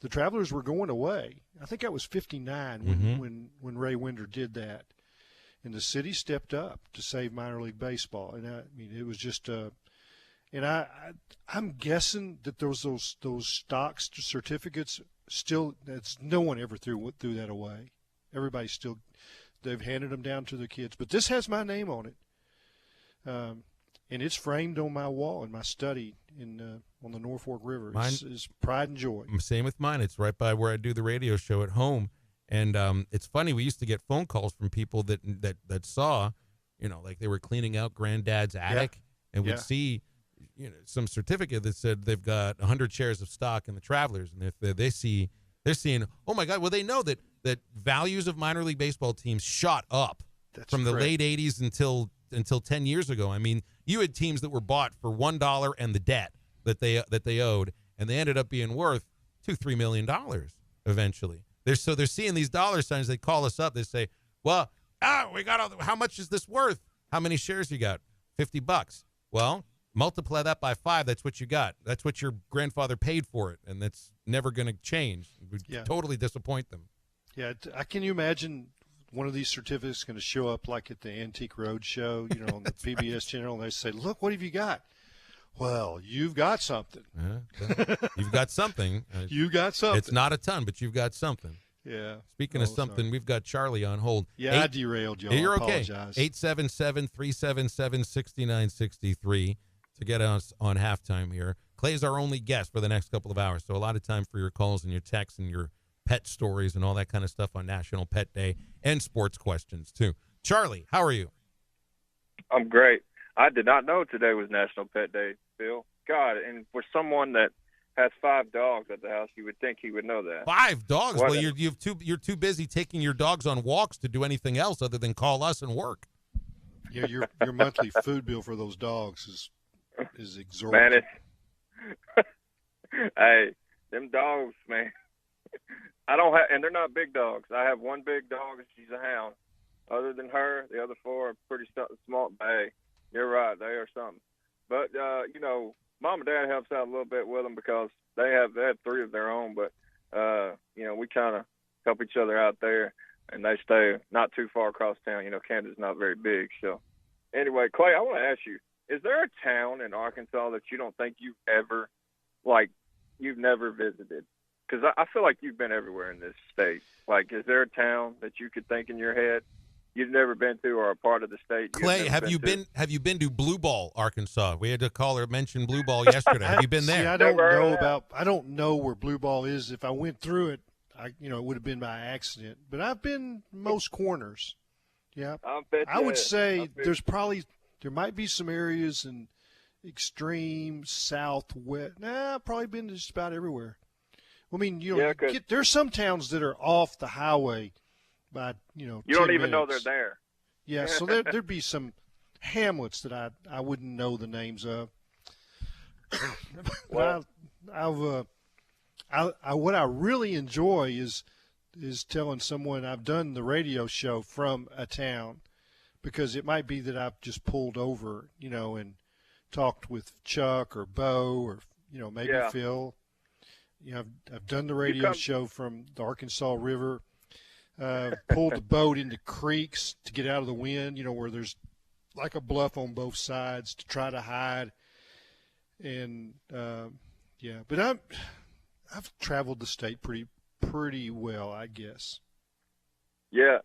the Travelers were going away. I think that was 59 when Ray Winder did that, and the city stepped up to save minor league baseball. And it was just and I'm guessing that those stocks certificates still, that's no one ever threw that away. Everybody still, they've handed them down to the kids, but this has my name on it. And it's framed on my wall in my study on the Norfolk River. It's pride and joy. Same with mine. It's right by where I do the radio show at home. And it's funny, we used to get phone calls from people that saw, like they were cleaning out granddad's attic and would see, some certificate that said they've got 100 shares of stock in the Travelers. And if they're seeing, oh my God, well, they know that values of minor league baseball teams shot up from the late 80s until 10 years ago. I mean, you had teams that were bought for $1 and the debt that they owed, and they ended up being worth $2-3 million eventually. They're seeing these dollar signs. They call us up. They say, well, we got how much is this worth? How many shares you got? $50. Well, multiply that by 5. That's what you got. That's what your grandfather paid for it, and that's never going to change. It would totally disappoint them. Yeah, can you imagine one of these certificates going to show up like at the Antique Road Show, on the PBS channel, and they say, look, what have you got? Well, you've got something. You've got something. You got something. It's not a ton, but you've got something. Yeah. Speaking of something, we've got Charlie on hold. Yeah, I derailed you. You're I apologize. Okay. 877-377-6963 to get us on halftime here. Clay's our only guest for the next couple of hours, so a lot of time for your calls and your texts and your pet stories and all that kind of stuff on National Pet Day and sports questions, too. Charlie, how are you? I'm great. I did not know today was National Pet Day, Phil. God, and for someone that has 5 dogs at the house, you would think he would know that. 5 dogs? Well, you're too busy taking your dogs on walks to do anything else other than call us and work. Yeah, your monthly food bill for those dogs is exorbitant. Man, hey, them dogs, man. I don't have, and they're not big dogs. I have one big dog, and she's a hound. Other than her, the other 4 are pretty small. Hey, you're right, they are something. But Mom and Dad helps out a little bit with them because they have 3 of their own. But we kind of help each other out there, and they stay not too far across town. Canada's not very big. So anyway, Clay, I want to ask you: is there a town in Arkansas that you don't think you've never visited? Because I feel like you've been everywhere in this state. Like, is there a town that you could think in your head you've never been to, or a part of the state? Clay, have you been to Blue Ball, Arkansas? We had a caller mention Blue Ball yesterday. Have you been there? See, I don't know where Blue Ball is. If I went through it, it would have been by accident. But I've been most corners. Yeah, I would say there might be some areas in extreme southwest. I've probably been to just about everywhere. I mean, there's some towns that are off the highway by, you don't even know they're there. Yeah, so there'd be some hamlets that I wouldn't know the names of. Well, what I really enjoy is telling someone I've done the radio show from a town, because it might be that I've just pulled over, and talked with Chuck or Bo or maybe Phil. I've done the radio show from the Arkansas River. Pulled the boat into creeks to get out of the wind, where there's like a bluff on both sides to try to hide. And but I've traveled the state pretty well, I guess. Yeah,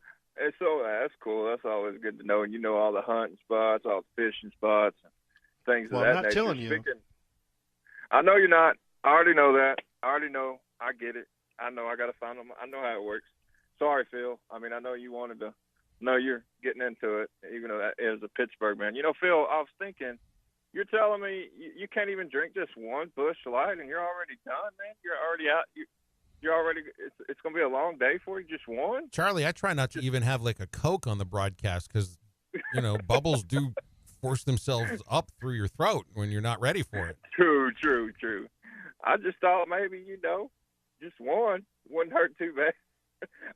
and so that's cool. That's always good to know. And all the hunting spots, all the fishing spots, things of that nature. I'm not telling you. I know you're not. I already know that. I already know. I get it. I know I got to find them. I know how it works. Sorry, Phil. I mean, I know you wanted to know you're getting into it, even though that is a Pittsburgh man. You know, Phil, I was thinking, you're telling me you can't even drink just one Busch Light and you're already done, man? You're already out. You're already – it's going to be a long day for you, just one? Charlie, I try not to even have like a Coke on the broadcast because, you know, bubbles do force themselves up through your throat when you're not ready for it. True. I just thought maybe, you know, just one wouldn't hurt too bad.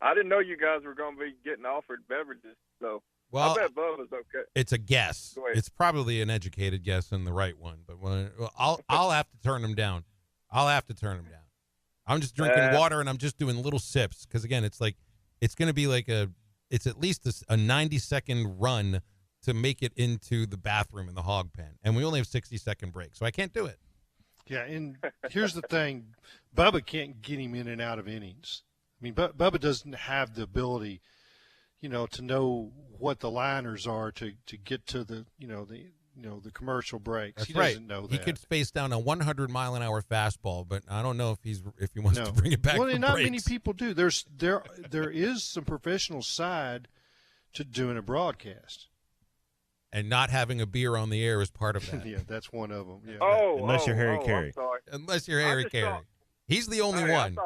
I didn't know you guys were going to be getting offered beverages, so Well, I bet Bubba's okay. It's a guess. Go ahead. It's probably an educated guess and the right one, but I'll have to turn them down. I'm just drinking water and I'm just doing little sips because again, it's going to be like it's at least a 90-second run to make it into the bathroom in the Hog Pen, and we only have 60-second break, so I can't do it. Yeah, and here's the thing, Bubba can't get him in and out of innings. I mean, Bubba doesn't have the ability, you know, to know what the liners are to get to the commercial breaks. That's He right. doesn't know that. He could space down a 100-mile-an-hour fastball, but I don't know if he wants to bring it back. Well, for and not breaks. many people do. There is some professional side to doing a broadcast. And not having a beer on the air is part of that. Yeah, that's one of them. Yeah. Unless you're Harry Carey. Unless you're Harry Carey. He's the only one.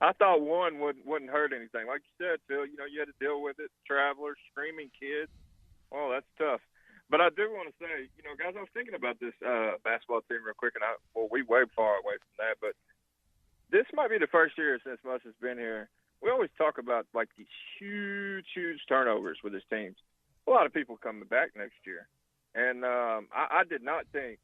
I thought one wouldn't hurt anything. Like you said, Phil, you know, you had to deal with it. Travelers, screaming kids. Oh, that's tough. But I do want to say, you know, guys, I was thinking about this basketball team real quick, and we way far away from that, but this might be the first year since Muss has been here. We always talk about, like, these huge turnovers with his teams. A lot of people coming back next year. And I did not think,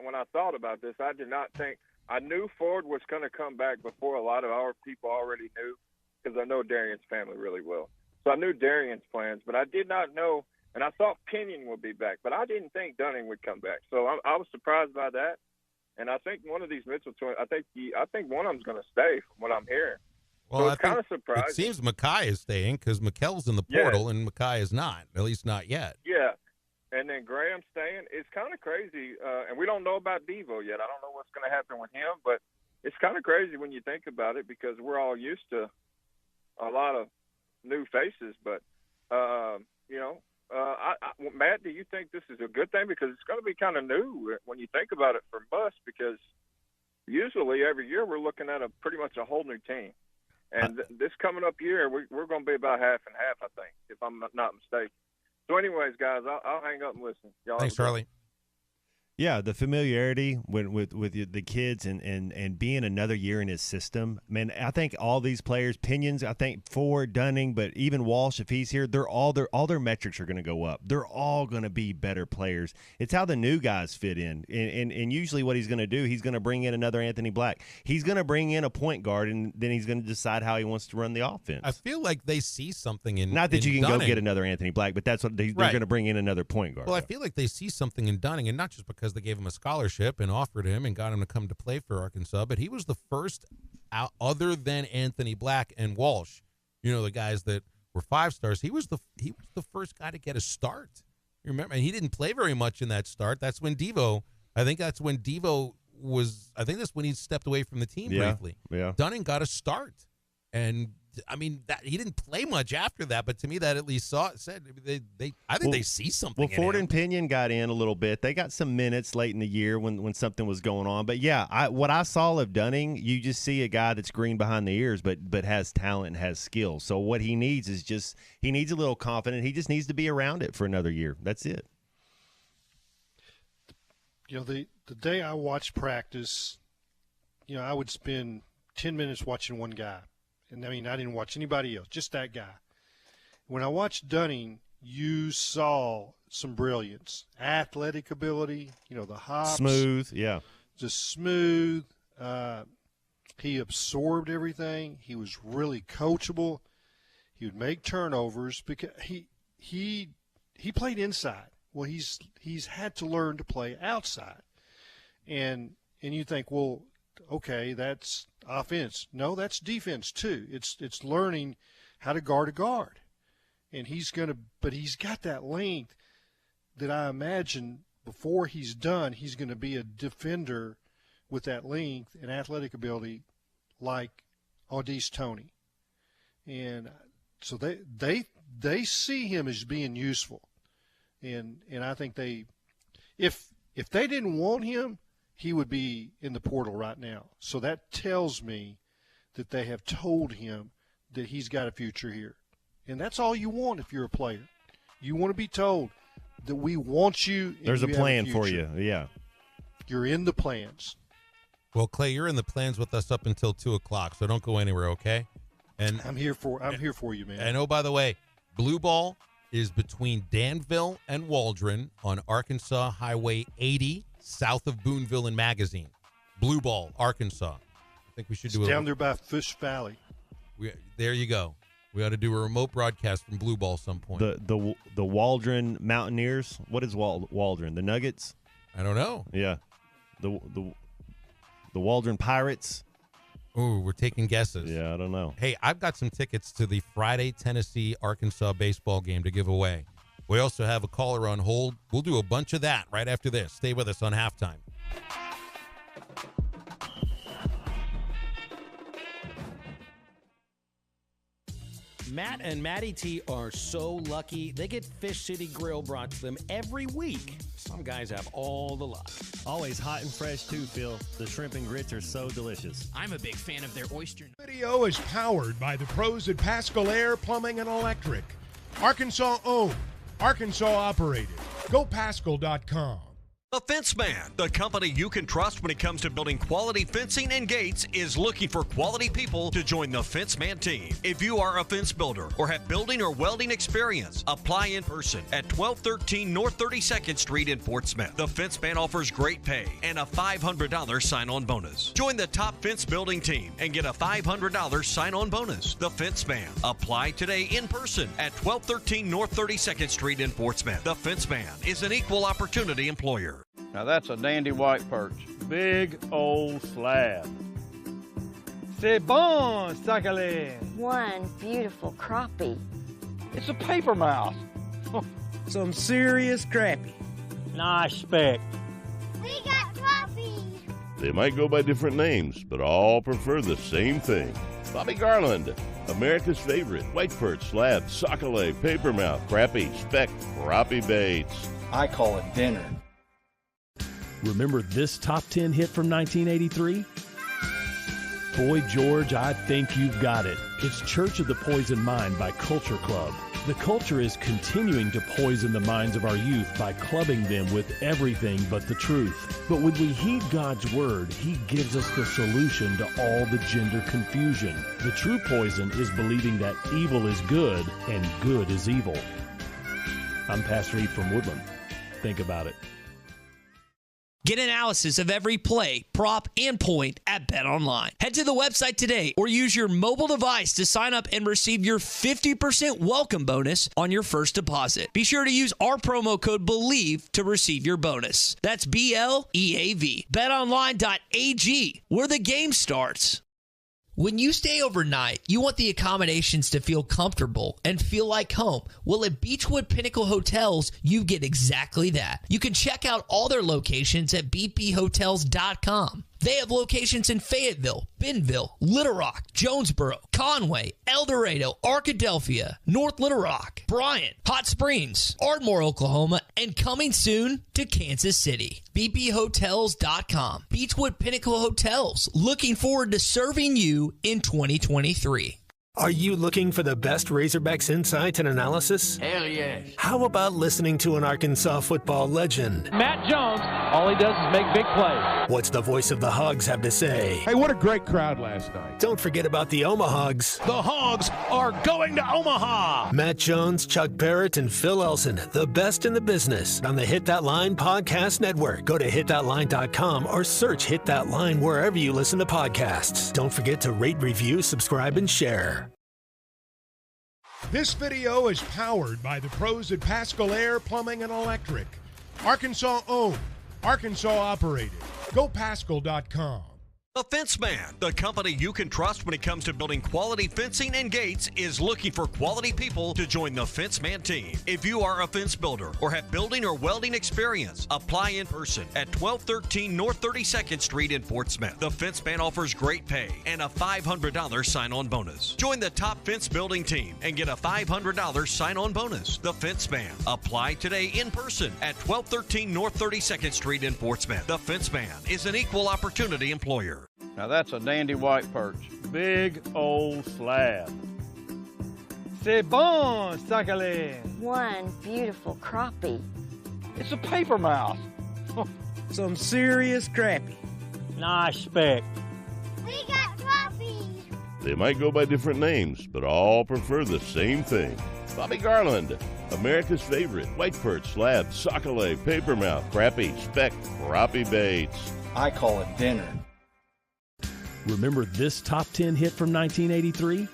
when I thought about this, I did not think – I knew Ford was going to come back before a lot of our people already knew because I know Darian's family really well. So I knew Darian's plans, but I did not know – and I thought Pinion would be back, but I didn't think Dunning would come back. So I was surprised by that. And I think one of these Mitchell twins – I think one of them's going to stay from what I'm hearing. Well, so it's kind of surprising. It seems Mackay is staying because McKell's in the portal and Mackay is not, at least not yet. Yeah. And then Graham staying. It's kind of crazy, and we don't know about Devo yet. I don't know what's going to happen with him, but it's kind of crazy when you think about it because we're all used to a lot of new faces. But, you know, Matt, do you think this is a good thing? Because it's going to be kind of new when you think about it for Muss because usually every year we're looking at pretty much a whole new team. And this coming up year, we're going to be about half and half, I think, if I'm not mistaken. So anyways, guys, I'll hang up and listen. Y'all Thanks, Charlie. Yeah, the familiarity with the kids and being another year in his system. Man, I think all these players, Pinions, I think Ford, Dunning, but even Walsh, if he's here, all their metrics are going to go up. They're all going to be better players. It's how the new guys fit in. And usually what he's going to do, he's going to bring in another Anthony Black. He's going to bring in a point guard, and then he's going to decide how he wants to run the offense. I feel like they see something in Not that you can Dunning. go get another Anthony Black, but that's what they're going to bring in another point guard. Well, I feel like they see something in Dunning, and not just because they gave him a scholarship and offered him and got him to come to play for Arkansas, but he was the first, other than Anthony Black and Walsh, you know, the guys that were 5-stars. He was the first guy to get a start. You remember, and he didn't play very much in that start. That's when Devo. I think that's when he stepped away from the team briefly. Yeah. Dunning got a start, and I mean that he didn't play much after that, but to me that at least said they see something. Well, Ford and Pinion got in a little bit. They got some minutes late in the year when something was going on. But yeah, what I saw of Dunning, you just see a guy that's green behind the ears, but has talent and has skill. So what he needs is he needs a little confidence. He just needs to be around it for another year. That's it. You know, the day I watched practice, you know, I would spend 10 minutes watching one guy. And I mean, I didn't watch anybody else, just that guy. When I watched Dunning, you saw some brilliance, athletic ability, you know, the hops. Smooth, yeah. Just smooth. He absorbed everything. He was really coachable. He would make turnovers because he played inside. Well, he's had to learn to play outside. And you think, well, okay, that's offense. No, that's defense too. It's learning how to guard a guard. And he's got that length that I imagine before he's done, he's going to be a defender with that length and athletic ability like Audice Tony. And so they see him as being useful. And I think if they didn't want him, he would be in the portal right now. So that tells me that they have told him that he's got a future here. And that's all you want if you're a player. You want to be told that we want you. There's a plan for you. Yeah. You're in the plans. Well, Clay, you're in the plans with us up until 2 o'clock, so don't go anywhere, okay? And I'm here for you, man. And oh, by the way, Blue Ball is between Danville and Waldron on Arkansas Highway 80, south of Boonville and Magazine. Blue Ball, Arkansas. I think we should do down there by Fish Valley. There you go. We ought to do a remote broadcast from Blue Ball some point. The Waldron Mountaineers. What is Waldron? The Nuggets? I don't know. Yeah. The Waldron Pirates. Ooh, we're taking guesses. Yeah, I don't know. Hey, I've got some tickets to the Friday Tennessee-Arkansas baseball game to give away. We also have a caller on hold. We'll do a bunch of that right after this. Stay with us on Halftime. Matt and Maddie T are so lucky. They get Fish City Grill brought to them every week. Some guys have all the luck. Always hot and fresh, too, Phil. The shrimp and grits are so delicious. I'm a big fan of their oyster. Video is powered by the pros at Pascal Air Plumbing and Electric. Arkansas owned. Arkansas operated. GoPascal.com. The Fence Man, the company you can trust when it comes to building quality fencing and gates, is looking for quality people to join the Fence Man team. If you are a fence builder or have building or welding experience, apply in person at 1213 North 32nd Street in Fort Smith. The Fence Man offers great pay and a $500 sign-on bonus. Join the top fence building team and get a $500 sign-on bonus. The Fence Man. Apply today in person at 1213 North 32nd Street in Fort Smith. The Fence Man is an equal opportunity employer. Now that's a dandy white perch. Big old slab. C'est bon, sacalé. One beautiful crappie. It's a paper mouse. Some serious crappie. Nice speck. We got crappies. They might go by different names, but all prefer the same thing. Bobby Garland, America's favorite. White perch, slab, sacalé, paper mouth, crappie, speck, crappie baits. I call it dinner. Remember this top 10 hit from 1983? Boy George, I Think You've Got It. It's Church of the Poison Mind by Culture Club. The culture is continuing to poison the minds of our youth by clubbing them with everything but the truth. But when we heed God's word, He gives us the solution to all the gender confusion. The true poison is believing that evil is good and good is evil. I'm Pastor Eve from Woodland. Think about it. Get analysis of every play, prop, and point at BetOnline. Head to the website today or use your mobile device to sign up and receive your 50% welcome bonus on your first deposit. Be sure to use our promo code BELIEVE to receive your bonus. That's BLEAV. BetOnline.ag, where the game starts. When you stay overnight, you want the accommodations to feel comfortable and feel like home. Well, at Beechwood Pinnacle Hotels, you get exactly that. You can check out all their locations at bphotels.com. They have locations in Fayetteville, Bentonville, Little Rock, Jonesboro, Conway, El Dorado, Arkadelphia, North Little Rock, Bryant, Hot Springs, Ardmore, Oklahoma, and coming soon to Kansas City. bphotels.com. Beechwood Pinnacle Hotels, looking forward to serving you in 2023. Are you looking for the best Razorbacks insight and analysis? Hell yes. How about listening to an Arkansas football legend? Matt Jones, all he does is make big plays. What's the voice of the Hogs have to say? Hey, what a great crowd last night. Don't forget about the Omahogs. The Hogs are going to Omaha. Matt Jones, Chuck Barrett, and Phil Elson, the best in the business on the Hit That Line Podcast Network. Go to hitthatline.com or search Hit That Line wherever you listen to podcasts. Don't forget to rate, review, subscribe, and share. This video is powered by the pros at Pascal Air Plumbing and Electric. Arkansas owned. Arkansas operated. GoPascal.com. The Fence Man, the company you can trust when it comes to building quality fencing and gates, is looking for quality people to join the Fence Man team. If you are a fence builder or have building or welding experience, apply in person at 1213 North 32nd Street in Fort Smith. The Fence Man offers great pay and a $500 sign-on bonus. Join the top fence building team and get a $500 sign-on bonus. The Fence Man. Apply today in person at 1213 North 32nd Street in Fort Smith. The Fence Man is an equal opportunity employer. Now that's a dandy white perch. Big old slab. C'est bon, sacalé. One beautiful crappie. It's a paper mouse. Some serious crappie. Nice speck. We got crappies. They might go by different names, but all prefer the same thing. Bobby Garland, America's favorite white perch, slab, sockeye, papermouth, crappie, speck, crappie baits. I call it dinner. Remember this top 10 hit from 1983?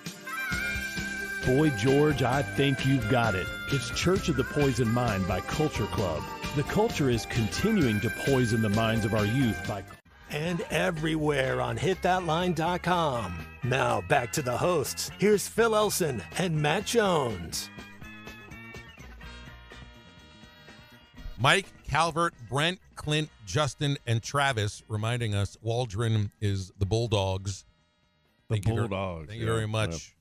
Boy George, I Think You've Got It. It's Church of the Poison Mind by Culture Club. The culture is continuing to poison the minds of our youth by... And everywhere on hitthatline.com. Now back to the hosts. Here's Phil Elson and Matt Jones. Mike, Calvert, Brent, Clint, Justin, and Travis reminding us Waldron is the Bulldogs. Thank you very much,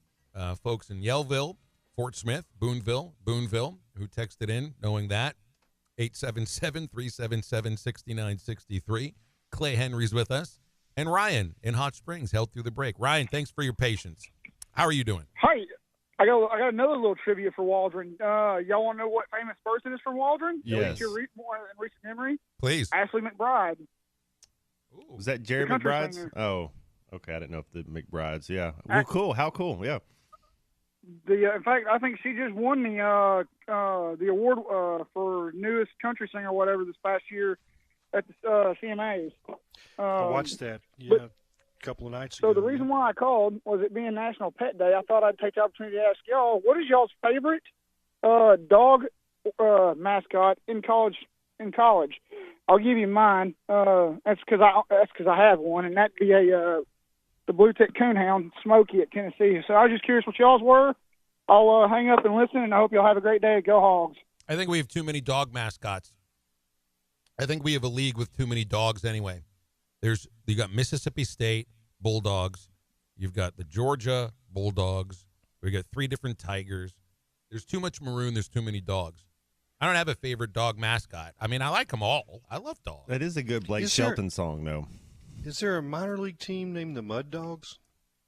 folks in Yellville, Fort Smith, Boonville, who texted in knowing that. 877-377-6963. Clay Henry's with us. And Ryan in Hot Springs held through the break. Ryan, thanks for your patience. How are you doing? Hi. I got another little trivia for Waldron. Y'all want to know what famous person is from Waldron? Yes. More in recent memory? Please. Ashley McBride. Was that Jerry The country McBride's? singer. Oh, okay. I didn't know if the McBride's. Yeah. Well, cool. How cool. Yeah. In fact, I think she just won the award for newest country singer or whatever this past year at the CMAs. I watched that. Yeah. A couple of nights ago. So the reason why I called was it being National Pet Day. I thought I'd take the opportunity to ask y'all, what is y'all's favorite dog mascot in college? I'll give you mine. That's because I have one, and that'd be the Blue Tick Coonhound, Smokey at Tennessee. So I was just curious what y'all's were. I'll hang up and listen, and I hope y'all have a great day. Go Hogs! I think we have too many dog mascots. I think we have a league with too many dogs anyway. You got Mississippi State Bulldogs. You've got the Georgia Bulldogs. We got 3 different Tigers. There's too much maroon. There's too many dogs. I don't have a favorite dog mascot. I mean, I like them all. I love dogs. That is a good Blake Shelton song, though. Is there a minor league team named the Mud Dogs?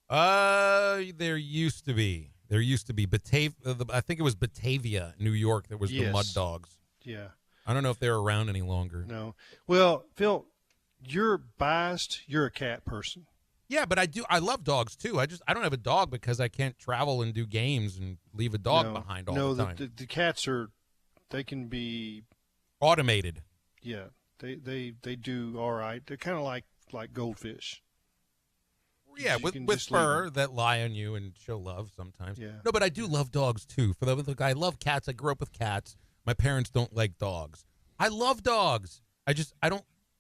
There used to be. I think it was Batavia, New York, that was the Mud Dogs. Yeah. I don't know if they're around any longer. No. Well, Phil, you're biased. You're a cat person. Yeah, but I love dogs too. I don't have a dog because I can't travel and do games and leave a dog behind all the time. No, the cats they can be automated. Yeah, they do all right. They're kind of like goldfish. Yeah, with fur that lie on you and show love sometimes. Yeah. No, but I do love dogs too. I love cats. I grew up with cats. My parents don't like dogs. I love dogs.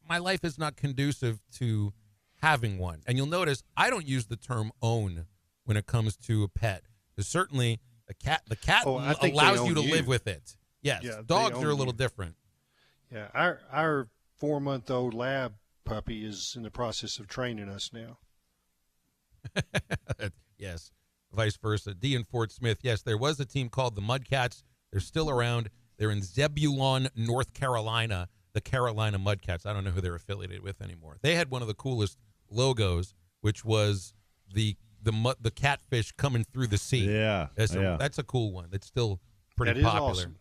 My life is not conducive to having one. And you'll notice I don't use the term own when it comes to a pet. Because certainly the cat allows you to live with it. Yes, yeah, dogs are a little different. Yeah, our 4-month-old lab puppy is in the process of training us now. Yes, vice versa. D in Fort Smith. Yes, there was a team called the Mudcats. They're still around. They're in Zebulon, North Carolina. The Carolina Mudcats. I don't know who they're affiliated with anymore. They had one of the coolest logos, which was the catfish coming through the sea. Yeah, that's a cool one. That's still pretty popular.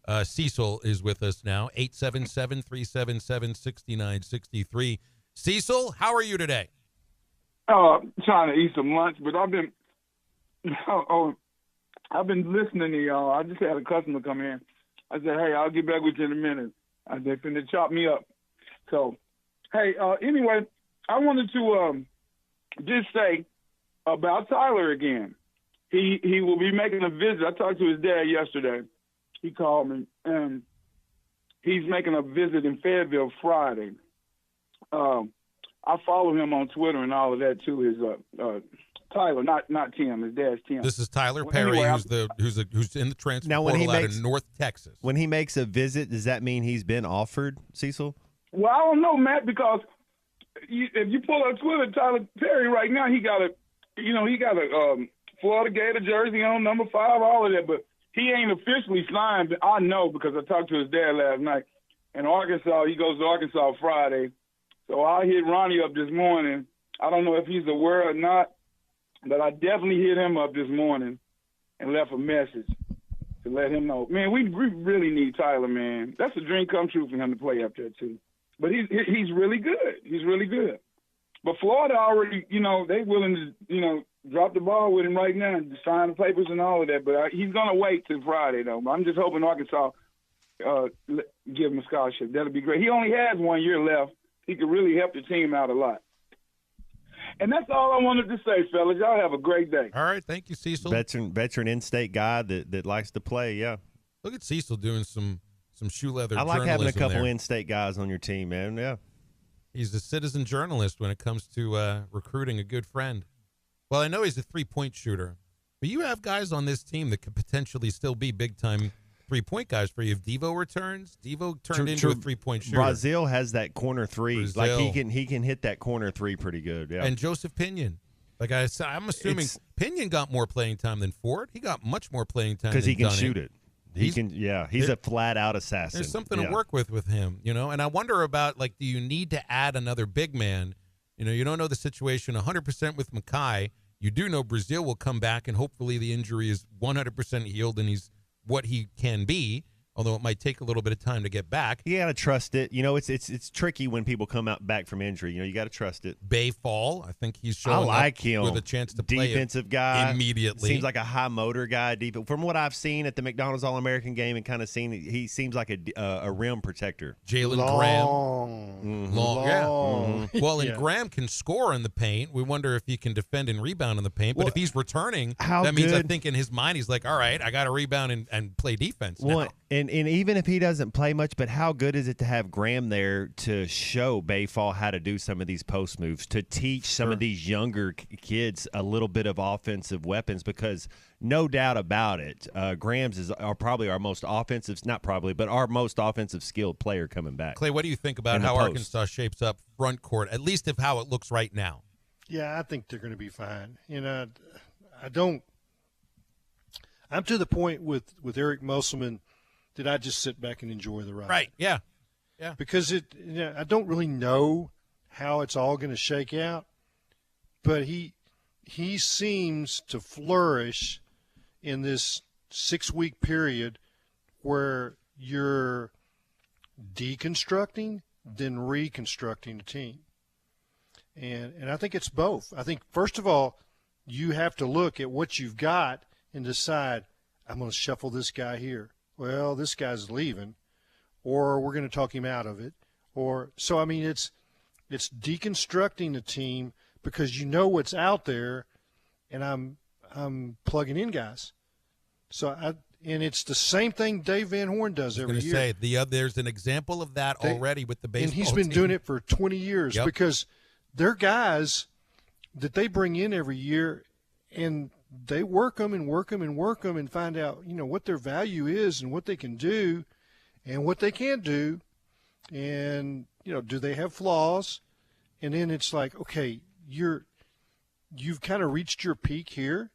Awesome. Cecil is with us now. 877-377-6963. Cecil, how are you today? Trying to eat some lunch, but I've been listening to y'all. I just had a customer come in. I said, hey, I'll get back with you in a minute. They're finna chop me up. So, hey, anyway, I wanted to just say about Tyler again. He will be making a visit. I talked to his dad yesterday. He called me, and he's making a visit in Fayetteville Friday. I follow him on Twitter and all of that too. His Tyler, not Tim. His dad's Tim. This is Tyler Well, Perry, anyway, who's in the transfer Now, when portal he out makes- of North Texas. When he makes a visit, does that mean he's been offered, Cecil? Well, I don't know, Matt, because if you pull up Twitter, Tyler Perry right now, he got a Florida Gator jersey on, number 5, all of that, but he ain't officially signed. But I know because I talked to his dad last night. In Arkansas, he goes to Arkansas Friday, so I hit Ronnie up this morning. I don't know if he's aware or not, but I definitely hit him up this morning and left a message to let him know. Man, we really need Tyler, man. That's a dream come true for him to play up there too. But he's really good. He's really good. But Florida already, they willing to, drop the ball with him right now and sign the papers and all of that. But he's going to wait till Friday, though. I'm just hoping Arkansas give him a scholarship. That'll be great. He only has 1 year left. He could really help the team out a lot. And that's all I wanted to say, fellas. Y'all have a great day. All right. Thank you, Cecil. Veteran in-state guy that likes to play, yeah. Look at Cecil doing some shoe leather I like having a journalism couple there. in-state guys on your team, man, yeah. He's a citizen journalist when it comes to recruiting a good friend. Well, I know he's a three-point shooter, but you have guys on this team that could potentially still be big-time three-point guys for you. If Devo returns, Devo turned into a three-point shooter. Brazil has that corner three. Brazil. Like he can hit that corner three pretty good. Yeah. And Joseph Pinion. Like I'm assuming Pinion got more playing time than Ford. He got much more playing time because he can Dunning. shoot it. He's a flat-out assassin. There's something to work with him, And I wonder about, do you need to add another big man? You don't know the situation 100% with Mackay. You do know Brazil will come back, and hopefully the injury is 100% healed, and he's what he can be, although it might take a little bit of time to get back. You got to trust it. It's tricky when people come out back from injury. You got to trust it. Bay Fall, I think he's showing up him with a chance to play defensive guy immediately. Seems like a high motor guy. From what I've seen at the McDonald's All-American game and kind of seen, he seems like a rim protector. Jalen Graham. Long. Yeah. Mm-hmm. Well, and Graham can score in the paint. We wonder if he can defend and rebound in the paint. But if he's returning, that means I think in his mind he's like, all right, I got to rebound and play defense now. And even if he doesn't play much, but how good is it to have Graham there to show Bayfall how to do some of these post moves, to teach some of these younger kids a little bit of offensive weapons? Because no doubt about it, Graham's are probably our most offensive, not probably, but our most offensive skilled player coming back. Clay, what do you think about how Arkansas shapes up front court, at least of how it looks right now? Yeah, I think they're going to be fine. I'm to the point with Eric Musselman that I just sit back and enjoy the ride. Right, yeah. Because I don't really know how it's all going to shake out, but he seems to flourish in this 6-week period where you're deconstructing, then reconstructing the team. And I think it's both. I think, first of all, you have to look at what you've got and decide, I'm going to shuffle this guy here. Well, this guy's leaving, or we're going to talk him out of it. It's deconstructing the team because you know what's out there, and I'm plugging in guys. And it's the same thing Dave Van Horn does every year. I was going to say, there's an example of that already with the baseball team. And he's been doing it for 20 years because they're guys that they bring in every year, and they work them and work them and work them and find out, what their value is and what they can do and what they can't do. And, do they have flaws? And then it's like, okay, you've kind of reached your peak here.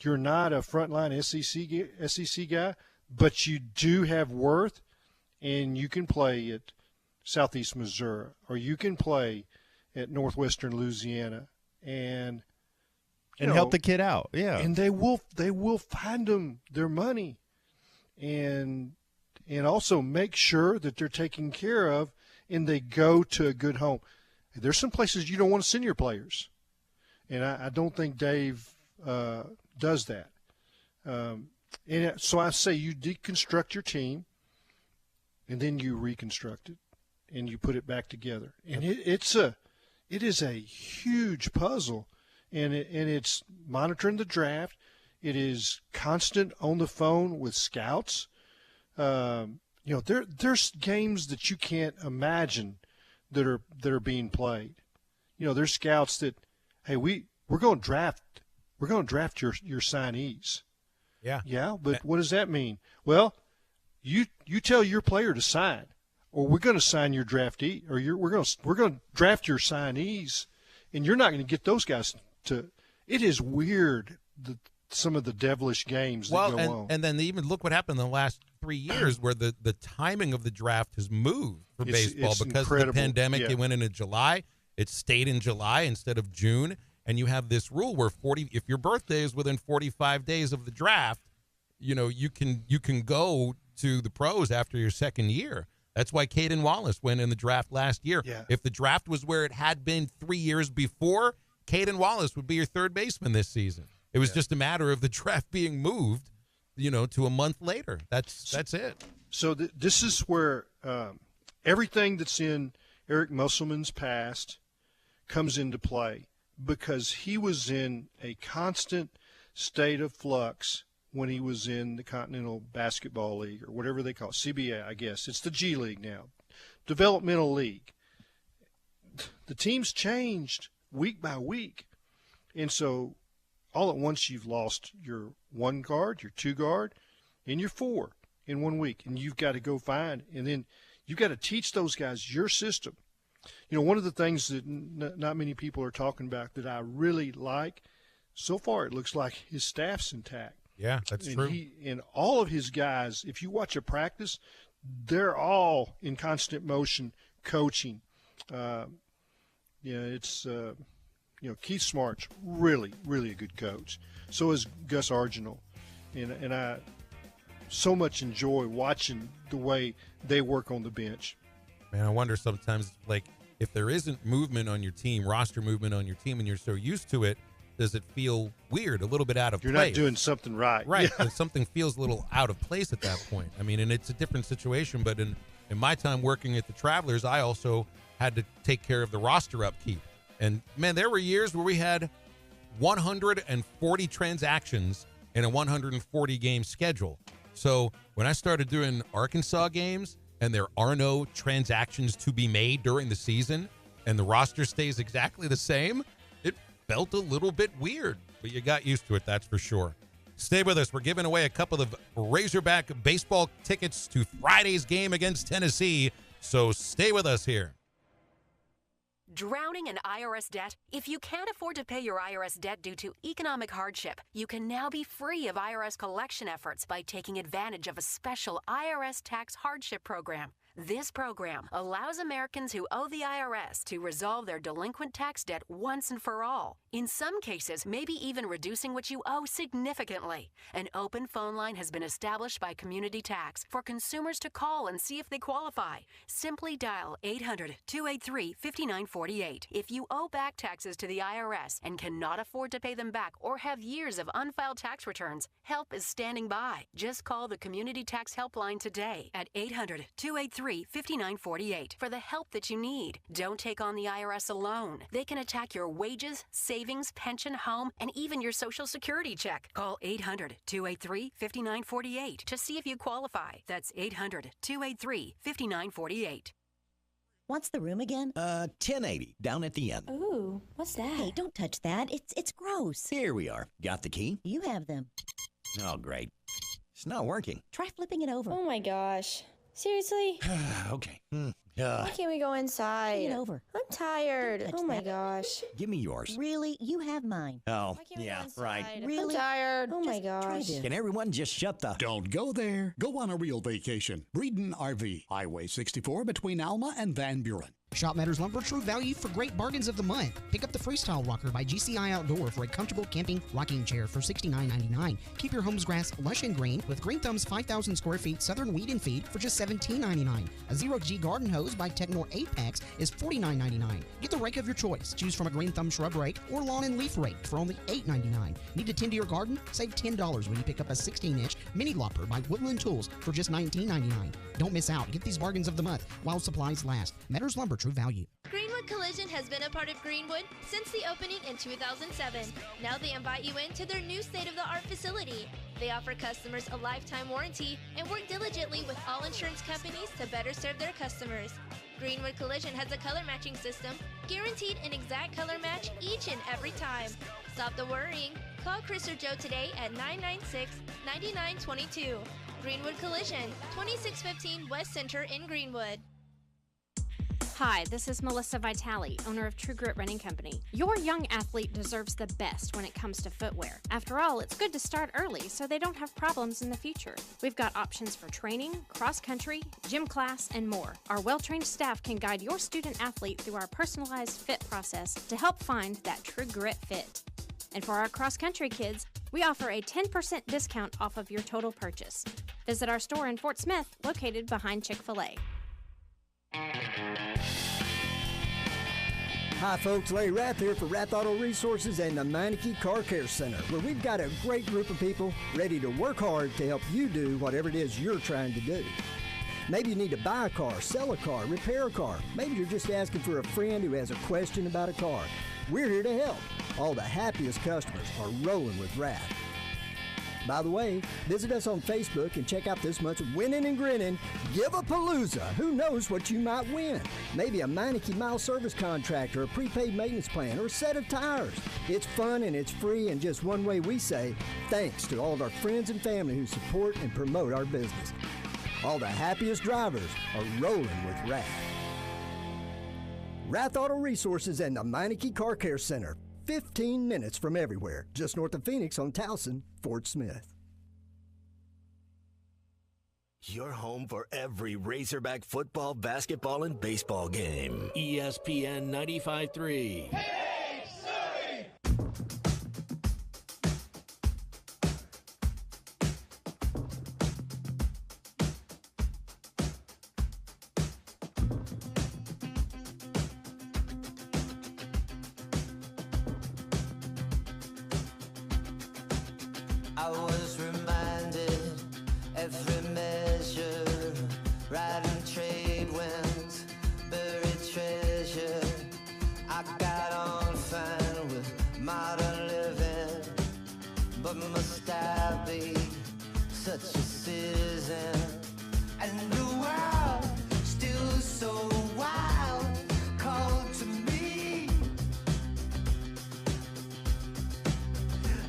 You're not a frontline SEC guy, but you do have worth, and you can play at Southeast Missouri, or you can play at Northwestern Louisiana, and help the kid out, yeah. And they will find them their money, and also make sure that they're taken care of, and they go to a good home. There's some places you don't want to send your players, and I don't think Dave does that. So I say you deconstruct your team, and then you reconstruct it, and you put it back together. And it is a huge puzzle, and it's monitoring the draft. It is constant on the phone with scouts. There's games that you can't imagine that are being played, there's scouts that, hey, we're going to draft your signees. Yeah. Yeah, but what does that mean? Well, you tell your player to sign, or we're going to sign your draftee, or we're going to draft your signees, and you're not going to get those guys to. It is weird some of the devilish games that go on. And then even look what happened in the last 3 years, where the timing of the draft has moved for baseball because incredible. of the pandemic. Yeah. It went into July. It stayed in July instead of June. And you have this rule where if your birthday is within 45 days of the draft, you can go to the pros after your second year. That's why Caden Wallace went in the draft last year. Yeah. If the draft was where it had been 3 years before, Caden Wallace would be your third baseman this season. It was just a matter of the draft being moved, to a month later. That's it. So this is where everything that's in Eric Musselman's past comes into play, because he was in a constant state of flux when he was in the Continental Basketball League, or whatever they call it, CBA, I guess. It's the G League now, developmental league. The team's changed week by week. And so all at once you've lost your 1 guard, your 2 guard, and your 4 in 1 week. And you've got to go find, and then you've got to teach those guys your system. One of the things that not many people are talking about that I really like, so far it looks like his staff's intact. Yeah, that's true. And all of his guys, if you watch a practice, they're all in constant motion coaching. Keith Smart's really, really a good coach. So is Gus Arginal. And I so much enjoy watching the way they work on the bench. Man, I wonder sometimes, like, if there isn't movement on your team, roster movement on your team, and you're so used to it, does it feel weird, a little bit out of place? You're not doing something right. Right. Yeah. And something feels a little out of place at that point. I mean, and it's a different situation, but in my time working at the Travelers, I also had to take care of the roster upkeep. And, man, there were years where we had 140 transactions in a 140-game schedule. So when I started doing Arkansas games and there are no transactions to be made during the season and the roster stays exactly the same, it felt a little bit weird. But you got used to it, that's for sure. Stay with us. We're giving away a couple of Razorback baseball tickets to Friday's game against Tennessee. So stay with us here. Drowning in IRS debt? If you can't afford to pay your IRS debt due to economic hardship, you can now be free of IRS collection efforts by taking advantage of a special IRS tax hardship program. This program allows Americans who owe the IRS to resolve their delinquent tax debt once and for all. In some cases, maybe even reducing what you owe significantly. An open phone line has been established by Community Tax for consumers to call and see if they qualify. Simply dial 800-283-5948. If you owe back taxes to the IRS and cannot afford to pay them back or have years of unfiled tax returns, help is standing by. Just call the Community Tax Helpline today at 800-283-5948 for the help that you need. Don't take on the IRS alone. They can attack your wages, savings, pension, home, and even your Social Security check. Call 800-283-5948 to see if you qualify. That's 800-283-5948. What's the room again? 1080, down at the end. Ooh, what's that? Hey, don't touch that. It's gross. Here we are. Got the key? You have them. Oh, great. It's not working. Try flipping it over. Oh my gosh. Seriously? Okay. Why can't we go inside? Bring it over. I'm tired. Oh my gosh. Give me yours. Really? You have mine. Oh, yeah, right. Really? I'm tired. Oh my Just try gosh. this. Can everyone just shut the... Don't go there. Go on a real vacation. Breeden RV, Highway 64 between Alma and Van Buren. Shop Matters Lumber, true value for great bargains of the month. Pick up the Freestyle Rocker by GCI Outdoor for a comfortable camping rocking chair for $69.99. Keep your home's grass lush and green with Green Thumb's 5,000 square feet Southern Weed and Feed for just $17.99. A Zero-G garden hose by Technor 8-packs is $49.99. Get the rake of your choice. Choose from a Green Thumb shrub rake or lawn and leaf rake for only $8.99. Need to tend to your garden? Save $10 when you pick up a 16-inch mini lopper by Woodland Tools for just $19.99. Don't miss out. Get these bargains of the month while supplies last. Matters Lumber, for true value. Greenwood Collision has been a part of Greenwood since the opening in 2007. Now they invite you into their new state-of-the-art facility. They offer customers a lifetime warranty and work diligently with all insurance companies to better serve their customers. Greenwood Collision has a color matching system, guaranteed an exact color match each and every time. Stop the worrying. Call Chris or Joe today at 996-9922. Greenwood Collision, 2615 West Center in Greenwood. Hi, this is Melissa Vitale, owner of True Grit Running Company. Your young athlete deserves the best when it comes to footwear. After all, it's good to start early so they don't have problems in the future. We've got options for training, cross-country, gym class, and more. Our well-trained staff can guide your student athlete through our personalized fit process to help find that True Grit fit. And for our cross-country kids, we offer a 10% discount off of your total purchase. Visit our store in Fort Smith, located behind Chick-fil-A. Hi folks, Larry Rath here for Rath Auto Resources and the Meineke Car Care Center, where we've got a great group of people ready to work hard to help you do whatever it is you're trying to do. Maybe you need to buy a car, sell a car, repair a car. Maybe you're just asking for a friend who has a question about a car. We're here to help. All the happiest customers are rolling with Rath. By the way, visit us on Facebook and check out this month's Winning and Grinning Give-A-Palooza. Who knows what you might win? Maybe a Meineke mile service contract or a prepaid maintenance plan or a set of tires. It's fun and it's free, and just one way we say thanks to all of our friends and family who support and promote our business. All the happiest drivers are rolling with Rath. Rath Auto Resources and the Meineke Car Care Center. 15 minutes from everywhere, just north of Phoenix on Towson, Fort Smith. Your home for every Razorback football, basketball, and baseball game. ESPN 95.3. I was reminded every measure, riding trade winds, buried treasure. I got on fine with modern living, but must I be such a citizen? And the world still so wild, called to me.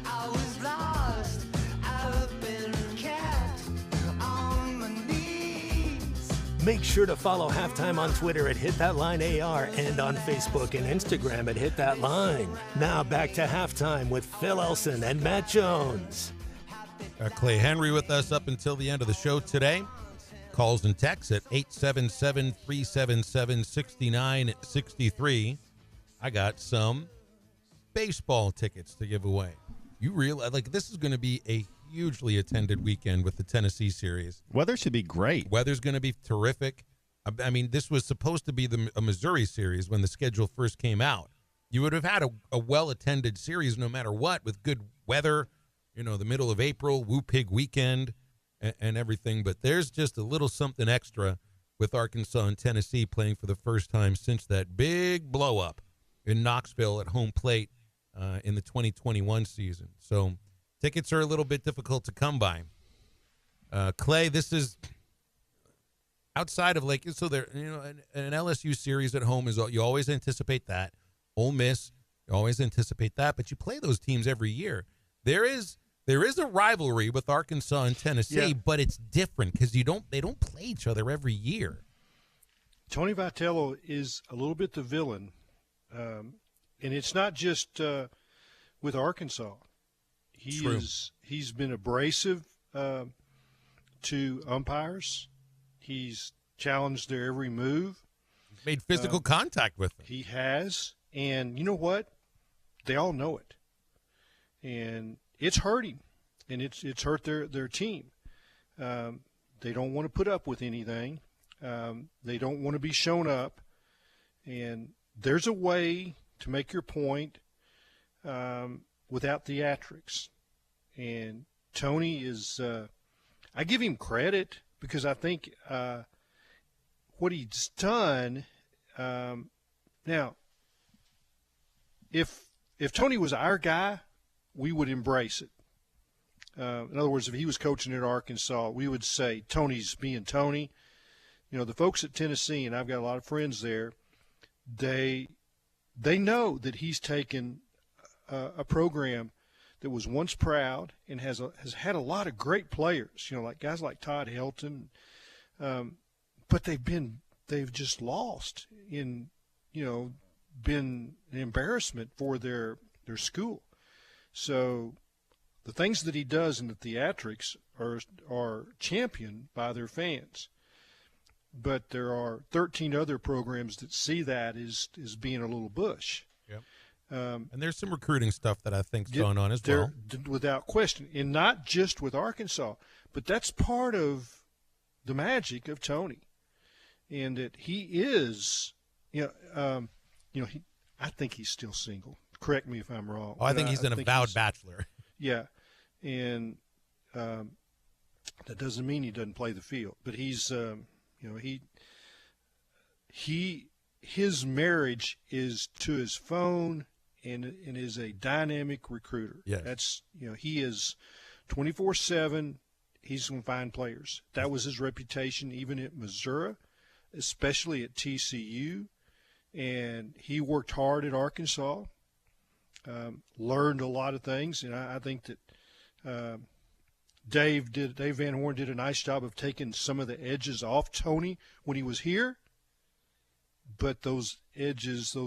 I was lost, I've been kept on my knees. Make sure to follow Halftime on Twitter at HitThatLineAR and on Facebook and Instagram at HitThatLine. Now back to Halftime with Phil Elson and Matt Jones. Clay Henry with us up until the end of the show today. Calls and texts at 877-377-6963. I got some baseball tickets to give away. You realize, this is going to be a hugely attended weekend with the Tennessee series. Weather should be great. Weather's going to be terrific. I mean, this was supposed to be a Missouri series when the schedule first came out. You would have had a well-attended series no matter what, with good weather, the middle of April, Woo Pig weekend, and everything. But there's just a little something extra with Arkansas and Tennessee playing for the first time since that big blow-up in Knoxville at home plate in the 2021 season. So tickets are a little bit difficult to come by. Clay, this is outside of so there, an LSU series at home is, you always anticipate that. Ole Miss, you always anticipate that, but you play those teams every year. There is a rivalry with Arkansas and Tennessee, but it's different because they don't play each other every year. Tony Vitello is a little bit the villain, and it's not just with Arkansas. He's been abrasive to umpires. He's challenged their every move. He's made physical contact with them. He has, and you know what? They all know it, and it's hurting, and it's hurt their team. They don't want to put up with anything. They don't want to be shown up, and there's a way to make your point without theatrics. And Tony is I give him credit because I think what he's done, Now, if Tony was our guy, we would embrace it. In other words, if he was coaching at Arkansas, we would say Tony's being Tony. You know, the folks at Tennessee, and I've got a lot of friends there, they know that he's taken a program that was once proud and has had a lot of great players, you know, like guys like Todd Helton, but they've just lost in, you know, been an embarrassment for their school. So the things that he does in the theatrics are championed by their fans. But there are 13 other programs that see that as being a little bush. Yep. And there's some recruiting stuff that I think's going on as well. Without question. And not just with Arkansas, but that's part of the magic of Tony. And that he is, I think he's still single. Correct me if I'm wrong. Oh, I think he's an avowed bachelor. Yeah. And that doesn't mean he doesn't play the field. But he's, his marriage is to his phone and is a dynamic recruiter. Yes. That's, he is 24/7. He's going to find players. That was his reputation even at Missouri, especially at TCU. And he worked hard at Arkansas, learned a lot of things. And I think that Dave Van Horn did a nice job of taking some of the edges off Tony when he was here. But those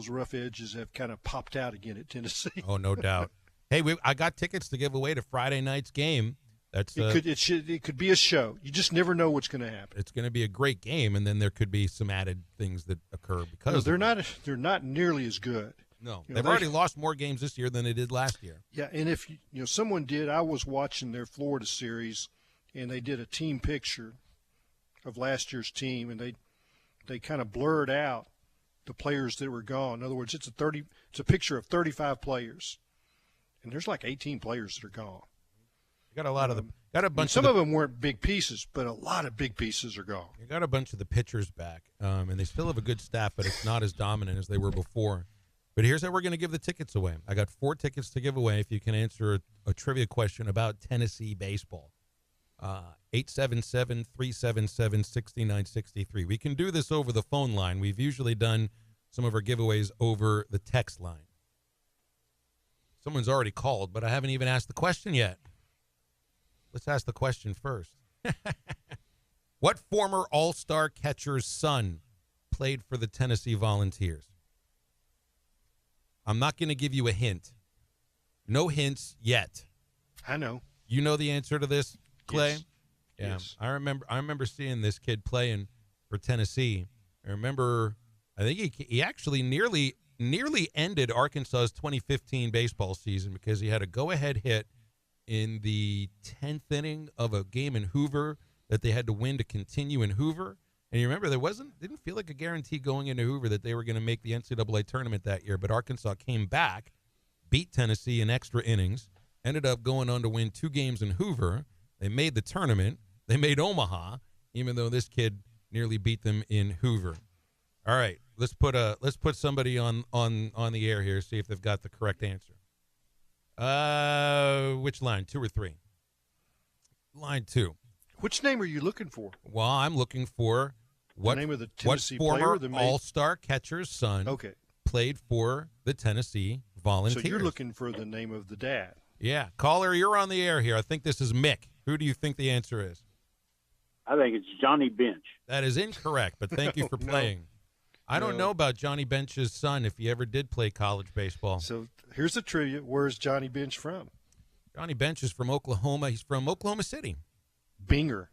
rough edges have kind of popped out again at Tennessee. Oh, no doubt. Hey, I got tickets to give away to Friday night's game. That's it could be a show. You just never know what's going to happen. It's going to be a great game, and then there could be some added things that occur because they're not nearly as good. No, they've already lost more games this year than they did last year. Yeah, and if someone did, I was watching their Florida series, and they did a team picture of last year's team, and they kind of blurred out the players that were gone. In other words, it's a picture of 35 players, and there's like 18 players that are gone. You got a lot of them. Got a bunch. Some of them weren't big pieces, but a lot of big pieces are gone. You got a bunch of the pitchers back, and they still have a good staff, but it's not as dominant as they were before. But here's how we're going to give the tickets away. I got 4 tickets to give away if you can answer a trivia question about Tennessee baseball. 877-377-6963. We can do this over the phone line. We've usually done some of our giveaways over the text line. Someone's already called, but I haven't even asked the question yet. Let's ask the question first. What former All-Star catcher's son played for the Tennessee Volunteers? I'm not going to give you a hint. No hints yet. I know. You know the answer to this, Clay? Yes. Yeah. Yes. I remember seeing this kid playing for Tennessee. I think he actually nearly ended Arkansas's 2015 baseball season because he had a go-ahead hit in the 10th inning of a game in Hoover that they had to win to continue in Hoover. And you remember didn't feel like a guarantee going into Hoover that they were going to make the NCAA tournament that year, but Arkansas came back, beat Tennessee in extra innings, ended up going on to win 2 games in Hoover. They made the tournament. They made Omaha, even though this kid nearly beat them in Hoover. All right, let's put somebody on the air here, see if they've got the correct answer. Which line, 2 or 3? Line 2. Which name are you looking for? Well, I'm looking for what name of the Tennessee former player All-Star catcher's son played for the Tennessee Volunteers. So you're looking for the name of the dad. Yeah. Caller, you're on the air here. I think this is Mick. Who do you think the answer is? I think it's Johnny Bench. That is incorrect, but thank you for playing. I don't know about Johnny Bench's son if he ever did play college baseball. So here's the trivia. Where's Johnny Bench from? Johnny Bench is from Oklahoma. He's from Oklahoma City. Binger.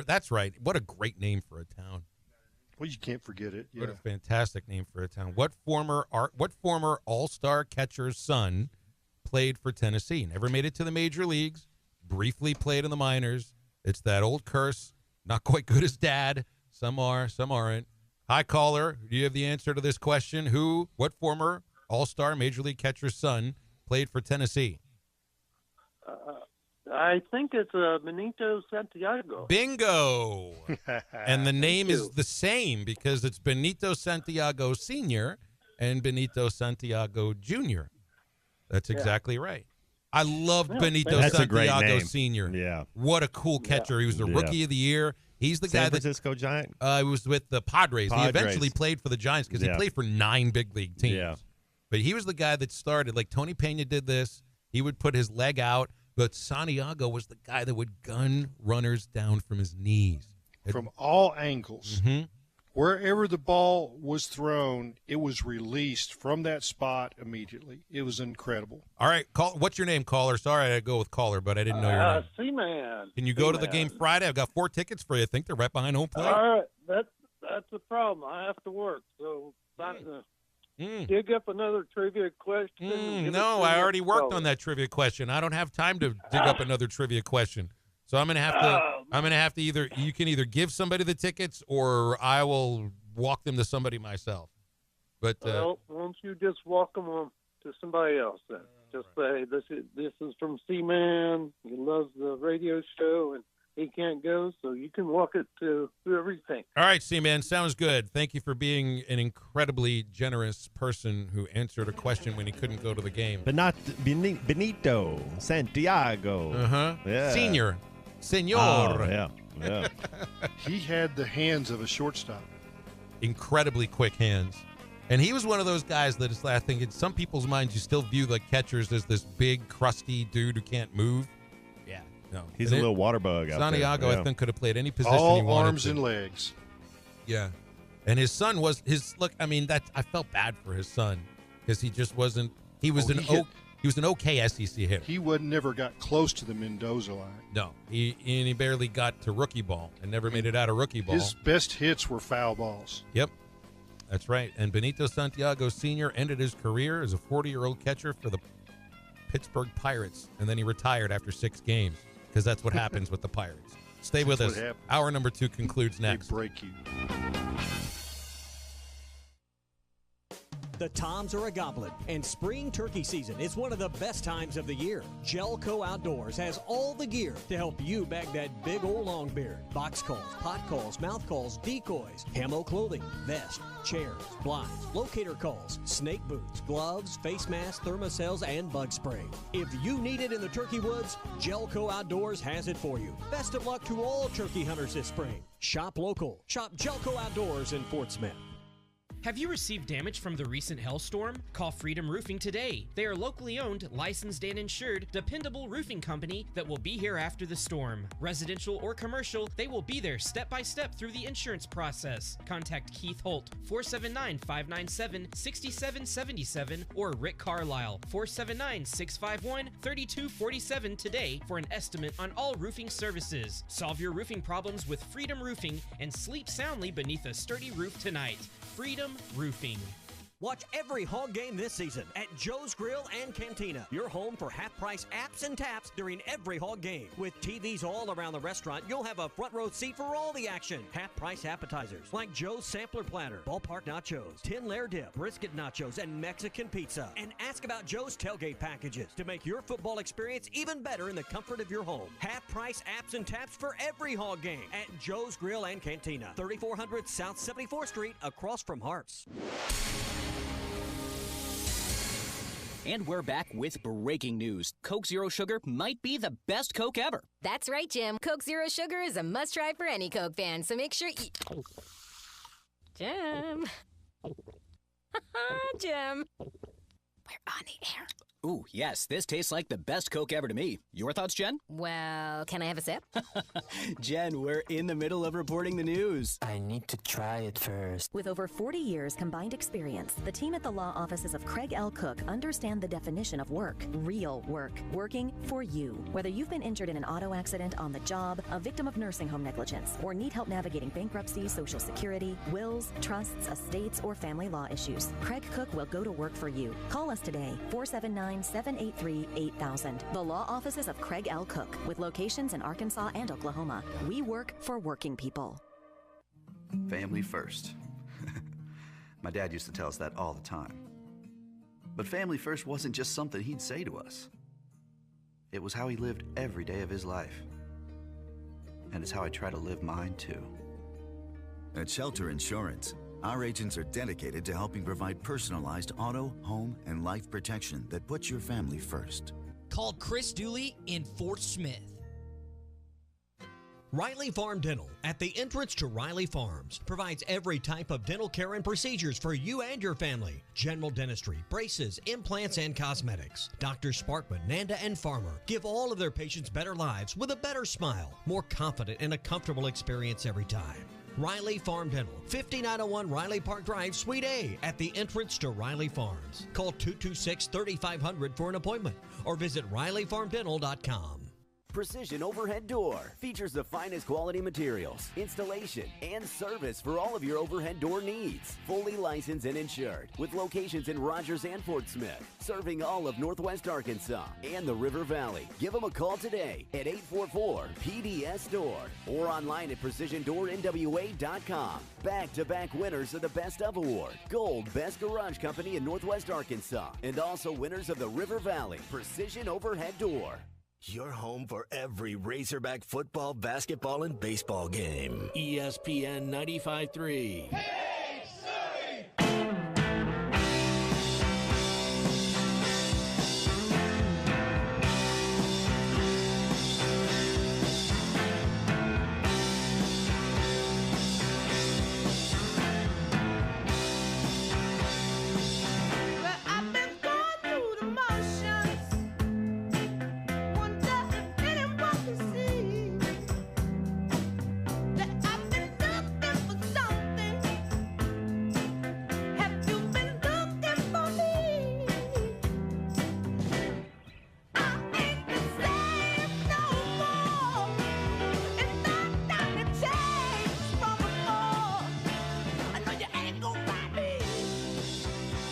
That's right. What a great name for a town. Well, you can't forget it. Yeah. What a fantastic name for a town. What former All-Star catcher's son played for Tennessee? Never made it to the major leagues. Briefly played in the minors. It's that old curse. Not quite good as dad. Some are, some aren't. Hi, caller. Do you have the answer to this question? What former All-Star major league catcher's son played for Tennessee? I think it's Benito Santiago. Bingo. And the name is the same because it's Benito Santiago Sr. and Benito Santiago Jr. That's exactly right. I love Benito That's a great Santiago name. Sr. Yeah. What a cool catcher. He was the Rookie of the Year. He's the San guy Francisco Giant? He was with the Padres. He Padres. eventually played for the Giants because he played for 9 big league teams. Yeah. But he was the guy that started. Like Tony Pena did this. He would put his leg out. But Santiago was the guy that would gun runners down from his knees. From all angles. Mm-hmm. Wherever the ball was thrown, it was released from that spot immediately. It was incredible. All right, what's your name, caller? Sorry, I go with caller, but I didn't know your name. Seaman. Can you go to the game Friday? I've got 4 tickets for you. I think they're right behind home plate. All right, that's the problem. I have to work, so dig up another trivia question. No, I already worked on that trivia question. I don't have time to dig up another trivia question. So I'm gonna have to either you can either give somebody the tickets or I will walk them to somebody myself. But well, won't you just walk them on to somebody else then? Just say this is from Seaman. He loves the radio show and he can't go, so you can walk it to whoever you think. All right, C-Man, sounds good. Thank you for being an incredibly generous person who answered a question when he couldn't go to the game. But not Benito Santiago. Uh-huh. Yeah. Senor. Oh, yeah. He had the hands of a shortstop. Incredibly quick hands. And he was one of those guys that is, I think in some people's minds, you still view like catchers as this big, crusty dude who can't move. Yeah. No. He's a little water bug out there. Santiago, Yeah. I think, could have played any position he All wanted arms to. and legs. Yeah. And his son was I mean, I felt bad for his son because he just wasn't, he was an okay SEC hitter. He never got close to the Mendoza line. No. He barely got to rookie ball and never made it out of rookie ball. His best hits were foul balls. Yep. That's right. And Benito Santiago Sr. ended his career as a 40-year-old catcher for the Pittsburgh Pirates, and then he retired after 6 games because that's what happens with the Pirates. Stay with us. Hour number 2 concludes next. They break you. The toms are a goblin, and spring turkey season is one of the best times of the year. Gelco Outdoors has all the gear to help you bag that big old long beard. Box calls, pot calls, mouth calls, decoys, camo clothing, vest, chairs, blinds, locator calls, snake boots, gloves, face masks, thermocells, and bug spray. If you need it in the turkey woods, Gelco Outdoors has it for you. Best of luck to all turkey hunters this spring. Shop local. Shop Gelco Outdoors in Fort Smith. Have you received damage from the recent hailstorm? Call Freedom Roofing today. They are locally owned, licensed, and insured, dependable roofing company that will be here after the storm. Residential or commercial, they will be there step by step through the insurance process. Contact Keith Holt, 479-597-6777, or Rick Carlisle, 479-651-3247 today for an estimate on all roofing services. Solve your roofing problems with Freedom Roofing and sleep soundly beneath a sturdy roof tonight. Freedom Roofing. Watch every Hog game this season at Joe's Grill and Cantina, your home for half-price apps and taps during every Hog game. With TVs all around the restaurant, you'll have a front row seat for all the action. Half-price appetizers like Joe's Sampler Platter, Ballpark Nachos, 10-layer dip, brisket nachos, and Mexican pizza. And ask about Joe's tailgate packages to make your football experience even better in the comfort of your home. Half-price apps and taps for every Hog game at Joe's Grill and Cantina, 3400 South 74th Street, across from Harps. And we're back with breaking news. Coke Zero Sugar might be the best Coke ever. That's right, Jim. Coke Zero Sugar is a must-try for any Coke fan, so make sure you... Jim. Jim. We're on the air. Ooh, yes, this tastes like the best Coke ever to me. Your thoughts, Jen? Well, can I have a sip? Jen, we're in the middle of reporting the news. I need to try it first. With over 40 years combined experience, the team at the law offices of Craig L. Cook understand the definition of work. Real work. Working for you. Whether you've been injured in an auto accident, on the job, a victim of nursing home negligence, or need help navigating bankruptcy, Social Security, wills, trusts, estates, or family law issues, Craig Cook will go to work for you. Call us today, 479-783-8000. The law offices of Craig L. Cook, with locations in Arkansas and Oklahoma. We work for working people. Family first. My dad used to tell us that all the time. But family first wasn't just something he'd say to us. It was how he lived every day of his life. And it's how I try to live mine, too. At Shelter Insurance, our agents are dedicated to helping provide personalized auto, home, and life protection that puts your family first. Call Chris Dooley in Fort Smith. Riley Farm Dental, at the entrance to Riley Farms, provides every type of dental care and procedures for you and your family. General dentistry, braces, implants, and cosmetics. Drs. Sparkman, Nanda, and Farmer give all of their patients better lives with a better smile, more confident, and a comfortable experience every time. Riley Farm Dental, 5901 Riley Park Drive, Suite A, at the entrance to Riley Farms. Call 226-3500 for an appointment or visit RileyFarmDental.com. Precision Overhead Door features the finest quality materials, installation, and service for all of your overhead door needs. Fully licensed and insured, with locations in Rogers and Fort Smith, serving all of Northwest Arkansas and the River Valley. Give them a call today at 844-PDS-STORE or online at PrecisionDoorNWA.com. Back-to-back winners of the Best of Award, Gold Best Garage Company in Northwest Arkansas, and also winners of the River Valley Precision Overhead Door. Your home for every Razorback football, basketball, and baseball game. ESPN 95.3.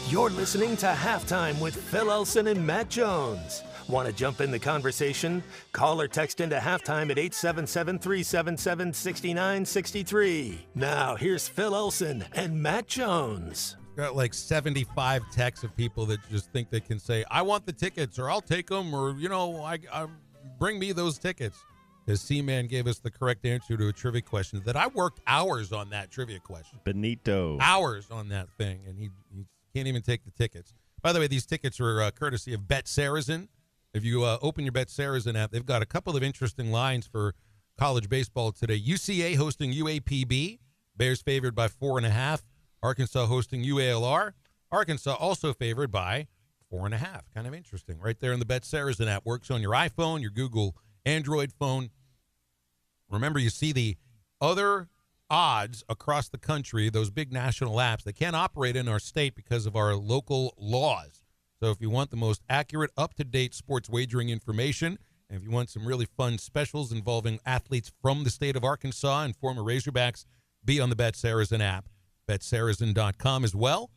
You're listening to Halftime with Phil Elson and Matt Jones. Want to jump in the conversation? Call or text into Halftime at 877-377-6963. Now, here's Phil Elson and Matt Jones. Got like 75 texts of people that just think they can say, I want the tickets, or I'll take them, or, you know, I bring me those tickets. Because C-Man gave us the correct answer to a trivia question that I worked hours on that trivia question. Benito. Hours on that thing, and he can't even take the tickets. By the way, these tickets are courtesy of Bet Saracen. If you open your Bet Saracen app, they've got a couple of interesting lines for college baseball today. UCA hosting UAPB. Bears favored by 4.5. Arkansas hosting UALR. Arkansas also favored by 4.5. Kind of interesting. Right there in the Bet Saracen app. Works on your iPhone, your Google Android phone. Remember, you see the other odds across the country, those big national apps. They can't operate in our state because of our local laws. So if you want the most accurate, up-to-date sports wagering information, and if you want some really fun specials involving athletes from the state of Arkansas and former Razorbacks, be on the Bet Saracen app. BetSaracen.com as well.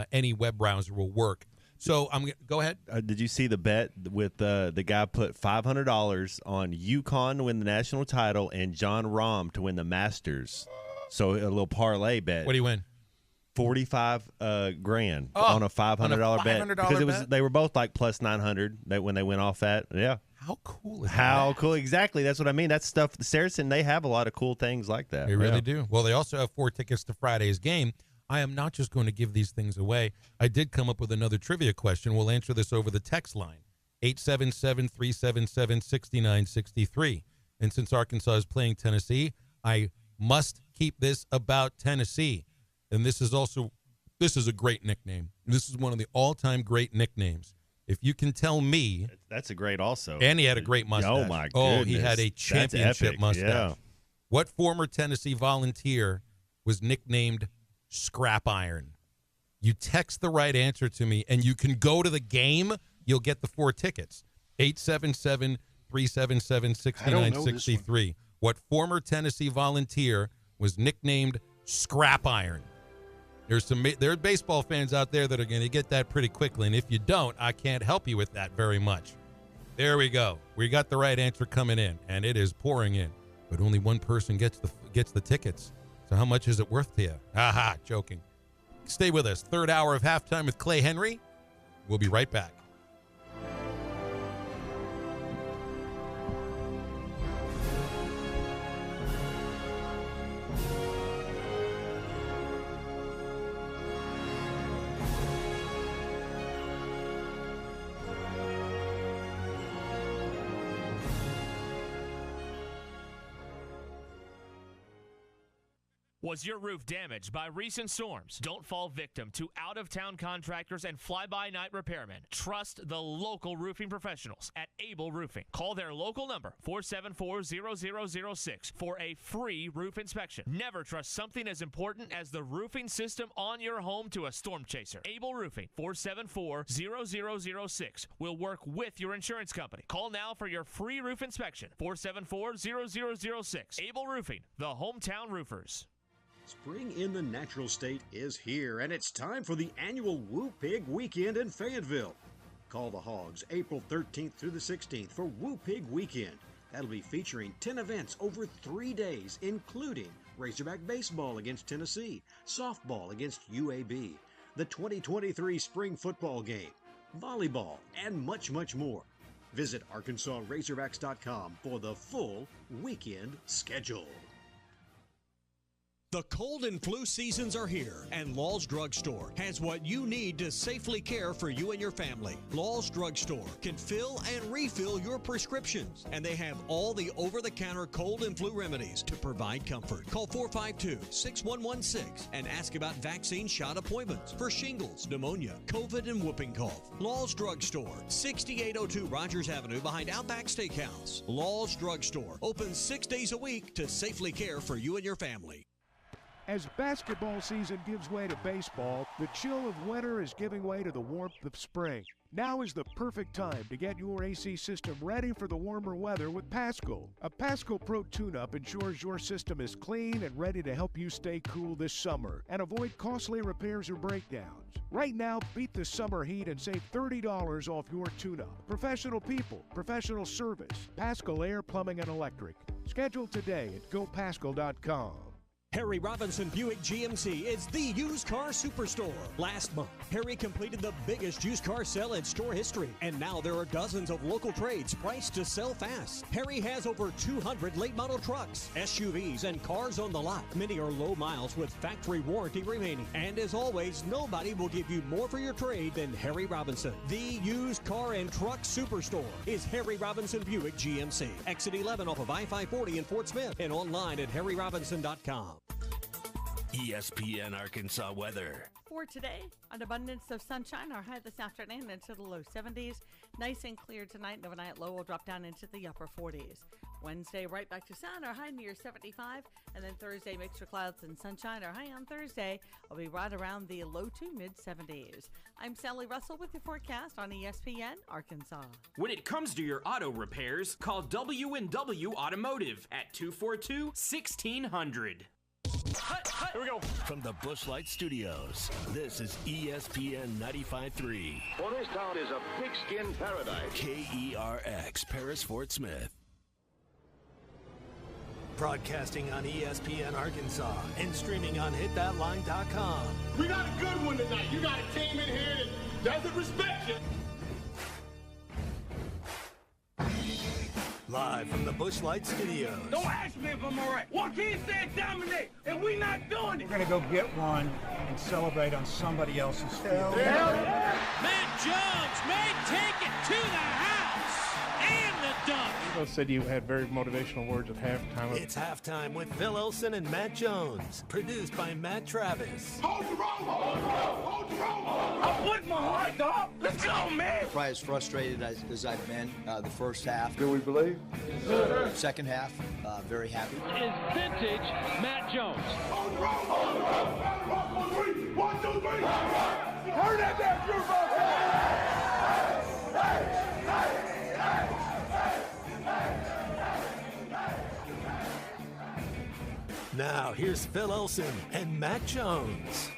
Any web browser will work. So go ahead. Did you see the bet with the guy put $500 on UConn to win the national title and John Rahm to win the Masters? So a little parlay bet. What do you win? 45 grand on a $500 bet because it was bet? They were both like plus 900 when they went off at. Yeah. How cool is that? How cool. Exactly. That's what I mean. That's stuff. The Saracen, they have a lot of cool things like that. They really do. Well, they also have 4 tickets to Friday's game. I am not just going to give these things away. I did come up with another trivia question. We'll answer this over the text line, 877-377-6963. And since Arkansas is playing Tennessee, I must keep this about Tennessee. And this is a great nickname. This is one of the all-time great nicknames. If you can tell me. That's a great also. And he had a great mustache. Oh, my goodness. Oh, he had a championship mustache. Yeah. What former Tennessee Volunteer was nicknamed Scrap Iron? You text the right answer to me, and you can go to the game. You'll get the 4 tickets. 877-377-6963. What former Tennessee Volunteer was nicknamed Scrap Iron? There are baseball fans out there that are going to get that pretty quickly, and if you don't, I can't help you with that very much. There we go. We got the right answer coming in, and it is pouring in. But only one person gets the tickets. So how much is it worth to you? Aha, joking. Stay with us. Third hour of Halftime with Clay Henry. We'll be right back. Was your roof damaged by recent storms? Don't fall victim to out-of-town contractors and fly-by-night repairmen. Trust the local roofing professionals at Able Roofing. Call their local number, 474-0006, for a free roof inspection. Never trust something as important as the roofing system on your home to a storm chaser. Able Roofing, 474-0006, will work with your insurance company. Call now for your free roof inspection, 474-0006. Able Roofing, the hometown roofers. Spring in the natural state is here, and it's time for the annual Woo Pig Weekend in Fayetteville. Call the Hogs April 13th through the 16th for Woo Pig Weekend. That'll be featuring 10 events over 3 days, including Razorback Baseball against Tennessee, Softball against UAB, the 2023 Spring Football Game, Volleyball, and much, much more. Visit ArkansasRazorbacks.com for the full weekend schedule. The cold and flu seasons are here, and Law's Drugstore has what you need to safely care for you and your family. Law's Drugstore can fill and refill your prescriptions, and they have all the over-the-counter cold and flu remedies to provide comfort. Call 452-6116 and ask about vaccine shot appointments for shingles, pneumonia, COVID, and whooping cough. Law's Drugstore, 6802 Rogers Avenue behind Outback Steakhouse. Law's Drugstore, open 6 days a week to safely care for you and your family. As basketball season gives way to baseball, the chill of winter is giving way to the warmth of spring. Now is the perfect time to get your AC system ready for the warmer weather with Pascal. A Pascal Pro tune-up ensures your system is clean and ready to help you stay cool this summer and avoid costly repairs or breakdowns. Right now, beat the summer heat and save $30 off your tune-up. Professional people, professional service, Pascal Air, Plumbing, and Electric. Schedule today at gopascal.com. Harry Robinson Buick GMC is the used car superstore. Last month, Harry completed the biggest used car sale in store history, and now there are dozens of local trades priced to sell fast. Harry has over 200 late model trucks, SUVs, and cars on the lot. Many are low miles with factory warranty remaining. And as always, nobody will give you more for your trade than Harry Robinson. The used car and truck superstore is Harry Robinson Buick GMC. Exit 11 off of I-540 in Fort Smith and online at harryrobinson.com. ESPN Arkansas weather. For today, an abundance of sunshine. Our high this afternoon into the low 70s. Nice and clear tonight. The overnight low will drop down into the upper 40s. Wednesday, right back to sun. Our high near 75. And then Thursday, mixed with clouds and sunshine. Our high on Thursday will be right around the low to mid 70s. I'm Sally Russell with your forecast on ESPN Arkansas. When it comes to your auto repairs, call W&W Automotive at 242-1600. Here we go. From the Bushlight Studios, this is ESPN 95.3. Well, this town is a pigskin paradise. KERX, Paris, Fort Smith. Broadcasting on ESPN Arkansas and streaming on hitthatline.com. We got a good one tonight. You got a team in here that doesn't respect you. Live from the Bushlight Studios. Don't ask me if I'm all right. Joaquin said dominate, and we not doing it. We're going to go get one and celebrate on somebody else's field. Matt Jones may take it to the house and the dunk. You said you had very motivational words at halftime. It's halftime with Phil Olson and Matt Jones. Produced by Matt Travis. Hold the rope! Hold the rope! Hold the rope! I put my heart, dog. Let's go, man! Probably as frustrated as I've been the first half. Do we believe? Second half, very happy. Is vintage Matt Jones. Hold the rope! Hold the rope! Hold the rope! 1, 2, 3! Turn that down, beautiful! Now, here's Phil Olson and Matt Jones.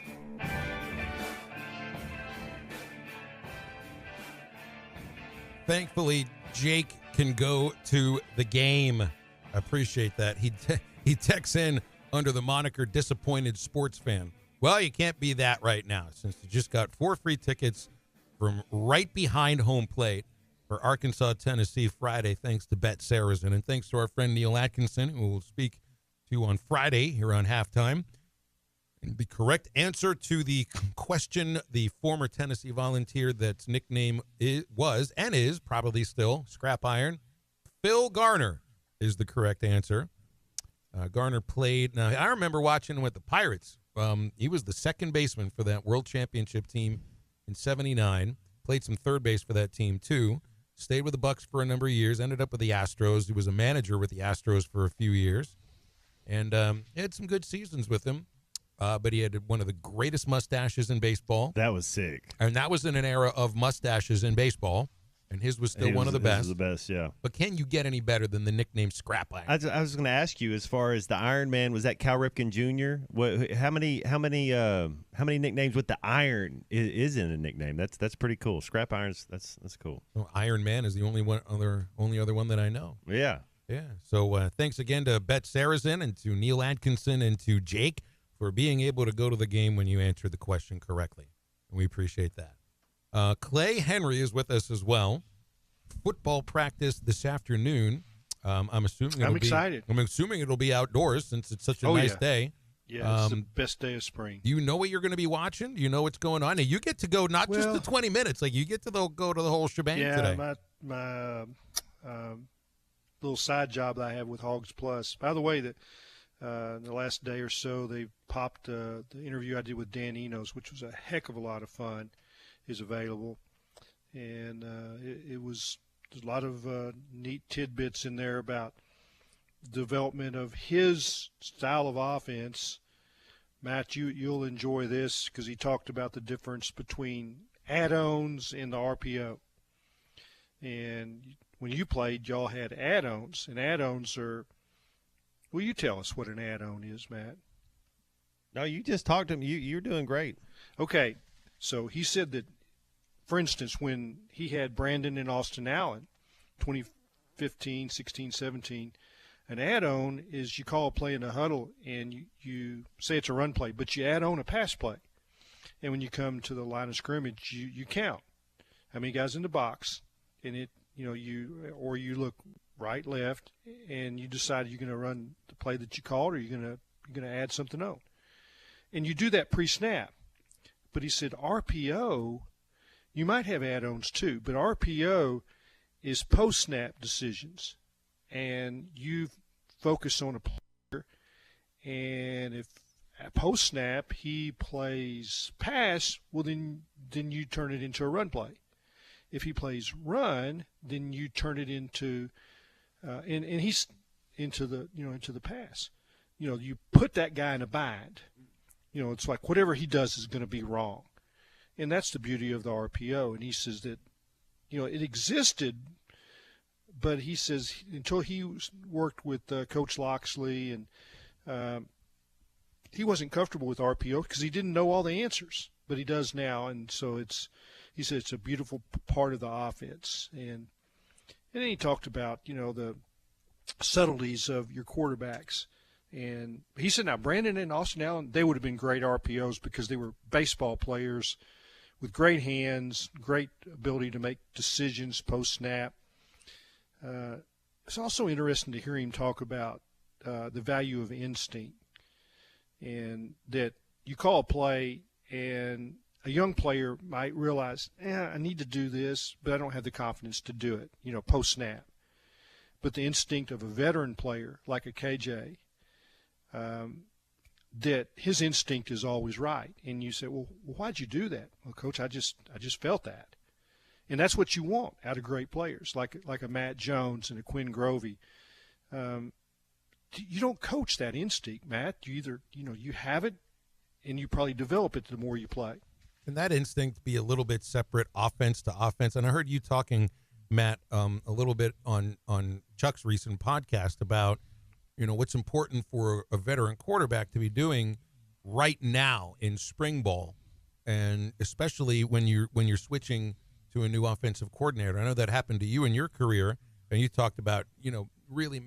Thankfully, Jake can go to the game. I appreciate that. He texts in under the moniker Disappointed Sports Fan. Well, you can't be that right now since you just got 4 free tickets from right behind home plate for Arkansas, Tennessee Friday, thanks to Bet Saracen. And thanks to our friend Neil Atkinson, who will speak to on Friday here on Halftime. And the correct answer to the question, the former Tennessee Volunteer that's nickname was and is probably still Scrap Iron, Phil Garner is the correct answer. Garner played. Now, I remember watching him with the Pirates. He was the second baseman for that World Championship team in '79. Played some third base for that team, too. Stayed with the Bucks for a number of years. Ended up with the Astros. He was a manager with the Astros for a few years. And he had some good seasons with him. But he had one of the greatest mustaches in baseball. That was sick. And that was in an era of mustaches in baseball. And his was still one of the best. His was the best, yeah. But can you get any better than the nickname Scrap Iron? I was going to ask you, as far as the Iron Man, was that Cal Ripken Jr.? How many nicknames with the Iron is in a nickname? That's pretty cool. Scrap Irons, that's cool. Well, Iron Man is the only other one that I know. Yeah. Yeah. So thanks again to Bet Sarrazin and to Neil Atkinson and to Jake for being able to go to the game when you answered the question correctly. And we appreciate that. Clay Henry is with us as well. Football practice this afternoon. I'm assuming I'm excited. I'm assuming it'll be outdoors since it's such a nice day. Yeah, it's the best day of spring. You know what you're going to be watching? You know what's going on? And you get to go not just the 20 minutes. Like, you get to go to the whole shebang today. Yeah, my little side job that I have with Hogs Plus. By the way, in the last day or so, they popped the interview I did with Dan Enos, which was a heck of a lot of fun, is available. And it was a lot of neat tidbits in there about development of his style of offense. Matt, you'll enjoy this because he talked about the difference between add-ons and the RPO. And when you played, y'all had add-ons, and add-ons are – well, you tell us what an add-on is, Matt. No, you just talked to him. You're doing great. Okay, so he said that, for instance, when he had Brandon and Austin Allen, 2015, 16, 17, an add-on is you call a play in a huddle and you say it's a run play, but you add on a pass play. And when you come to the line of scrimmage, you count how many guys in the box, and you look right, left, and you decide you're going to run the play that you called, or you're going to add something on. And you do that pre-snap. But he said RPO, you might have add-ons too, but RPO is post-snap decisions. And you focus on a player, and if post-snap he plays pass, well, then you turn it into a run play. If he plays run, then you turn it into and he's into the pass. You put that guy in a bind. It's like whatever he does is going to be wrong. And that's the beauty of the RPO. And he says that, it existed, but he says until he worked with Coach Loxley, and he wasn't comfortable with RPO because he didn't know all the answers, but he does now. And so he said it's a beautiful part of the offense. And then he talked about, the subtleties of your quarterbacks. And he said, now, Brandon and Austin Allen, they would have been great RPOs because they were baseball players with great hands, great ability to make decisions post-snap. It's also interesting to hear him talk about the value of instinct, and that you call a play and a young player might realize, I need to do this, but I don't have the confidence to do it, post-snap. But the instinct of a veteran player like a KJ, that his instinct is always right. And you say, well, why'd you do that? Well, Coach, I just felt that. And that's what you want out of great players, like a Matt Jones and a Quinn Grovey. You don't coach that instinct, Matt. You either, you have it, and you probably develop it the more you play. Can that instinct be a little bit separate offense to offense? And I heard you talking, Matt, a little bit on Chuck's recent podcast about, what's important for a veteran quarterback to be doing right now in spring ball, and especially when you're switching to a new offensive coordinator. I know that happened to you in your career, and you talked about, really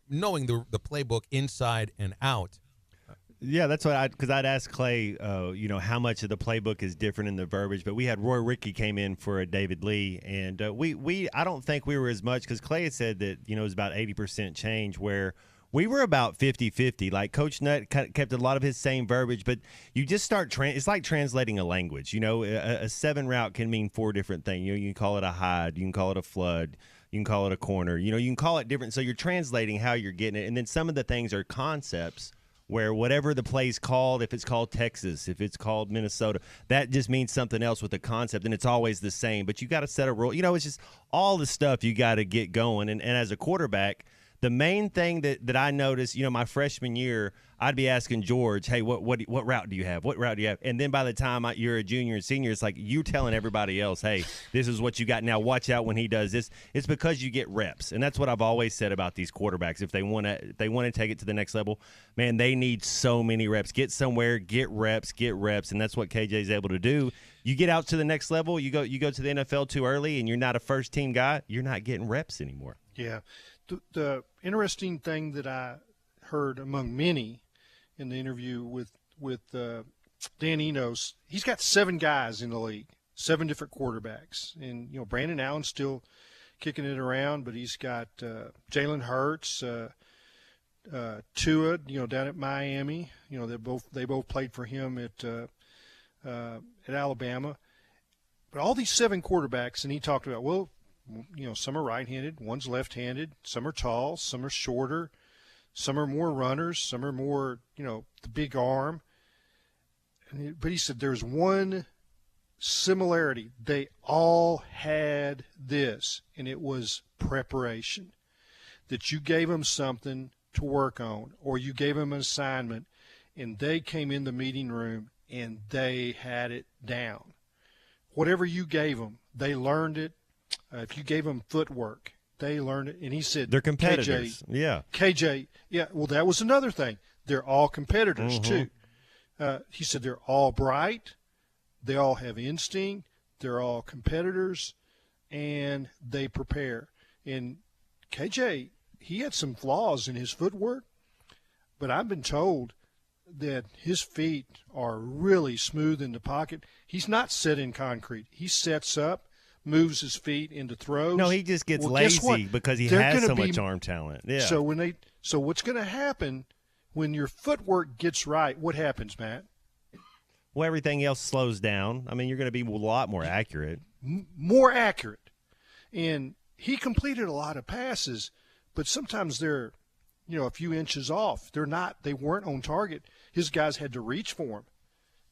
knowing the playbook inside and out. Yeah, that's what because I'd asked Clay, how much of the playbook is different in the verbiage. But we had Roy Rickey came in for David Lee, and I don't think we were as much because Clay had said that it was about 80% change, where we were about 50-50. Like Coach Nutt kept a lot of his same verbiage, but you just start it's like translating a language. A 7 route can mean 4 different things. You can call it a hide, you can call it a flood. You can call it a corner. You can call it different. So you're translating how you're getting it. And then some of the things are concepts where whatever the play's called, if it's called Texas, if it's called Minnesota, that just means something else with the concept, and it's always the same. But you got to set a rule. It's just all the stuff you got to get going. And as a quarterback, the main thing that I noticed, my freshman year, I'd be asking George, hey, what route do you have? What route do you have? And then by the time you're a junior and senior, it's like you telling everybody else, hey, this is what you got. Now watch out when he does this. It's because you get reps. And that's what I've always said about these quarterbacks. If they want to take it to the next level, man, they need so many reps. Get somewhere, get reps. And that's what KJ's able to do. You get out to the next level, you go to the NFL too early, and you're not a first-team guy, you're not getting reps anymore. Yeah. The interesting thing that I heard among many in the interview with Dan Enos, he's got 7 guys in the league, 7 different quarterbacks. And, Brandon Allen's still kicking it around, but he's got Jalen Hurts, Tua, down at Miami. They both played for him at Alabama. But all these 7 quarterbacks, and he talked about, some are right-handed, one's left-handed, some are tall, some are shorter, some are more runners, some are more, the big arm. But he said there's one similarity. They all had this, and it was preparation. That you gave them something to work on, or you gave them an assignment, and they came in the meeting room and they had it down. Whatever you gave them, they learned it. If you gave them footwork, they learned it. And he said, they're competitors. KJ, well, that was another thing. They're all competitors, too. He said they're all bright. They all have instinct. They're all competitors, and they prepare. And KJ, he had some flaws in his footwork, but I've been told that his feet are really smooth in the pocket. He's not set in concrete. He sets up, moves his feet into throws. No, he just gets lazy because he has so much arm talent. Yeah. So what's going to happen when your footwork gets right? What happens, Matt? Well, everything else slows down. I mean, you're going to be a lot more accurate. More accurate. And he completed a lot of passes, but sometimes they're, a few inches off. They weren't on target. His guys had to reach for him.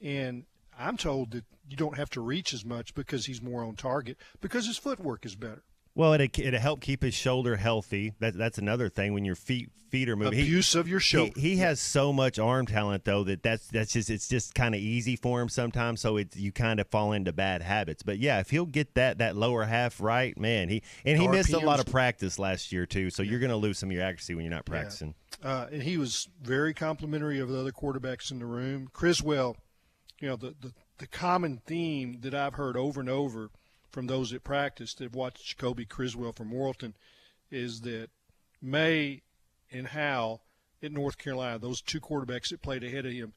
And I'm told that you don't have to reach as much because he's more on target because his footwork is better. Well, it'll help keep his shoulder healthy. That's another thing when your feet are moving. Abuse of your shoulder. He has so much arm talent though that's just kind of easy for him sometimes. So you kind of fall into bad habits. But yeah, if he'll get that lower half right, man, he missed a lot of practice last year too. So you're going to lose some of your accuracy when you're not practicing. Yeah. And he was very complimentary of the other quarterbacks in the room. Criswell, the common theme that I've heard over and over from those that practice that watched Jacoby Criswell from Morrilton is that May and Howell at North Carolina, those 2 quarterbacks that played ahead of him,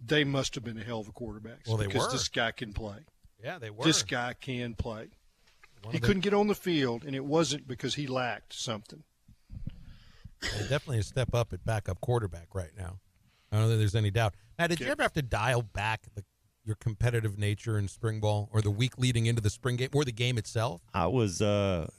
they must have been a hell of a quarterbacks. Well, because this guy can play. Yeah, they were. This guy can play. He couldn't get on the field, and it wasn't because he lacked something. Definitely a step up at backup quarterback right now. I don't think there's any doubt. Now, did you ever have to dial back your competitive nature in spring ball or the week leading into the spring game or the game itself? I was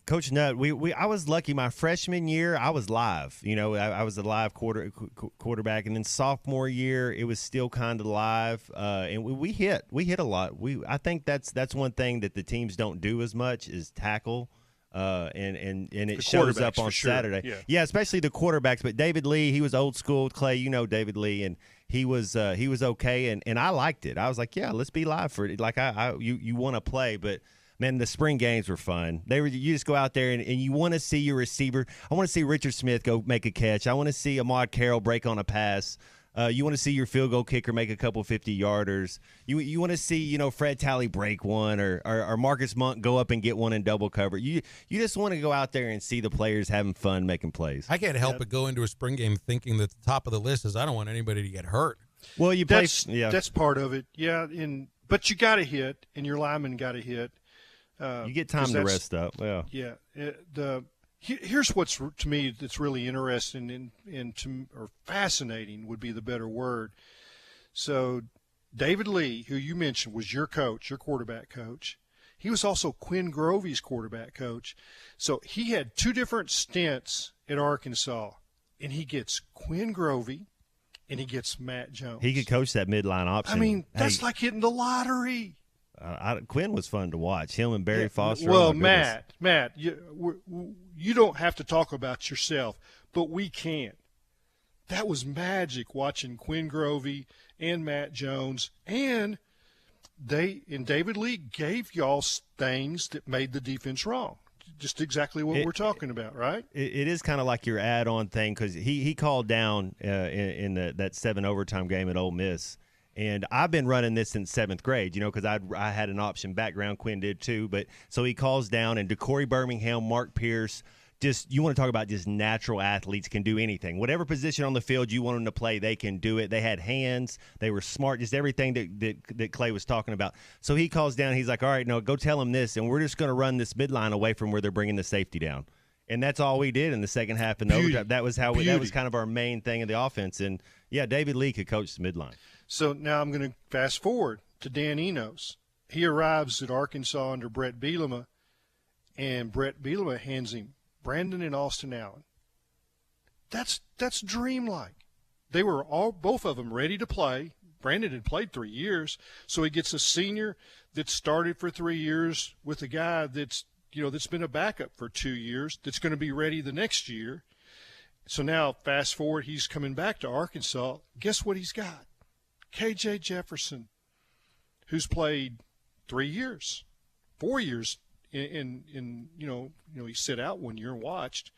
Coach Nutt. I was lucky. My freshman year, I was live. I was a live quarterback, and then sophomore year, it was still kind of live. And we hit a lot. I think that's one thing that the teams don't do as much is tackle. And it shows up on Saturday. Yeah, especially the quarterbacks. But David Lee, he was old school. Clay, David Lee, and he was okay, and I liked it. I was like, yeah, let's be live for it. Like you want to play, but man, the spring games were fun. You just go out there and you want to see your receiver. I want to see Richard Smith go make a catch. I want to see Ahmad Carroll break on a pass. You want to see your field goal kicker make a couple 50-yarders. You want to see, Fred Talley break one or Marcus Monk go up and get one in double cover. You just want to go out there and see the players having fun making plays. I can't help but go into a spring game thinking that the top of the list is I don't want anybody to get hurt. Well, that's part of it. Yeah, but you got to hit, and your lineman got to hit. You get time to rest up. Yeah. Yeah. Here's what's to me that's really interesting or fascinating would be the better word. So David Lee, who you mentioned was your coach, your quarterback coach, He was also Quinn Grovey's quarterback coach. So he had 2 different stints at Arkansas, and he gets Quinn Grovey and he gets Matt Jones. He could coach that midline option. I mean, that's like hitting the lottery. Quinn was fun to watch. Him and Barry Foster. Well, Matt, you don't have to talk about yourself, but we can. That was magic watching Quinn Grovey and Matt Jones, and David Lee gave y'all things that made the defense wrong. Just exactly what we're talking about, right? It is kind of like your add-on thing because he called down in that 7 overtime game at Ole Miss. And I've been running this since 7th grade, because I had an option background. Quinn did too. But so he calls down, and DeCorey Birmingham, Mark Pierce, just you want to talk about just natural athletes can do anything. Whatever position on the field you want them to play, they can do it. They had hands. They were smart, just everything that Clay was talking about. So he calls down. He's like, all right, no, go tell them this, and we're just going to run this midline away from where they're bringing the safety down. And that's all we did in the second half. And that was that was kind of our main thing in the offense. And, yeah, David Lee could coach the midline. So now I'm going to fast forward to Dan Enos. He arrives at Arkansas under Brett Bielema, and Brett Bielema hands him Brandon and Austin Allen. That's dreamlike. They were both of them ready to play. Brandon had played 3 years, so he gets a senior that started for 3 years with a guy that's been a backup for 2 years that's going to be ready the next year. So now fast forward, he's coming back to Arkansas. Guess what he's got? KJ Jefferson, who's played 3 years, 4 years in he sit out 1 year and watched.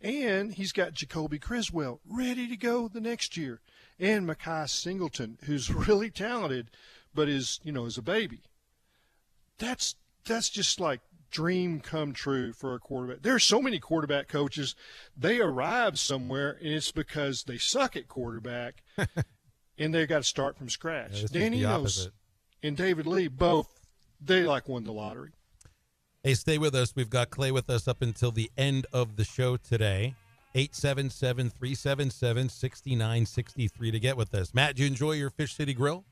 And he's got Jacoby Criswell ready to go the next year. And Mekhi Singleton, who's really talented, but is a baby. That's just like dream come true for a quarterback. There are so many quarterback coaches, they arrive somewhere, and it's because they suck at quarterback, and they've got to start from scratch. Yeah, Dan Enos and David Lee, both, they won the lottery. Hey, stay with us. We've got Clay with us up until the end of the show today. 877-377-6963 to get with us. Matt, did you enjoy your Fish City Grill?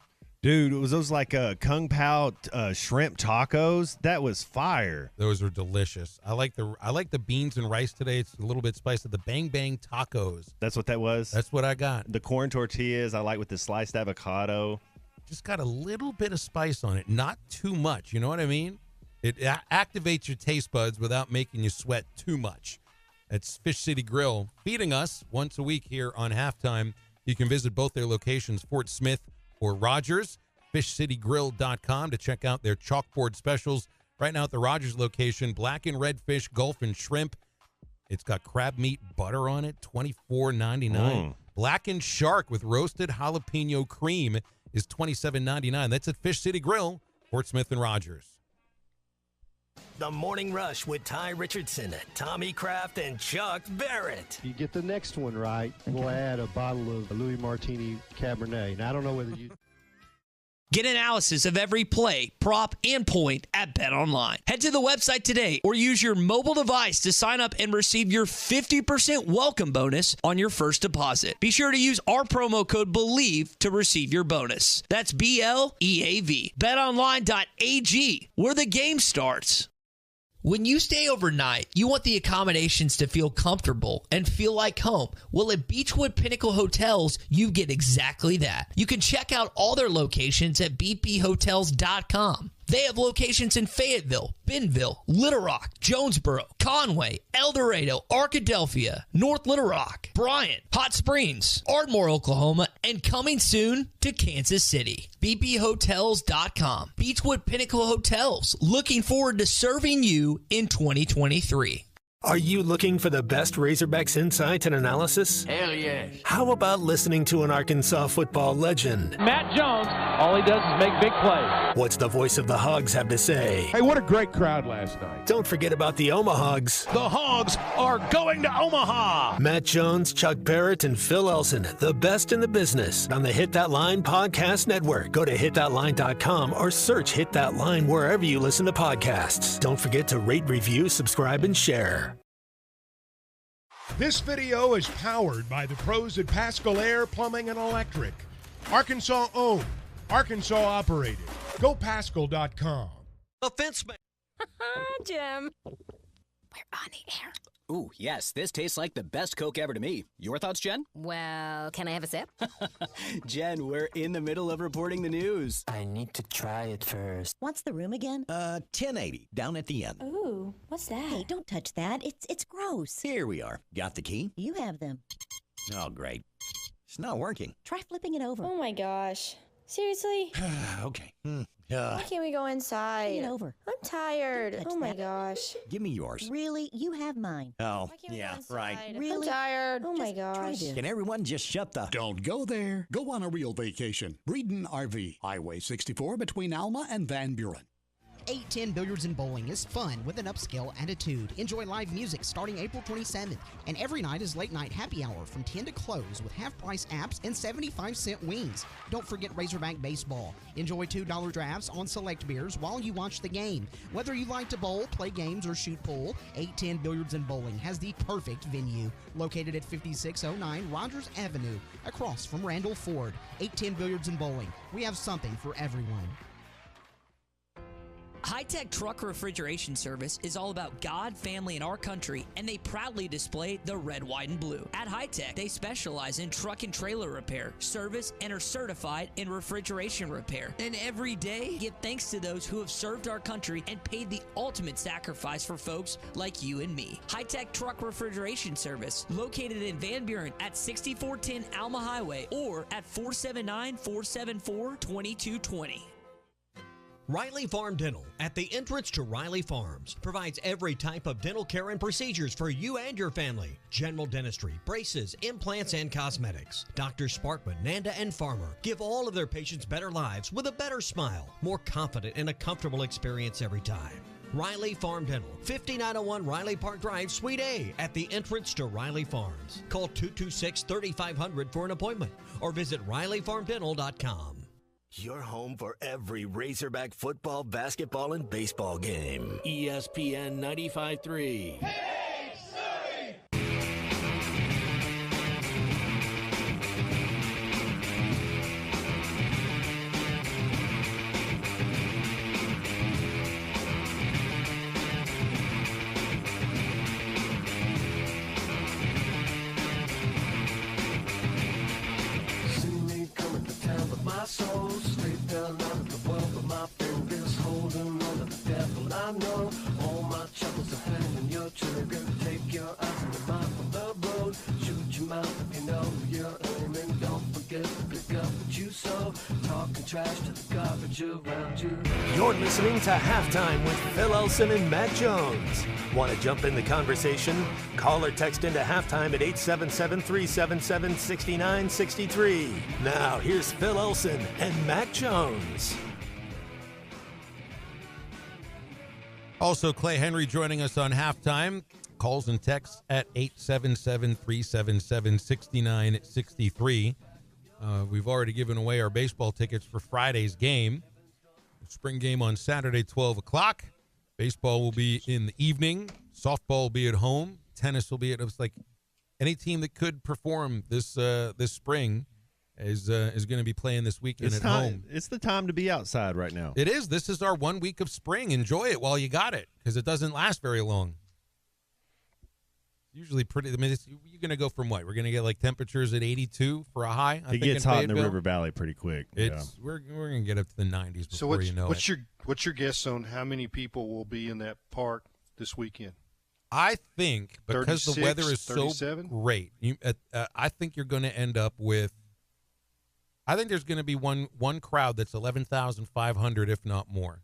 Dude, it was those like Kung Pao shrimp tacos. That was fire. Those are delicious. I like the beans and rice today. It's a little bit spicy. The Bang Bang tacos. That's what that was? That's what I got. The corn tortillas I like with the sliced avocado. Just got a little bit of spice on it. Not too much. You know what I mean? It activates your taste buds without making you sweat too much. It's Fish City Grill feeding us once a week here on Halftime. You can visit both their locations, Fort Smith or Rogers, fishcitygrill.com to check out their chalkboard specials. Right now at the Rogers location, black and red fish, Gulf and shrimp. It's got crab meat butter on it, $24.99. Blackened shark with roasted jalapeno cream is $27.99. That's at Fish City Grill, Fort Smith and Rogers. The Morning Rush with Ty Richardson, Tommy Kraft, and Chuck Barrett. You get the next one right, we'll add a bottle of Louis Martini Cabernet. Now, I don't know whether you... Get analysis of every play, prop, and point at BetOnline. Head to the website today or use your mobile device to sign up and receive your 50% welcome bonus on your first deposit. Be sure to use our promo code BELIEVE to receive your bonus. That's BLEAV. BetOnline.ag, where the game starts. When you stay overnight, you want the accommodations to feel comfortable and feel like home. Well, at Beechwood Pinnacle Hotels, you get exactly that. You can check out all their locations at bphotels.com. They have locations in Fayetteville, Bentonville, Little Rock, Jonesboro, Conway, El Dorado, Arkadelphia, North Little Rock, Bryant, Hot Springs, Ardmore, Oklahoma, and coming soon to Kansas City. bphotels.com. Beechwood Pinnacle Hotels, looking forward to serving you in 2023. Are you looking for the best Razorbacks insight and analysis? Hell yes. How about listening to an Arkansas football legend? Matt Jones, all he does is make big plays. What's the voice of the Hogs have to say? Hey, what a great crowd last night. Don't forget about the Omahogs. The Hogs are going to Omaha. Matt Jones, Chuck Barrett, and Phil Elson, the best in the business on the Hit That Line Podcast Network. Go to hitthatline.com or search Hit That Line wherever you listen to podcasts. Don't forget to rate, review, subscribe, and share. This video is powered by the pros at Pascal Air Plumbing and Electric. Arkansas owned, Arkansas operated. GoPascal.com. The fence man. Jim. We're on the air. Ooh, yes, this tastes like the best Coke ever to me. Your thoughts, Jen? Well, can I have a sip? Jen, we're in the middle of reporting the news. I need to try it first. What's the room again? 1080, down at the end. Ooh, what's that? Hey, don't touch that. It's gross. Here we are. Got the key? You have them. Oh, great. It's not working. Try flipping it over. Oh my gosh. Seriously? Okay. Why can't we go inside? Bring it over. I'm tired. Oh my gosh. Give me yours. Really? You have mine. Oh, Why can't we yeah, go inside? right. Really? I'm tired. Oh my Just try gosh. this. Can everyone just shut the... Don't go there. Go on a real vacation. Breeden RV, Highway 64 between Alma and Van Buren. 810 Billiards and Bowling is fun with an upscale attitude. Enjoy live music starting April 27th. And every night is late night happy hour from 10 to close with half-price apps and 75-cent wings. Don't forget Razorback Baseball. Enjoy $2 drafts on select beers while you watch the game. Whether you like to bowl, play games, or shoot pool, 810 Billiards and Bowling has the perfect venue. Located at 5609 Rogers Avenue, across from Randall Ford. 810 Billiards and Bowling. We have something for everyone. High-Tech Truck Refrigeration Service is all about God, family, and our country, and they proudly display the red, white, and blue. At High-Tech, they specialize in truck and trailer repair, service, and are certified in refrigeration repair. And every day, give thanks to those who have served our country and paid the ultimate sacrifice for folks like you and me. High-Tech Truck Refrigeration Service, located in Van Buren at 6410 Alma Highway or at 479-474-2220. Riley Farm Dental, at the entrance to Riley Farms, provides every type of dental care and procedures for you and your family. General dentistry, braces, implants, and cosmetics. Drs. Sparkman, Nanda, and Farmer give all of their patients better lives with a better smile, more confident, and a comfortable experience every time. Riley Farm Dental, 5901 Riley Park Drive, Suite A, at the entrance to Riley Farms. Call 226-3500 for an appointment or visit RileyFarmDental.com. Your home for every Razorback football, basketball, and baseball game. ESPN 95.3. See me coming to town, but my soul straight down out of the world, but my fingers holding on to the devil. I know all my troubles are hanging your trigger. Take your eyes and your mind from the road. Shoot your mouth if you know you're aiming. Don't forget to pick up what you sow. Talking trash to the garbage around you. You're listening to Halftime with Phil Elson and Matt Jones. Want to jump in the conversation? Call or text into Halftime at 877-377-6963. Now, here's Phil Elson and Matt Jones. Also, Clay Henry joining us on Halftime. Calls and texts at 877-377-6963. We've already given away our baseball tickets for Friday's game. Spring game on Saturday, 12 o'clock. Baseball will be in the evening. Softball will be at home. Tennis will be at, it's like any team that could perform this this spring is going to be playing this weekend at home. It's the time to be outside right now. It is. This is our 1 week of spring. Enjoy it while you got it, because it doesn't last very long. Usually pretty. I mean, you're going to go from what? We're going to get like temperatures at 82 for a high. It gets hot in the River Valley pretty quick. We're going to get up to the 90s before So you know what's it. your guess on how many people will be in that park this weekend? I think because the weather is 37? so great, I think you're going to end up with. I think there's going to be one crowd that's 11,500, if not more,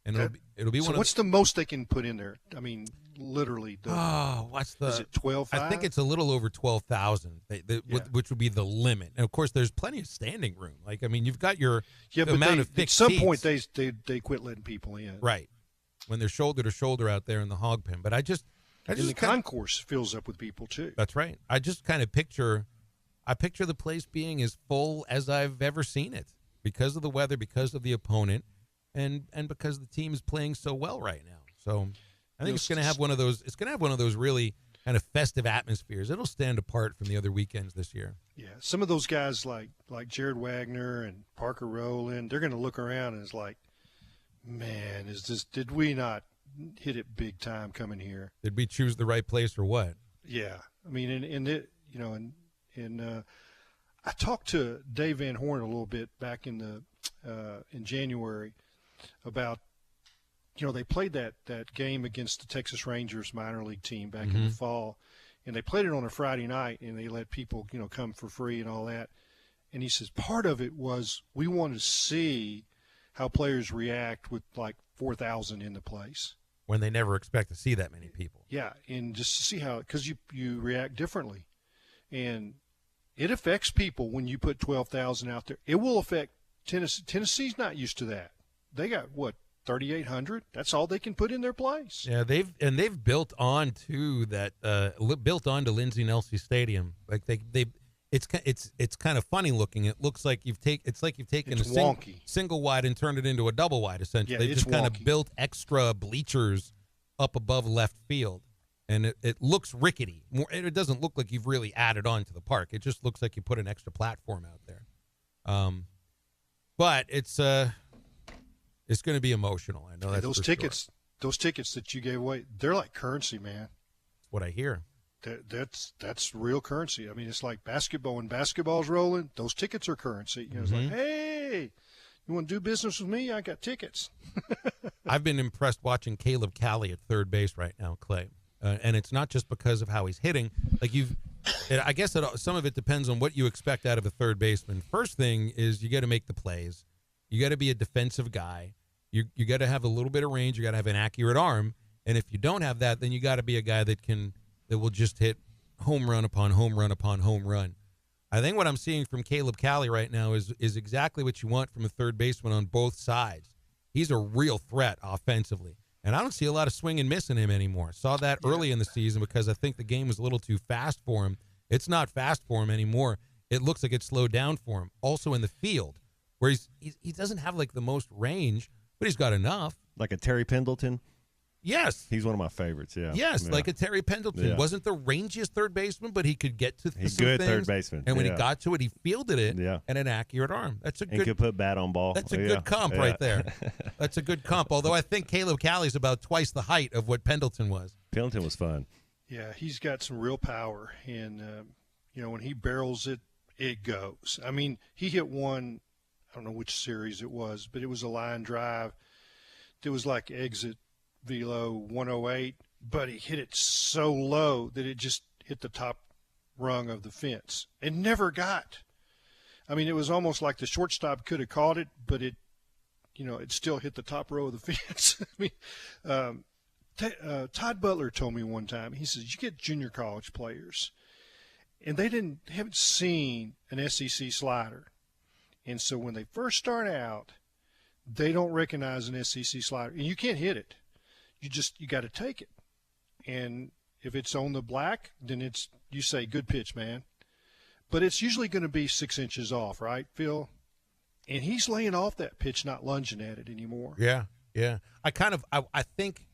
and it'll be so one. What's the most they can put in there? I mean, literally. What's the? Is it 12,500? I think it's a little over 12,000, which would be the limit. And of course, there's plenty of standing room. Like, I mean, you've got your amount of fixed at some seats. point they quit letting people in. Right. When they're shoulder to shoulder out there in the Hog Pen. But I just and the concourse fills up with people too. That's right. I just kind of picture the place being as full as I've ever seen it because of the weather, because of the opponent, and because the team is playing so well right now. So I think it's going to have one of those. It's going to have one of those really kind of festive atmospheres. It'll stand apart from the other weekends this year. Yeah, some of those guys like Jared Wagner and Parker Rowland, they're going to look around and it's like, Man, did we not hit it big time coming here? Did we choose the right place or what? Yeah. I mean, I talked to Dave Van Horn a little bit back in January about, they played that game against the Texas Rangers minor league team back in the fall, and they played it on a Friday night, and they let people, come for free and all that. And he says part of it was we wanted to see how players react with like 4,000 in the place. When they never expect to see that many people. Yeah, and just to see how, because you react differently. And it affects people when you put 12,000 out there. It will affect Tennessee. Tennessee's not used to that. They got, 3,800? That's all they can put in their place. Yeah, they've built on to that, built onto Lindsey Nelson Stadium. Like it's kind of funny looking. It looks like you've taken a single wide and turned it into a double wide. Essentially, Yeah, they've just kind of built extra bleachers up above left field, and it looks rickety. It doesn't look like you've really added on to the park. It just looks like you put an extra platform out there. But it's going to be emotional. I know that's those tickets. Sure. Those tickets that you gave away, they're like currency, man. That's what I hear. That's real currency. I mean, it's like basketball. When basketball's rolling, those tickets are currency. It's like, hey, you want to do business with me? I got tickets. I've been impressed watching Caleb Cali at third base right now, Clay. And it's not just because of how he's hitting. I guess some of it depends on what you expect out of a third baseman. First thing is you got to make the plays. You got to be a defensive guy. You got to have a little bit of range. You got to have an accurate arm. And if you don't have that, then you got to be a guy that will just hit home run upon home run upon home run. I think what I'm seeing from Caleb Cali right now is exactly what you want from a third baseman on both sides. He's a real threat offensively. And I don't see a lot of swing and miss in him anymore. Saw that early in the season because I think the game was a little too fast for him. It's not fast for him anymore. It looks like it's slowed down for him. Also in the field, where he doesn't have like the most range, but he's got enough. Like a Terry Pendleton? Yes. He's one of my favorites, yeah. Yes, yeah. like a Terry Pendleton. Yeah. Wasn't the rangiest third baseman, but he could get to He's some good things. third baseman. And when he got to it, he fielded it and an accurate arm. That's a good. He could put bat on ball. That's a good comp right there. That's a good comp, although I think Caleb Cali's about twice the height of what Pendleton was. Pendleton was fun. Yeah, he's got some real power. And, when he barrels it, it goes. I mean, he hit one, I don't know which series it was, but it was a line drive. It was like exit velo 108, but he hit it so low that it just hit the top rung of the fence. It never got. I mean, it was almost like the shortstop could have caught it, but it still hit the top row of the fence. I mean, Todd Butler told me one time, he says, you get junior college players, and they haven't seen an SEC slider. And so when they first start out, they don't recognize an SEC slider. And you can't hit it. You got to take it. And if it's on the black, then you say, good pitch, man. But it's usually going to be 6 inches off, right, Phil? And he's laying off that pitch, not lunging at it anymore. Yeah, yeah. I think,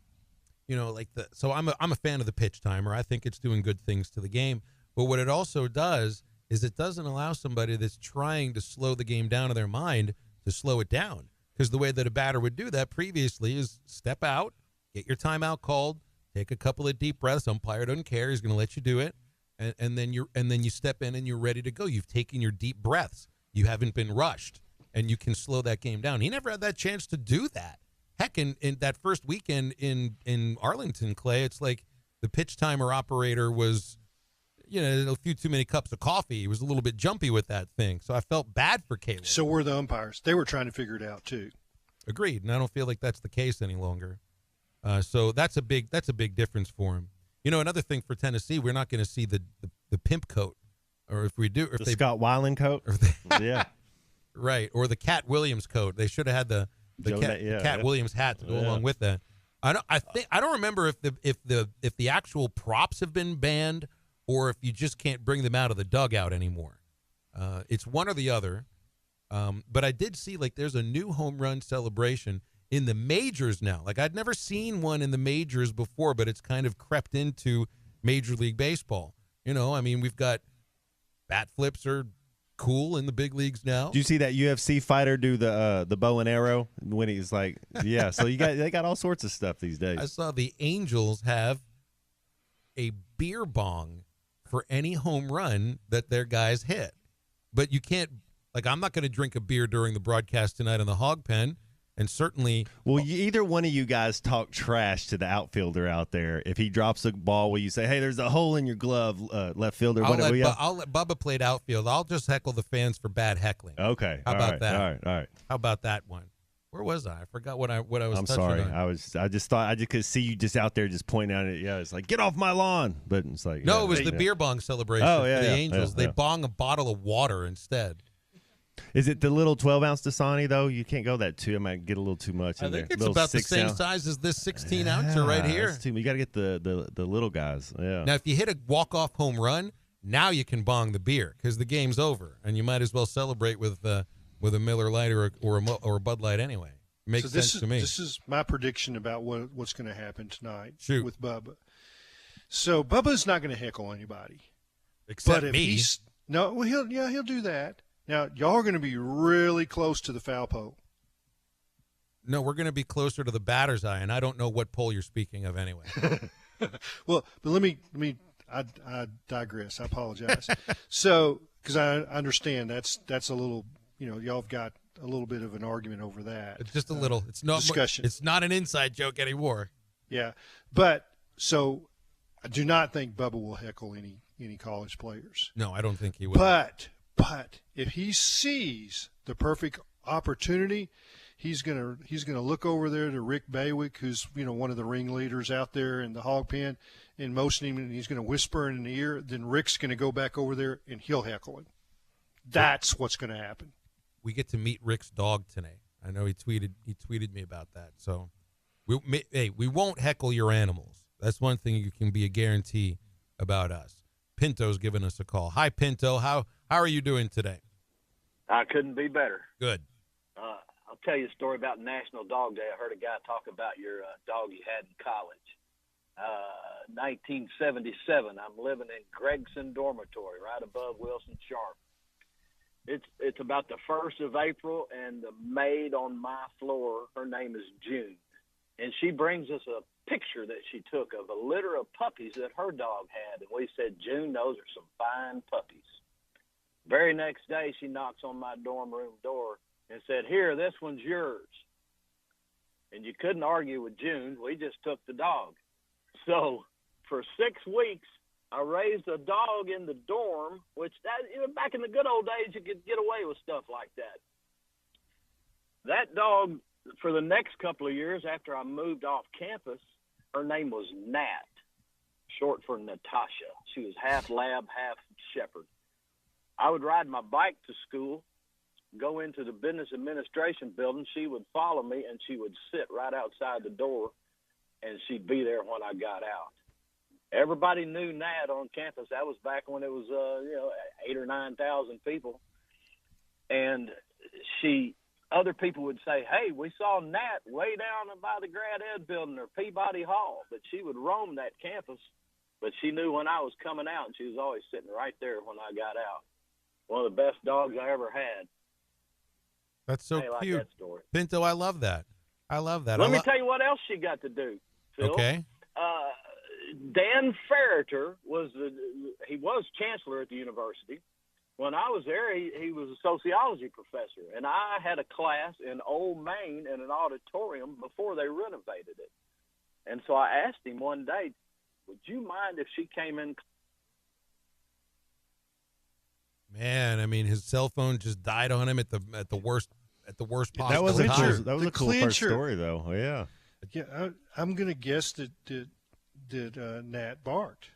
so I'm a fan of the pitch timer. I think it's doing good things to the game. But what it also does is it doesn't allow somebody that's trying to slow the game down in their mind to slow it down. Because the way that a batter would do that previously is step out, get your timeout called, take a couple of deep breaths. Umpire doesn't care; he's going to let you do it, and then you step in and you're ready to go. You've taken your deep breaths. You haven't been rushed, and you can slow that game down. He never had that chance to do that. Heck, in that first weekend in Arlington, Clay, it's like the pitch timer operator was, a few too many cups of coffee. He was a little bit jumpy with that thing, so I felt bad for Caleb. So were the umpires. They were trying to figure it out too. Agreed, and I don't feel like that's the case any longer. So that's a big difference for him. Another thing for Tennessee, we're not going to see the pimp coat, or if we do, or if the Scott Weiland coat, yeah, right, or the Cat Williams coat. They should have had the Cat Williams hat to go along with that. I don't remember if the actual props have been banned, or if you just can't bring them out of the dugout anymore. It's one or the other. But I did see there's a new home run celebration in the majors now. I'd never seen one in the majors before, but it's kind of crept into Major League Baseball. We've got bat flips are cool in the big leagues now. Do you see that UFC fighter do the bow and arrow when he's like, yeah? So they got all sorts of stuff these days. I saw the Angels have a beer bong for any home run that their guys hit, but you can't. Like, I'm not going to drink a beer during the broadcast tonight on the Hog Pen, and certainly. Will either one of you guys talk trash to the outfielder out there if he drops a ball? Will you say, "Hey, there's a hole in your glove, left fielder"? I'll whatever. let Bubba play outfield. I'll just heckle the fans for bad heckling. Okay. How about that? All right. How about that one? Where was I? I forgot what I was. I'm touching sorry. on. I just thought I just could see you just out there just pointing at it. Yeah, it's like, get off my lawn. But it's like, No, yeah, it was the beer bong celebration for the Angels. They bong a bottle of water instead. Is it the little 12-ounce Dasani, though? You can't go that too. I might get a little too much in there. I think it's little about the 6 same ounce. size as this 16-ouncer right here. You got to get the little guys. Yeah. Now, if you hit a walk-off home run, now you can bong the beer because the game's over, and you might as well celebrate with a Miller Lite or a Bud Light anyway. Makes sense to me. This is my prediction about what's going to happen tonight with Bubba. So Bubba's not going to heckle anybody, except but if me. He'll do that. Now, y'all are going to be really close to the foul pole. No, we're going to be closer to the batter's eye, and I don't know what pole you're speaking of anyway. Well, but let me. I digress. I apologize. So, because I understand that's a little. Y'all have got a little bit of an argument over that. It's just a little. It's not discussion. It's not an inside joke anymore. Yeah, but so I do not think Bubba will heckle any college players. No, I don't think he will. But if he sees the perfect opportunity, he's gonna look over there to Rick Baywick, who's one of the ringleaders out there in the Hog Pen, and motion him, and he's gonna whisper in the ear. Then Rick's gonna go back over there and he'll heckle him. That's what's gonna happen. We get to meet Rick's dog today. I know he tweeted me about that. So, we won't heckle your animals. That's one thing you can be a guarantee about us. Pinto's giving us a call. Hi, Pinto. How are you doing today? I couldn't be better. Good. I'll tell you a story about National Dog Day. I heard a guy talk about your dog you had in college. 1977. I'm living in Gregson Dormitory, right above Wilson Sharp. It's about the 1st of April, and the maid on my floor, her name is June, and she brings us a picture that she took of a litter of puppies that her dog had, and we said, June, those are some fine puppies. Very next day, she knocks on my dorm room door and said, here, this one's yours. And you couldn't argue with June. We just took the dog. So for 6 weeks, I raised a dog in the dorm, which back in the good old days, you could get away with stuff like that. That dog, for the next couple of years after I moved off campus, her name was Nat, short for Natasha. She was half lab, half shepherd. I would ride my bike to school, go into the business administration building. She would follow me, and she would sit right outside the door, and she'd be there when I got out. Everybody knew Nat on campus. That was back when it was 8,000 or 9,000 people. And other people would say, hey, we saw Nat way down by the Grad Ed building or Peabody Hall. But she would roam that campus. But she knew when I was coming out, and she was always sitting right there when I got out. One of the best dogs I ever had. That's so cute. Like that story. Pinto, I love that. Let me tell you what else she got to do, Phil. Okay. Dan Ferreter was chancellor at the university. When I was there, he was a sociology professor, and I had a class in Old Main in an auditorium before they renovated it. And so I asked him one day, would you mind if she came in? Man, I mean, his cell phone just died on him at the worst possible That was a time. That was a cool first story, though. Yeah. Yeah, I'm going to guess that Nat barked.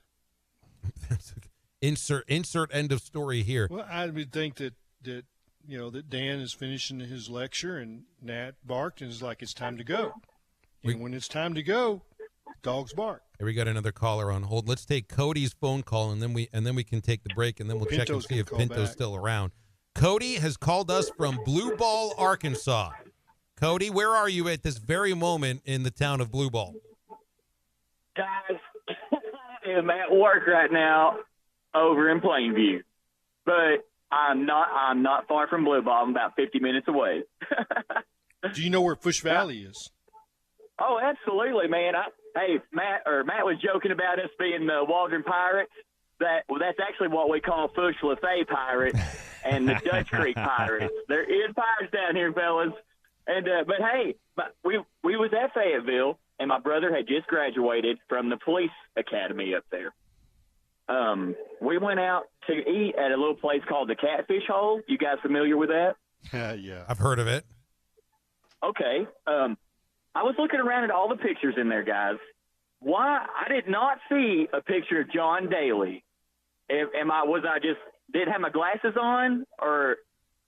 Insert end of story here. Well, I would think that Dan is finishing his lecture and Nat barked and is like, it's time to go. And when it's time to go, dogs bark. Here we got another caller on hold. Let's take Cody's phone call, and then we can take the break, and then we'll check and see if Pinto's still around. Cody has called us from Blue Ball, Arkansas. Cody, where are you at this very moment in the town of Blue Ball? Guys, I'm at work right now over in Plainview. But I'm not far from Blue Ball. I'm about 50 minutes away. Do you know where Fish Valley is? Oh, absolutely, man. Hey, Matt was joking about us being the Waldron Pirates. That's actually what we call Fush Lafay Pirates and the Dutch Creek Pirates. There is pirates down here, fellas. And but hey, we was at Fayetteville, and my brother had just graduated from the police academy up there. We went out to eat at a little place called the Catfish Hole. You guys familiar with that? Yeah, I've heard of it. Okay. I was looking around at all the pictures in there, guys. Why I did not see a picture of John Daly. Did have my glasses on, or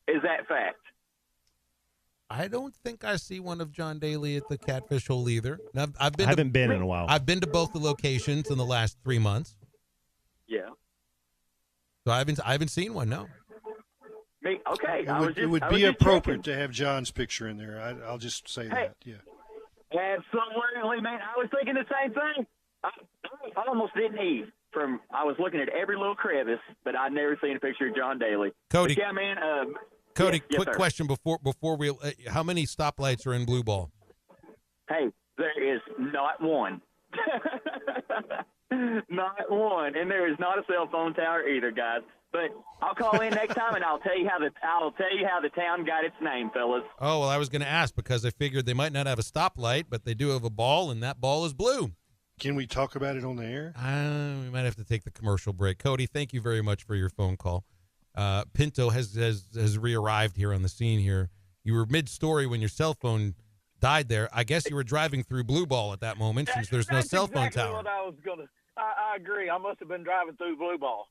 is that fact? I don't think I see one of John Daly at the Catfish Hole either. Now, I haven't been in a while. I've been to both the locations in the last 3 months. Yeah. So I haven't seen one. No. Me, okay. It would be appropriate to have John's picture in there. I'll just say that. Yeah. Absolutely, man. I was thinking the same thing. I almost didn't eat. I was looking at every little crevice, but I'd never seen a picture of John Daly. Cody, but yeah, man. Cody, yes, quick sir. question before we. How many stoplights are in Blue Ball? Hey, there is not one. Not one, and there is not a cell phone tower either, guys. But I'll call in next time, and I'll tell you how the town got its name, fellas. Oh well, I was going to ask because I figured they might not have a stoplight, but they do have a ball, and that ball is blue. Can we talk about it on the air? We might have to take the commercial break. Cody, thank you very much for your phone call. Pinto has re-arrived here on the scene here. You were mid-story when your cell phone died there. I guess you were driving through Blue Ball at that moment since there's no cell phone exactly tower. What I agree. I must have been driving through Blue Ball.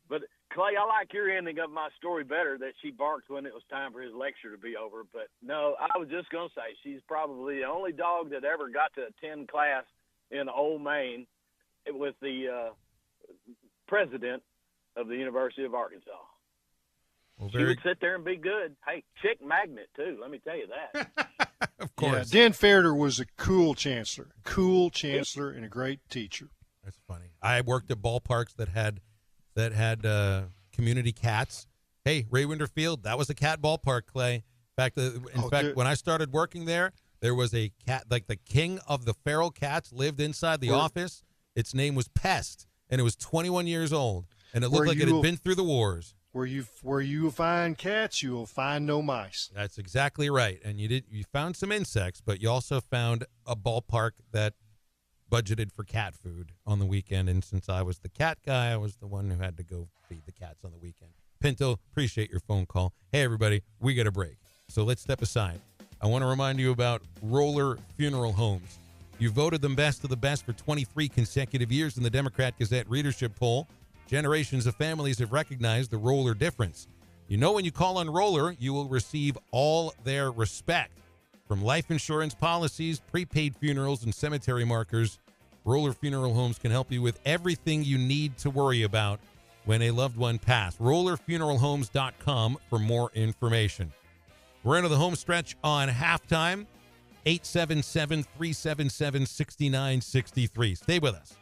But, Clay, I like your ending of my story better, that she barked when it was time for his lecture to be over. But, no, I was just going to say she's probably the only dog that ever got to attend class in Old Main with the president of the University of Arkansas. Well, she would sit there and be good. Hey, chick magnet, too. Let me tell you that. Of course. Yeah, Dan Ferreter was a cool chancellor and a great teacher. That's funny. I worked at ballparks that had community cats. Hey, Ray Winder Field, that was a cat ballpark, Clay. In fact, when I started working there was a cat, like the king of the feral cats lived inside the office. Its name was Pest, and it was 21 years old, and it looked like it had been through the wars. Where you find cats, you will find no mice. That's exactly right. And you found some insects, but you also found a ballpark that budgeted for cat food on the weekend. And since I was the cat guy, I was the one who had to go feed the cats on the weekend. Pinto, appreciate your phone call. Hey, everybody, we got a break. So let's step aside. I want to remind you about Roller Funeral Homes. You voted them best of the best for 23 consecutive years in the Democrat Gazette readership poll. Generations of families have recognized the Roller difference. You know, when you call on Roller, you will receive all their respect. From life insurance policies, prepaid funerals, and cemetery markers, Roller Funeral Homes can help you with everything you need to worry about when a loved one passed. RollerFuneralHomes.com for more information. We're into the home stretch on halftime. 877-377-6963. Stay with us.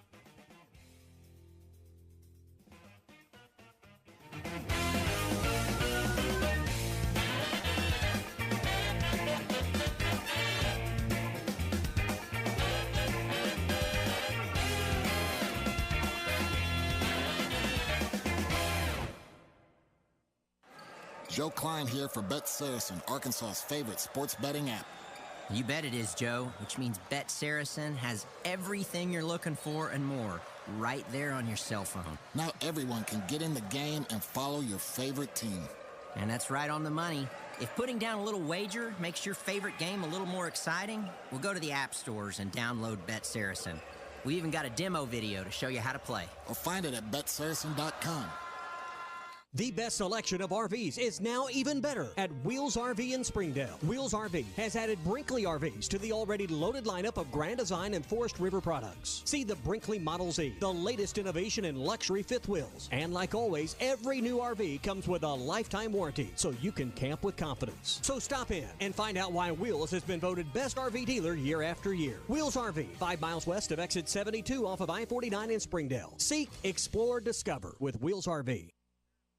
Joe Klein here for Bet Saracen, Arkansas's favorite sports betting app. You bet it is, Joe, which means Bet Saracen has everything you're looking for and more right there on your cell phone. Now everyone can get in the game and follow your favorite team. And that's right on the money. If putting down a little wager makes your favorite game a little more exciting, we'll go to the app stores and download Bet Saracen. We even got a demo video to show you how to play. Or find it at betsaracen.com. The best selection of RVs is now even better at Wheels RV in Springdale. Wheels RV has added Brinkley RVs to the already loaded lineup of Grand Design and Forest River products. See the Brinkley Model Z, the latest innovation in luxury fifth wheels. And like always, every new RV comes with a lifetime warranty, so you can camp with confidence. So stop in and find out why Wheels has been voted best RV dealer year after year. Wheels RV, 5 miles west of exit 72 off of I-49 in Springdale. Seek, explore, discover with Wheels RV.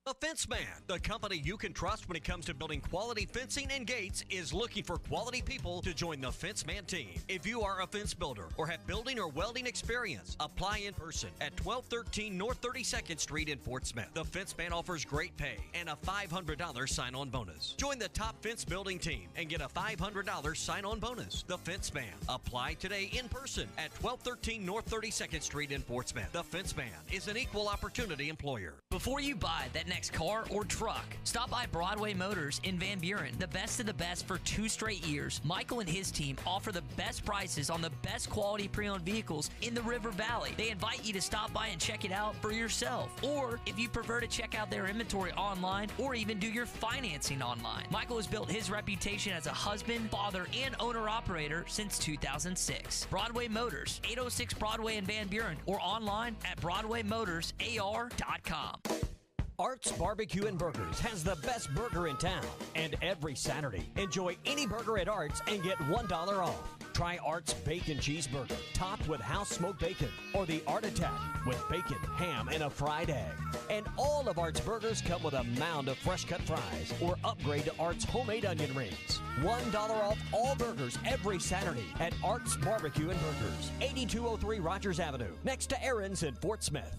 The Fence Man, the company you can trust when it comes to building quality fencing and gates, is looking for quality people to join the Fence Man team. If you are a fence builder or have building or welding experience, apply in person at 1213 North 32nd Street in Fort Smith. The Fence Man offers great pay and a $500 sign-on bonus. Join the top fence building team and get a $500 sign-on bonus. The Fence Man. Apply today in person at 1213 North 32nd Street in Fort Smith. The Fence Man is an equal opportunity employer. Before you buy that next car or truck, stop by Broadway Motors in Van Buren. The best of the best for 2 straight years. Michael and his team offer the best prices on the best quality pre-owned vehicles in the River Valley. They invite you to stop by and check it out for yourself. Or if you prefer to check out their inventory online or even do your financing online. Michael has built his reputation as a husband, father, and owner-operator since 2006. Broadway Motors, 806 Broadway in Van Buren, or online at BroadwayMotorsAR.com. Art's Barbecue and Burgers has the best burger in town. And every Saturday, enjoy any burger at Art's and get $1 off. Try Art's Bacon Cheeseburger, topped with house-smoked bacon, or the Art Attack with bacon, ham, and a fried egg. And all of Art's burgers come with a mound of fresh-cut fries, or upgrade to Art's homemade onion rings. $1 off all burgers every Saturday at Art's Barbecue and Burgers, 8203 Rogers Avenue, next to Aaron's in Fort Smith.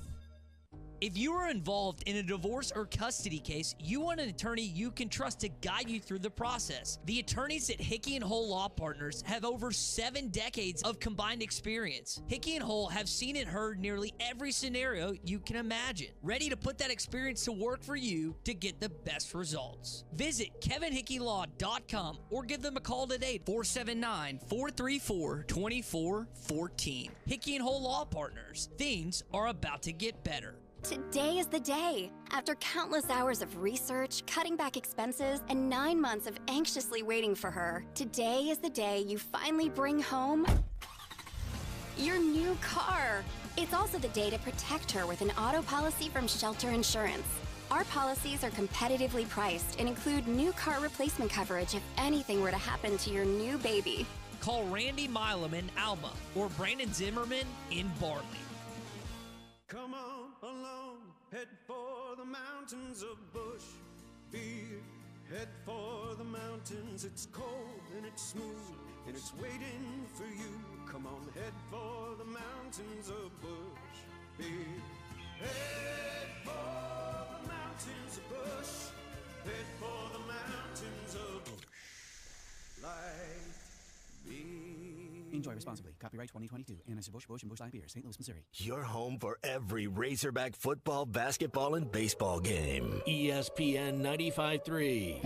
If you are involved in a divorce or custody case, you want an attorney you can trust to guide you through the process. The attorneys at Hickey & Hole Law Partners have over 7 decades of combined experience. Hickey & Hole have seen and heard nearly every scenario you can imagine, ready to put that experience to work for you to get the best results. Visit kevinhickeylaw.com or give them a call today, 479-434-2414. Hickey & Hole Law Partners. Things are about to get better. Today is the day. After countless hours of research, cutting back expenses, and 9 months of anxiously waiting for her, today is the day you finally bring home your new car. It's also the day to protect her with an auto policy from Shelter Insurance. Our policies are competitively priced and include new car replacement coverage if anything were to happen to your new baby. Call Randy Milam in Alma or Brandon Zimmerman in Bartley. Come on along, head for the mountains of Bush Beer. Head for the mountains, it's cold and it's smooth and it's waiting for you. Come on, head for the mountains of Bush Beer. Head for the mountains of Bush. Head for the mountains of Bush. Like beer. Enjoy responsibly. Copyright 2022. Anheuser-Busch, Busch, and Busch Light Beer, St. Louis, Missouri. Your home for every Razorback football, basketball, and baseball game. ESPN 95.3.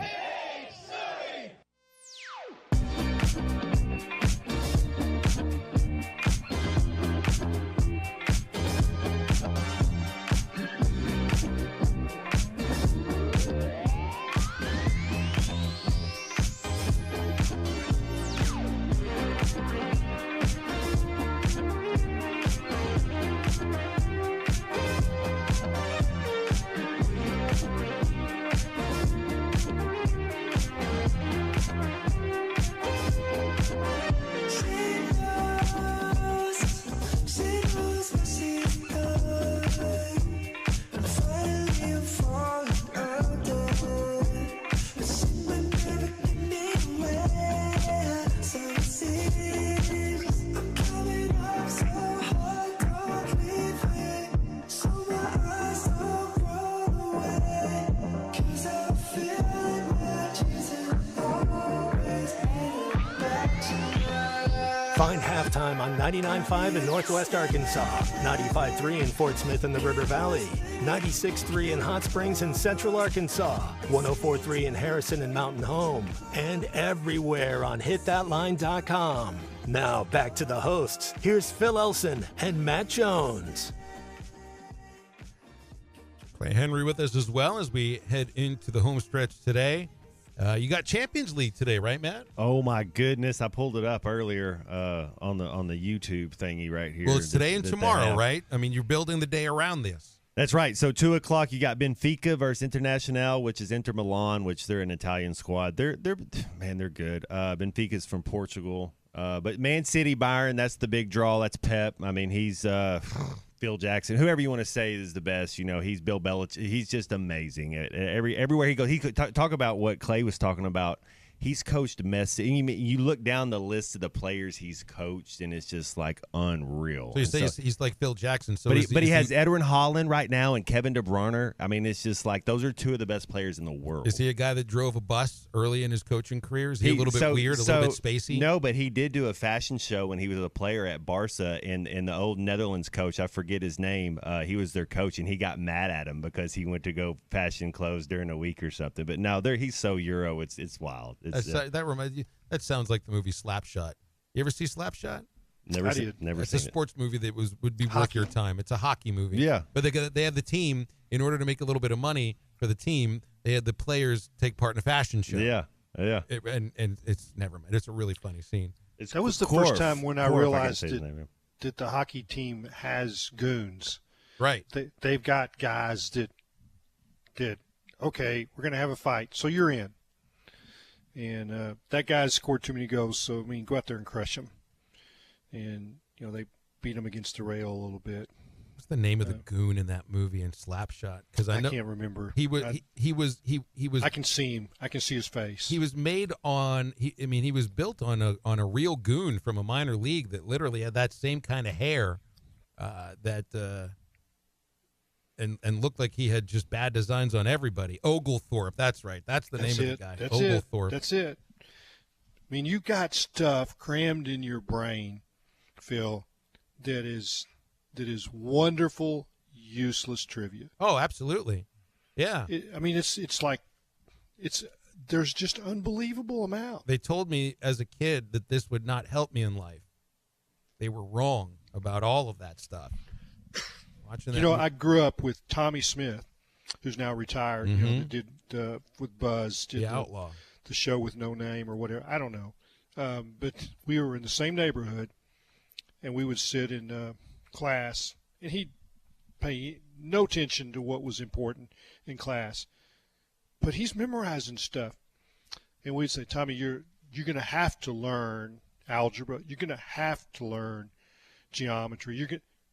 Find halftime on 99.5 in Northwest Arkansas, 95.3 in Fort Smith and the River Valley, 96.3 in Hot Springs and Central Arkansas, 104.3 in Harrison and Mountain Home, and everywhere on hitthatline.com. Now back to the hosts. Here's Phil Elson and Matt Jones. Clay Henry with us as well as we head into the home stretch today. You got Champions League today, right, Matt? Oh my goodness! I pulled it up earlier on the YouTube thingy right here. Well, it's today and tomorrow, right? I mean, you're building the day around this. That's right. So 2:00, you got Benfica versus Internazionale, which is Inter Milan, which they're an Italian squad. They're good. Benfica's from Portugal, but Man City Bayern, that's the big draw. That's Pep. I mean, he's Phil Jackson, whoever you want to say is the best. He's Bill Belichick. He's just amazing. Everywhere he goes, he could talk about what Clay was talking about. He's coached You look down the list of the players he's coached, and it's just like unreal. So you say he's like Phil Jackson. So but he has Edwin Holland right now and Kevin DeBruyne. I mean, it's just like those are two of the best players in the world. Is he a guy that drove a bus early in his coaching career? Is he a little bit weird, a little bit spacey? No, but he did do a fashion show when he was a player at Barca, and the old Netherlands coach, I forget his name, he was their coach, and he got mad at him because he went to go fashion clothes during a week or something. But no, he's so Euro, it's wild. That reminds you. That sounds like the movie Slapshot. You ever see Slapshot? Never seen It's a sports movie that would be worth your time. It's a hockey movie. Yeah, but they have the team in order to make a little bit of money for the team. They had the players take part in a fashion show. Yeah. And it's never mind. It's a really funny scene. That was the first time when I realized that the hockey team has goons. Right. They've got guys that okay, we're going to have a fight, so you're in. And that guy's scored too many goals, so go out there and crush him. And they beat him against the rail a little bit. What's the name of the goon in that movie in Slapshot? Because I can't remember. He was. I can see him. I can see his face. He was made on. He was built on a real goon from a minor league that literally had that same kind of hair, and looked like he had just bad designs on everybody. Oglethorpe, that's right. That's the name of the guy. Oglethorpe. That's it. You got stuff crammed in your brain, Phil, that is wonderful, useless trivia. Oh, absolutely. Yeah. There's just unbelievable amount. They told me as a kid that this would not help me in life. They were wrong about all of that stuff. I grew up with Tommy Smith, who's now retired. Mm-hmm. That did with Buzz, did Outlaw, the show with no name or whatever. I don't know, but we were in the same neighborhood, and we would sit in class, and he'd pay no attention to what was important in class, but he's memorizing stuff, and we'd say, Tommy, you're going to have to learn algebra. You're going to have to learn geometry.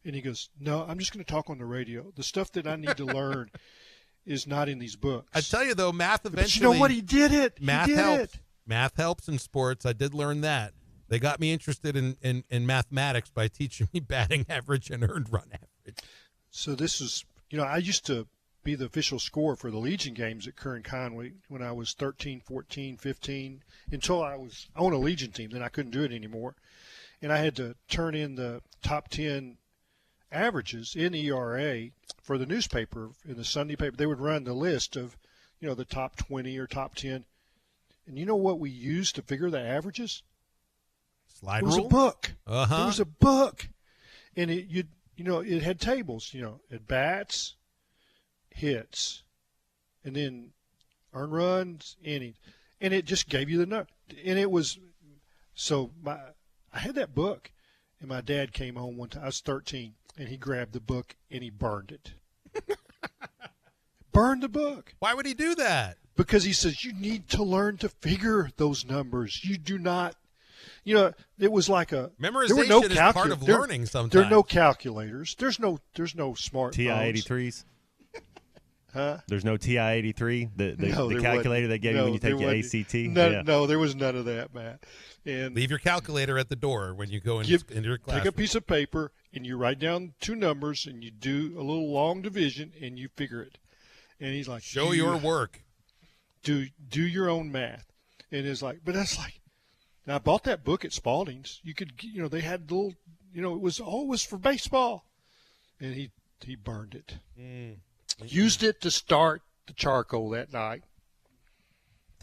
And he goes, no, I'm just going to talk on the radio. The stuff that I need to learn is not in these books. I tell you, though, math eventually. But you know what? He did it. Math helps. Math helps in sports. I did learn that. They got me interested in mathematics by teaching me batting average and earned run average. So this is, I used to be the official scorer for the Legion games at Kern Conway when I was 13, 14, 15, until I was on a Legion team. Then I couldn't do it anymore. And I had to turn in the top 10 averages in ERA for the newspaper, in the Sunday paper. They would run the list of, the top 20 or top 10. And you know what we used to figure the averages? Slide rule? It was a book. Uh-huh. It was a book. And it had tables, at bats, hits, and then earned runs, innings. And it just gave you the number. And it was so I had that book, and my dad came home one time. I was 13. And he grabbed the book and he burned it. Burned the book. Why would he do that? Because he says you need to learn to figure those numbers. You do not, it was like memorization there were no is part of learning. Sometimes there are no calculators. There's no smartphones. TI-83s. Huh? There's no TI-83, the calculator they gave you when you take your ACT. No, there was none of that, Matt. And leave your calculator at the door when you go into your classroom. Take a piece of paper and you write down two numbers and you do a little long division and you figure it. And he's like, show your work. Do your own math. And it's like, but that's like, and I bought that book at Spalding's. You could, they had little, it was always for baseball. And he burned it. Used it to start the charcoal that night.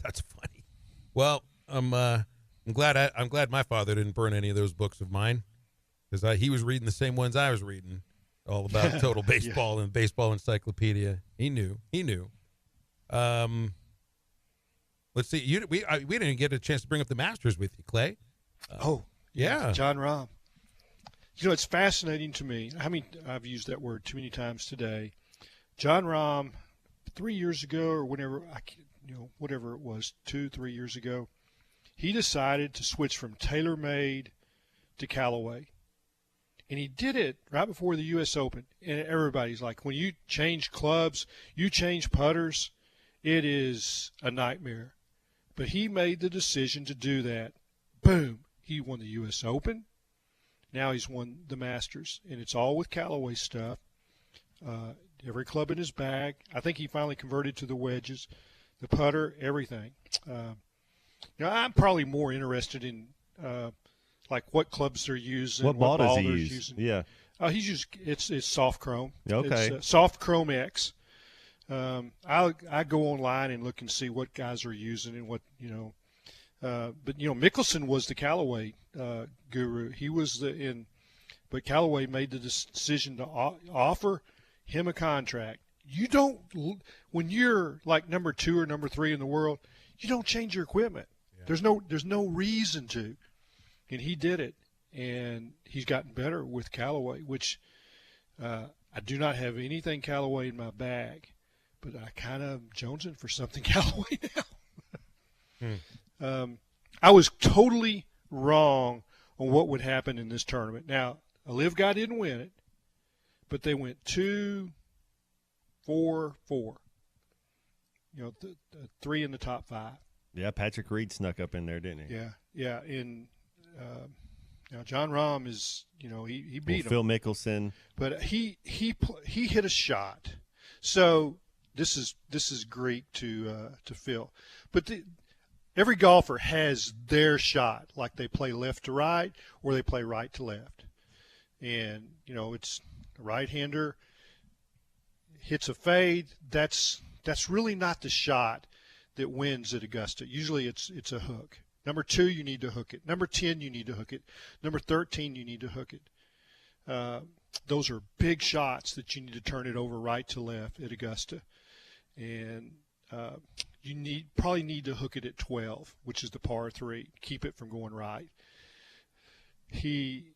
That's funny. Well, I'm glad my father didn't burn any of those books of mine, because he was reading the same ones I was reading, all about total baseball and baseball encyclopedia. He knew. Let's see. We didn't get a chance to bring up the Masters with you, Clay. Yeah, John Rahm. It's fascinating to me. I've used that word too many times today. John Rahm, 3 years ago or whenever, whatever it was, 2-3 years ago, he decided to switch from TaylorMade to Callaway. And he did it right before the U.S. Open. And everybody's like, when you change clubs, you change putters, it is a nightmare. But he made the decision to do that. Boom. He won the U.S. Open. Now he's won the Masters. And it's all with Callaway stuff. Every club in his bag. I think he finally converted to the wedges, the putter, everything. I'm probably more interested in like what clubs they're using. What ball does he they're use? Using. Yeah. He's used it's soft chrome. Okay. It's, soft chrome X. I go online and look and see what guys are using and what but Mickelson was the Callaway guru. He was but Callaway made the decision to offer him a contract. You don't, when you're like number 2 or number 3 in the world, you don't change your equipment. Yeah. There's no reason to. And he did it, and he's gotten better with Callaway, which I do not have anything Callaway in my bag, but I kind of jonesing for something Callaway now. I was totally wrong on what would happen in this tournament. Now, a Live guy didn't win it, but they went 2-4-4. 3 in the top 5. Yeah, Patrick Reed snuck up in there, didn't he? Yeah. And now John Rahm is, he beat him. Phil Mickelson, but he hit a shot. So this is Greek to Phil, but every golfer has their shot. Like they play left to right or they play right to left, and it's a right-hander hits a fade. That's really not the shot that wins at Augusta. Usually it's a hook. Number 2, you need to hook it. Number 10, you need to hook it. Number 13, you need to hook it. Those are big shots that you need to turn it over right to left at Augusta. And you probably need to hook it at 12, which is the par 3. Keep it from going right. He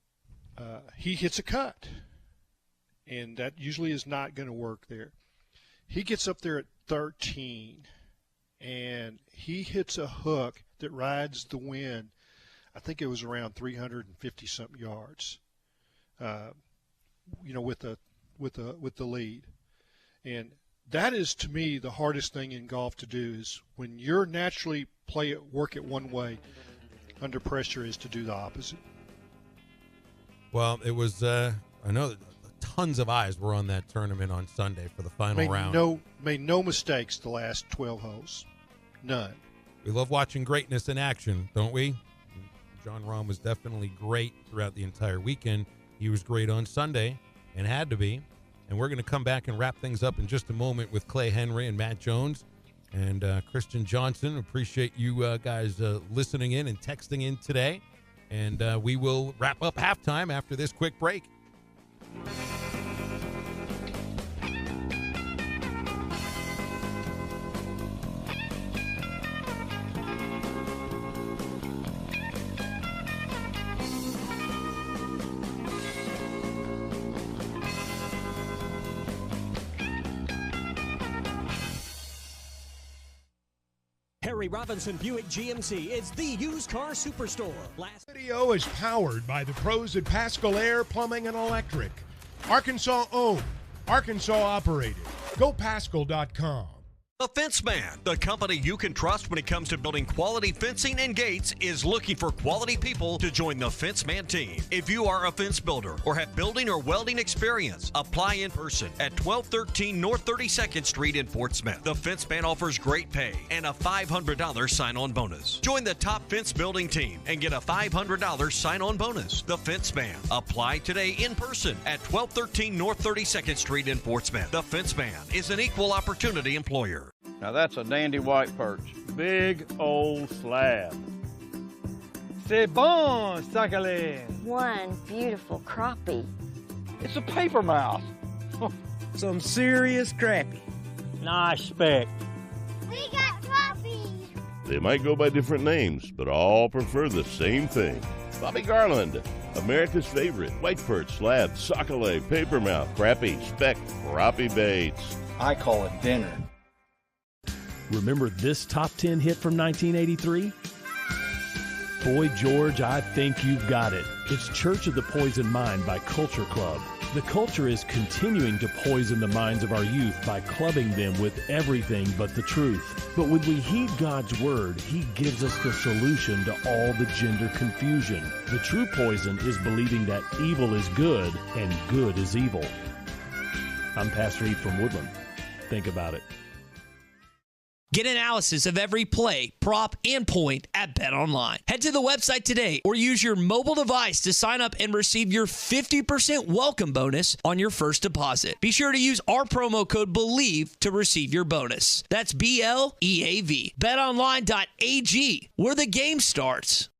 hits a cut, and that usually is not going to work there. He gets up there at 13, and he hits a hook that rides the wind. I think it was around 350-something yards, with the lead. And that is, to me, the hardest thing in golf to do is when you're naturally work it one way, under pressure is to do the opposite. Well, it was, I know that tons of eyes were on that tournament on Sunday for the final round. Made no mistakes the last 12 holes. None. We love watching greatness in action, don't we? John Rahm was definitely great throughout the entire weekend. He was great on Sunday and had to be. And we're going to come back and wrap things up in just a moment with Clay Henry and Matt Jones and Christian Johnson. Appreciate you guys listening in and texting in today. And we will wrap up halftime after this quick break. Harry Robinson Buick GMC. It's the used car superstore. Video is powered by the pros at Pascal Air Plumbing and Electric. Arkansas owned, Arkansas operated. GoPascal.com. The Fence Man, the company you can trust when it comes to building quality fencing and gates, is looking for quality people to join the Fence Man team. If you are a fence builder or have building or welding experience, apply in person at 1213 North 32nd Street in Fort Smith. The Fence Man offers great pay and a $500 sign-on bonus. Join the top fence building team and get a $500 sign-on bonus. The Fence Man. Apply today in person at 1213 North 32nd Street in Fort Smith. The Fence Man is an equal opportunity employer. Now that's a dandy white perch. Big old slab. C'est bon, sacalé. One beautiful crappie. It's a paper mouse. Some serious crappie. Nice speck. We got crappie. They might go by different names, but all prefer the same thing. Bobby Garland, America's favorite. White perch, slab, sacalé, paper mouth, crappie, speck, crappie baits. I call it dinner. Remember this top 10 hit from 1983? Boy George, I think you've got it. It's Church of the Poison Mind by Culture Club. The culture is continuing to poison the minds of our youth by clubbing them with everything but the truth. But when we heed God's word, He gives us the solution to all the gender confusion. The true poison is believing that evil is good and good is evil. I'm Pastor Heath from Woodland. Think about it. Get analysis of every play, prop, and point at BetOnline. Head to the website today or use your mobile device to sign up and receive your 50% welcome bonus on your first deposit. Be sure to use our promo code BELIEVE to receive your bonus. That's BLEAV. BetOnline.ag, where the game starts.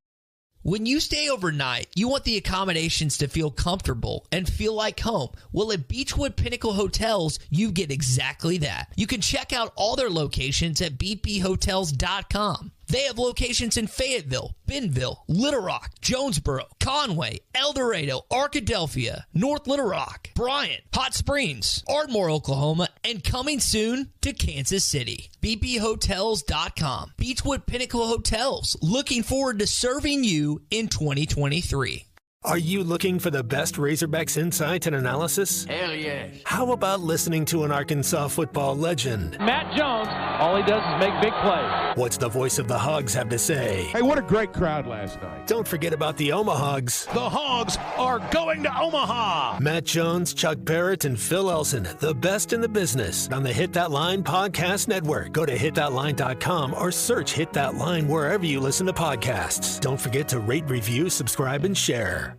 When you stay overnight, you want the accommodations to feel comfortable and feel like home. Well, at Beechwood Pinnacle Hotels, you get exactly that. You can check out all their locations at bphotels.com. They have locations in Fayetteville, Bentonville, Little Rock, Jonesboro, Conway, El Dorado, Arkadelphia, North Little Rock, Bryant, Hot Springs, Ardmore, Oklahoma, and coming soon to Kansas City. bphotels.com. Beechwood Pinnacle Hotels, looking forward to serving you in 2023. Are you looking for the best Razorbacks insight and analysis? Hell yes. How about listening to an Arkansas football legend? Matt Jones, all he does is make big plays. What's the voice of the Hogs have to say? Hey, what a great crowd last night. Don't forget about the Omahogs. The Hogs are going to Omaha. Matt Jones, Chuck Barrett, and Phil Elson, the best in the business on the Hit That Line Podcast Network. Go to hitthatline.com or search Hit That Line wherever you listen to podcasts. Don't forget to rate, review, subscribe, and share.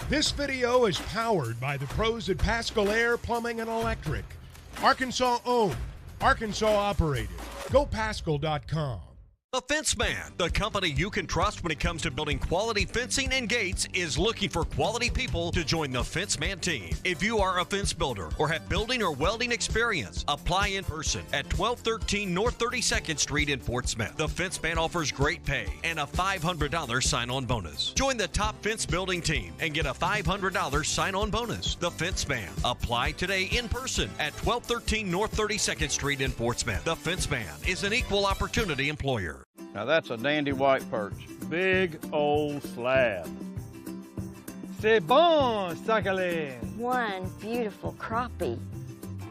This video is powered by the pros at Pascal Air Plumbing and Electric. Arkansas owned, Arkansas operated. GoPascal.com. The Fence Man, the company you can trust when it comes to building quality fencing and gates, is looking for quality people to join the Fence Man team. If you are a fence builder or have building or welding experience, apply in person at 1213 North 32nd Street in Fort Smith. The Fence Man offers great pay and a $500 sign-on bonus. Join the top fence building team and get a $500 sign-on bonus. The Fence Man. Apply today in person at 1213 North 32nd Street in Fort Smith. The Fence Man is an equal opportunity employer. Now that's a dandy white perch. Big old slab. C'est bon, sacalé. One beautiful crappie.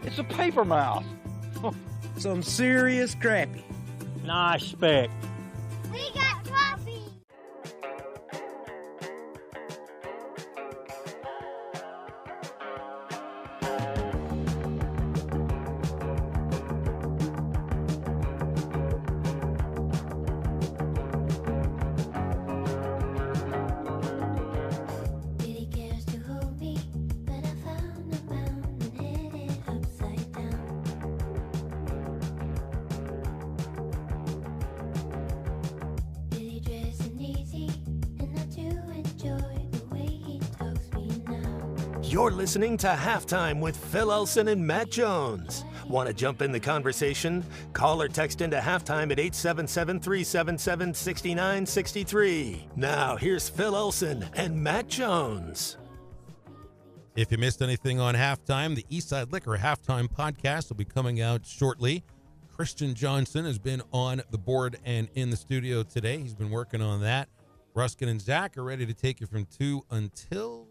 It's a paper mouse. Some serious crappie. Nice speck. We got crappie. You're listening to Halftime with Phil Elson and Matt Jones. Want to jump in the conversation? Call or text into Halftime at 877-377-6963. Now, here's Phil Elson and Matt Jones. If you missed anything on Halftime, the Eastside Liquor Halftime podcast will be coming out shortly. Christian Johnson has been on the board and in the studio today. He's been working on that. Ruskin and Zach are ready to take you from 2 until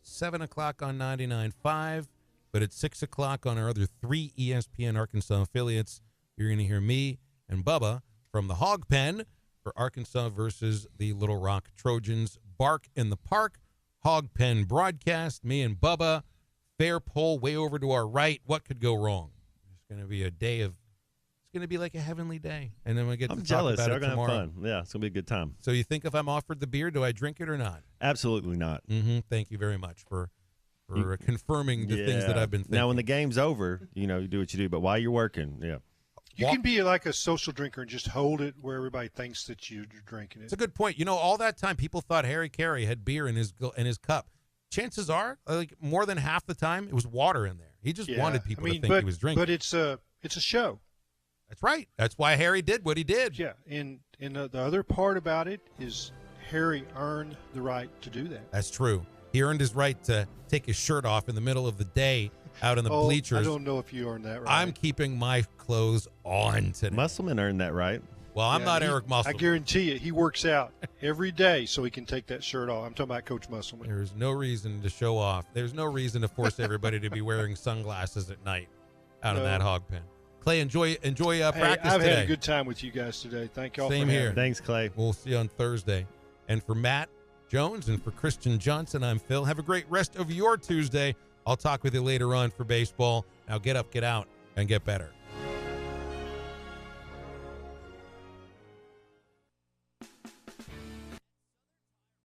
7 o'clock on 99.5, but at 6 o'clock on our other 3 ESPN Arkansas affiliates, you're going to hear me and Bubba from the Hog Pen for Arkansas versus the Little Rock Trojans. Bark in the Park, Hog Pen broadcast, me and Bubba, fair poll way over to our right. What could go wrong? It's going to be a day of, it's going to be like a heavenly day. And then we get to talk jealous. about They're it gonna tomorrow. have fun. Yeah, it's going to be a good time. So you think if I'm offered the beer, do I drink it or not? Absolutely not. Mm-hmm. Thank you very much for confirming the things that I've been thinking. Now, when the game's over, you do what you do. But while you're working, You can be like a social drinker and just hold it where everybody thinks that you're drinking it. It's a good point. All that time people thought Harry Carey had beer in his cup. Chances are, like more than half the time, it was water in there. He just wanted people to think he was drinking. But it's a show. That's right. That's why Harry did what he did. Yeah, and the other part about it is Harry earned the right to do that. That's true. He earned his right to take his shirt off in the middle of the day out in the bleachers. I don't know if you earned that right. I'm keeping my clothes on today. Musselman earned that right. Well, I'm not Eric Musselman. I guarantee you, he works out every day so he can take that shirt off. I'm talking about Coach Musselman. There's no reason to show off. There's no reason to force everybody to be wearing sunglasses at night out in that hog pen. Clay, enjoy practice I've today. had a good time with you guys today. Thank y'all. Same for here. having me. Thanks, Clay. We'll see you on Thursday. And for Matt Jones and for Christian Johnson, I'm Phil. Have a great rest of your Tuesday. I'll talk with you later on for baseball. Now get up, get out, and get better.